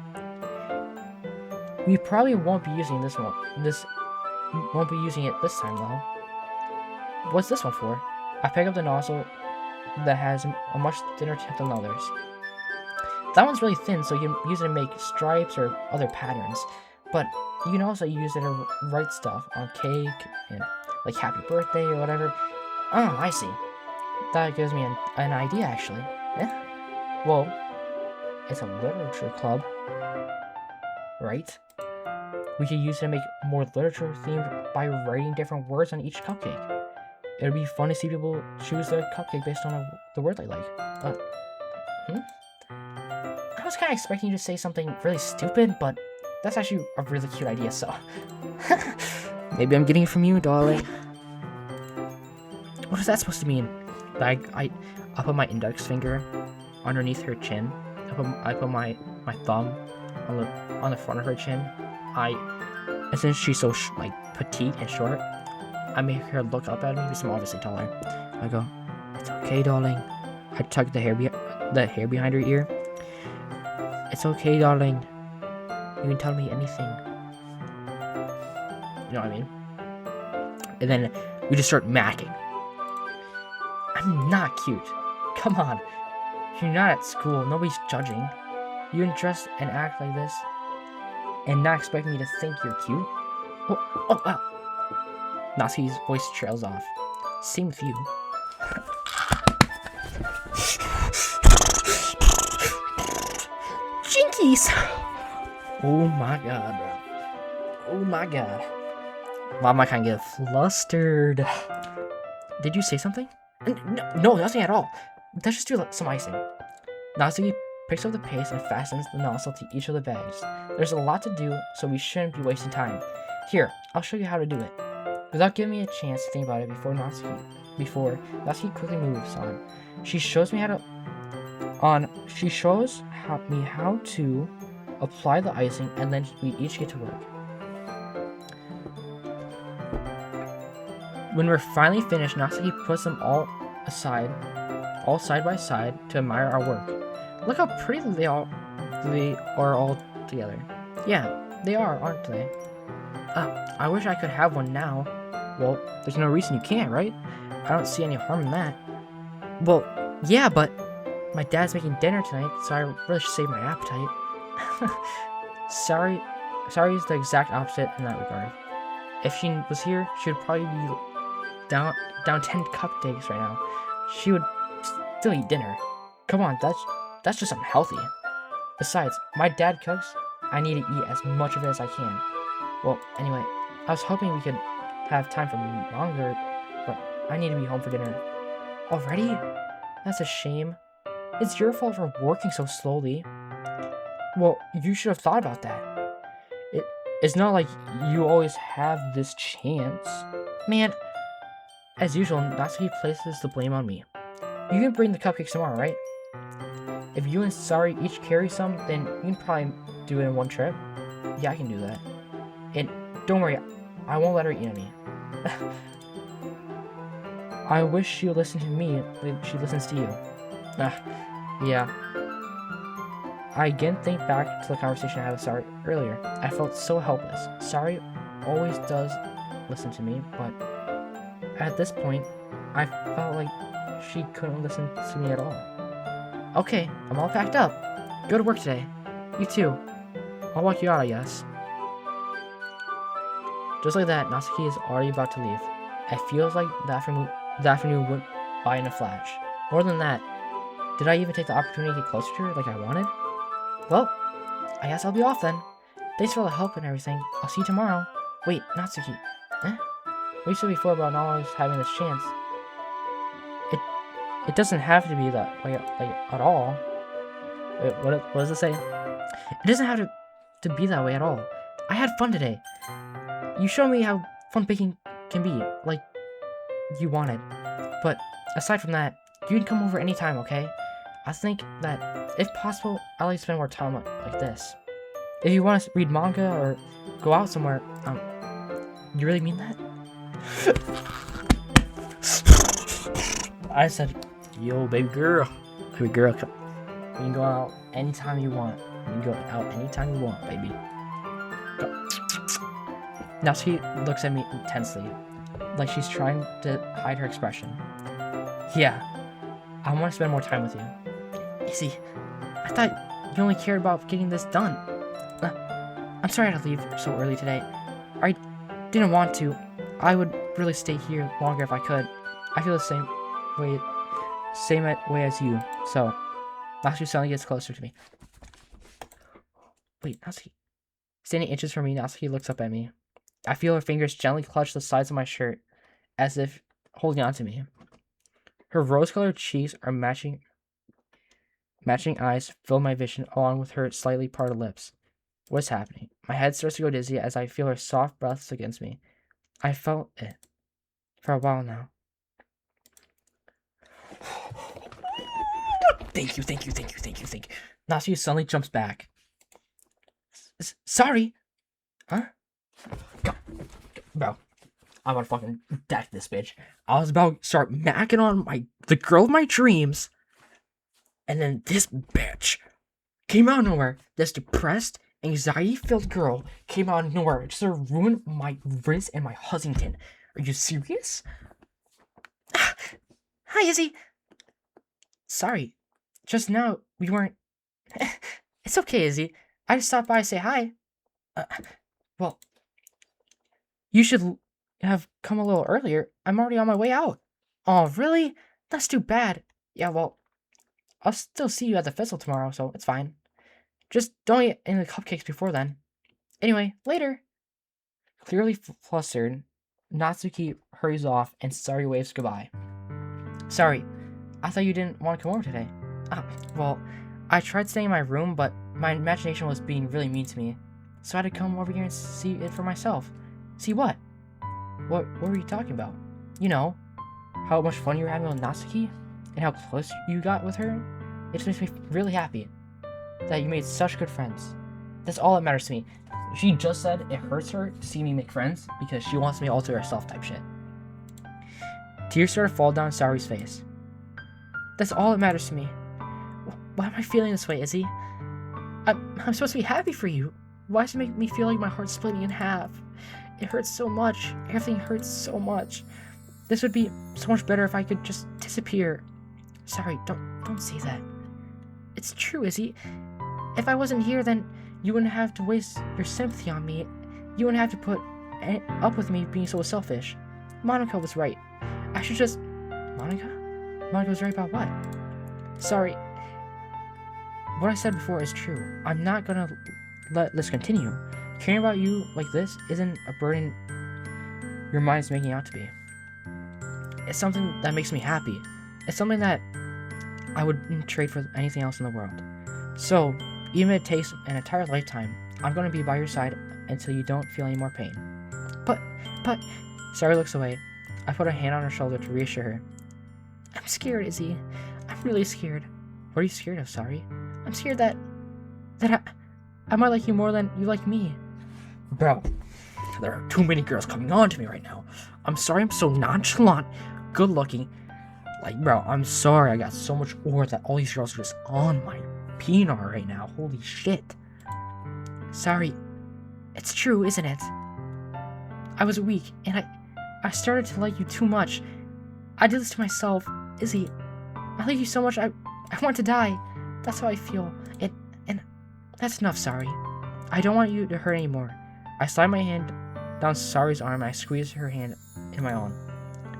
We probably won't be using this one. Won't be using it this time though. What's this one for? I pick up the nozzle that has a much thinner tip than others. That one's really thin, so you can use it to make stripes or other patterns. But you can also use it to write stuff on cake and like happy birthday or whatever. Oh, I see. That gives me an idea actually. Yeah. Well, it's a literature club, right? We could use it to make more literature themed by writing different words on each cupcake. It would be fun to see people choose their cupcake based on the word they like. But, I was kind of expecting you to say something really stupid, but that's actually a really cute idea, so. Maybe I'm getting it from you, darling. What is that supposed to mean? I put my index finger underneath her chin. I put my thumb on the front of her chin. And since she's so petite and short, I make her look up at me because I'm obviously taller. I go, "It's okay, darling." I tug the hair behind her ear. "It's okay, darling. You can tell me anything." You know what I mean? And then we just start macking. I'm not cute. Come on. You're not at school. Nobody's judging. You can dress and act like this and not expect me to think you're cute? Oh, wow. Natsuki's voice trails off. Same with you. Jinkies! Oh my god, bro. Oh my god. Why am I kind of get flustered? Did you say something? No, nothing at all. Let's just do some icing. Natsuki picks up the paste and fastens the nozzle to each of the bags. There's a lot to do, so we shouldn't be wasting time. Here, I'll show you how to do it. Without giving me a chance to think about it Natsuki quickly moves on. She shows me how to apply the icing, and then we each get to work. When we're finally finished, Natsuki puts them all side by side to admire our work. Look how pretty they are all together. Yeah, they are, aren't they? I wish I could have one now. Well, there's no reason you can't, right? I don't see any harm in that. Well, yeah, but my dad's making dinner tonight, so I really should save my appetite. Sorry is the exact opposite in that regard. If she was here, she would probably be down 10 cupcakes right now. She would still eat dinner. Come on, that's just unhealthy. Besides, my dad cooks. I need to eat as much of it as I can. Well, anyway, I was hoping we could have time for longer, but I need to be home for dinner. Already? That's a shame. It's your fault for working so slowly. Well, you should have thought about that. It's not like you always have this chance. Man, as usual, Natsuki places the blame on me. You can bring the cupcakes tomorrow, right? If you and Sari each carry some, then you can probably do it in one trip. Yeah, I can do that. And don't worry, I won't let her eat any. I wish she would listen to me like she listens to you. Yeah. I again think back to the conversation I had with Sari earlier. I felt so helpless. Sari always does listen to me, but at this point, I felt like she couldn't listen to me at all. Okay, I'm all packed up. Go to work today. You too. I'll walk you out, I guess. Just like that, Natsuki is already about to leave. It feels like the afternoon went by in a flash. More than that, did I even take the opportunity to get closer to her like I wanted? Well, I guess I'll be off then. Thanks for all the help and everything. I'll see you tomorrow. Wait, Natsuki. What you said before about not always having this chance. It doesn't have to be that way, like, at all. Wait, what does it say? It doesn't have to be that way at all. I had fun today. You showed me how fun baking can be, like you wanted. But aside from that, you can come over anytime, okay? I think that, if possible, I'd like to spend more time like this. If you want to read manga or go out somewhere, you really mean that? I said, yo, baby girl, we can go out anytime you want. You can go out anytime you want, baby. Go. Now she looks at me intensely, like she's trying to hide her expression. Yeah, I want to spend more time with you. Izzy, I thought you only cared about getting this done. I'm sorry I had to leave so early today. I didn't want to. I would really stay here longer if I could. I feel the same way as you. So, Natsuki suddenly gets closer to me. Wait, Natsuki. Standing inches from me, Natsuki looks up at me. I feel her fingers gently clutch the sides of my shirt, as if holding on to me. Her rose-colored cheeks are matching eyes fill my vision, along with her slightly parted lips. What's happening? My head starts to go dizzy as I feel her soft breaths against me. I felt it for a while now. Thank you. Natsuki suddenly jumps back. Sorry. Huh? Bro, I'm gonna fucking deck this bitch. I was about to start macking on the girl of my dreams, and then this bitch came out of nowhere. This depressed, anxiety-filled girl came out of nowhere just to ruin my wrist and my Huntington. Are you serious? Hi, Izzy. Sorry. Just now, we weren't... It's okay, Izzy. I just stopped by to say hi. Well, you should have come a little earlier. I'm already on my way out. Oh, really? That's too bad. Yeah, well, I'll still see you at the festival tomorrow, so it's fine. Just don't eat any of the cupcakes before then. Anyway, later. Clearly flustered, Natsuki hurries off and Sari waves goodbye. Sorry, I thought you didn't want to come over today. Well, I tried staying in my room, but my imagination was being really mean to me. So I had to come over here and see it for myself. See what? What were you talking about? You know, how much fun you were having with Natsuki? And how close you got with her? It just makes me really happy that you made such good friends. That's all that matters to me. She just said it hurts her to see me make friends because she wants me all to herself type shit. Tears started to fall down Sari's face. That's all that matters to me. Why am I feeling this way, Izzy? I'm supposed to be happy for you. Why does it make me feel like my heart's splitting in half? It hurts so much. Everything hurts so much. This would be so much better if I could just disappear. Sorry, don't say that. It's true, Izzy. If I wasn't here, then you wouldn't have to waste your sympathy on me. You wouldn't have to put up with me being so selfish. Monica was right. I should just... Monica? Monica was right about what? Sorry. What I said before is true. I'm not gonna let this continue. Caring about you like this isn't a burden your mind's making out to be. It's something that makes me happy. It's something that I wouldn't trade for anything else in the world. So, even if it takes an entire lifetime, I'm going to be by your side until you don't feel any more pain. But... Sari looks away. I put a hand on her shoulder to reassure her. I'm scared, Izzy. I'm really scared. What are you scared of, Sari? I'm scared that I might like you more than you like me. Bro, there are too many girls coming on to me right now. I'm sorry I'm so nonchalant, good looking. Like, bro, I'm sorry I got so much aura that all these girls are just on my peanut right now. Holy shit. Sorry. It's true, isn't it? I was weak, and I started to like you too much. I did this to myself. Izzy, I like you so much, I want to die. That's how I feel. And that's enough, Sari. I don't want you to hurt anymore. I slide my hand down Sari's arm and I squeeze her hand in my own.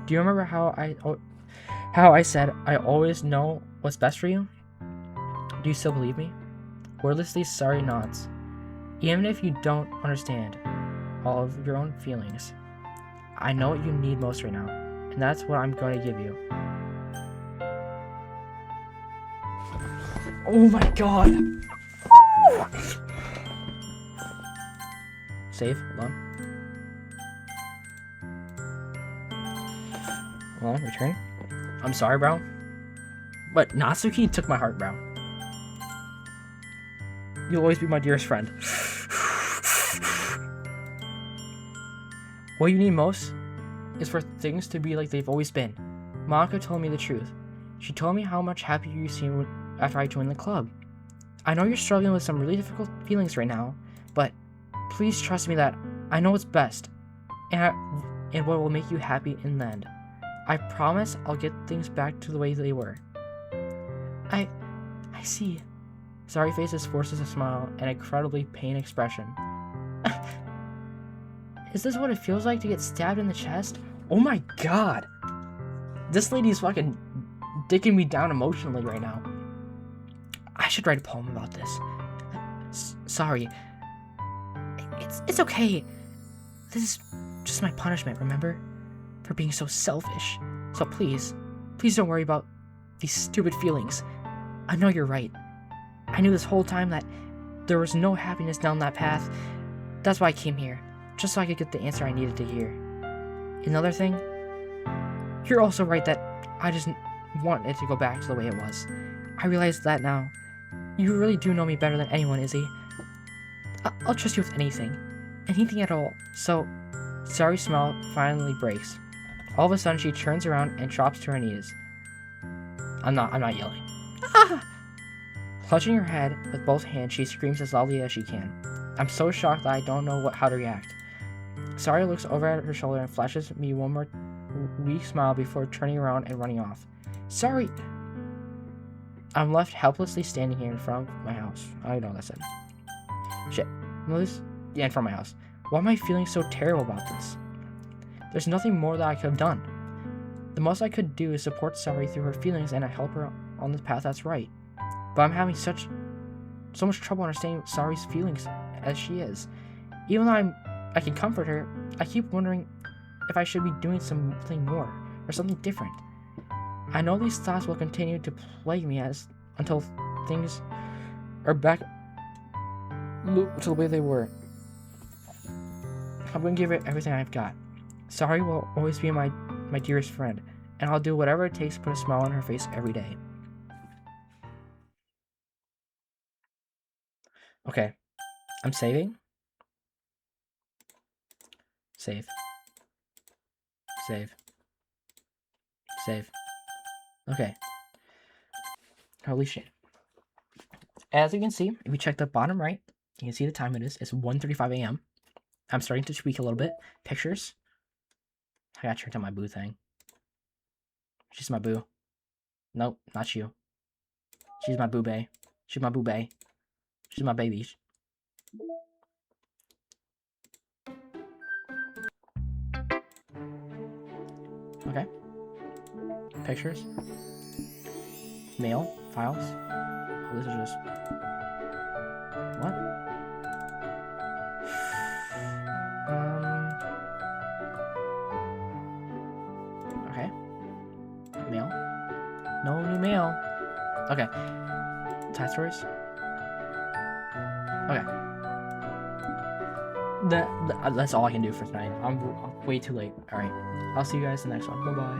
Do you remember how I said I always know what's best for you? Do you still believe me? Wordlessly, Sari nods. Even if you don't understand all of your own feelings, I know what you need most right now, and that's what I'm going to give you. Oh my god! Save, hold on, return. I'm sorry, bro. But Natsuki took my heart, bro. You'll always be my dearest friend. What you need most is for things to be like they've always been. Monica told me the truth. She told me how much happier you seem after I joined the club. I know you're struggling with some really difficult feelings right now, but please trust me that I know what's best and what will make you happy in the end. I promise I'll get things back to the way they were. I see. Sorry faces forces a smile and incredibly pain expression. Is this what it feels like to get stabbed in the chest? Oh my god! This lady's fucking dicking me down emotionally right now. I should write a poem about this. Sorry. It's okay. This is just my punishment, remember? For being so selfish. So please don't worry about these stupid feelings. I know you're right. I knew this whole time that there was no happiness down that path. That's why I came here. Just so I could get the answer I needed to hear. Another thing, you're also right that I just want it to go back to the way it was. I realize that now. You really do know me better than anyone, Izzy. I'll trust you with anything. Anything at all. So, Sari's smile finally breaks. All of a sudden, she turns around and drops to her knees. I'm not yelling. Ah! Clutching her head with both hands, she screams as loudly as she can. I'm so shocked that I don't know how to react. Sari looks over at her shoulder and flashes me one more weak smile before turning around and running off. Sari! I'm left helplessly standing here in front of my house. I know that's it. Shit. No, this... Yeah, in front of my house. Why am I feeling so terrible about this? There's nothing more that I could have done. The most I could do is support Sari through her feelings and help her on the path that's right. But I'm having so much trouble understanding Sari's feelings as she is. Even though I can comfort her, I keep wondering if I should be doing something more or something different. I know these thoughts will continue to plague me until things are back to the way they were. I'm going to give it everything I've got. Sari will always be my dearest friend, and I'll do whatever it takes to put a smile on her face every day. Okay, I'm saving. Save. Save. Save. Okay. Holy shit. As you can see, if you check the bottom right, you can see the time it is. It's 1:35 a.m. I'm starting to tweak a little bit. Pictures. I gotta check out my boo thing. She's my boo. Nope, not you. She's my boo bae. She's my boo bae. She's my baby. Okay. Pictures. Mail. Files. Oh, this is just... What? Okay. Mail. No new mail. Okay. Tie stories. Okay. That's all I can do for tonight. I'm way too late. Alright. I'll see you guys in the next one. Bye-bye.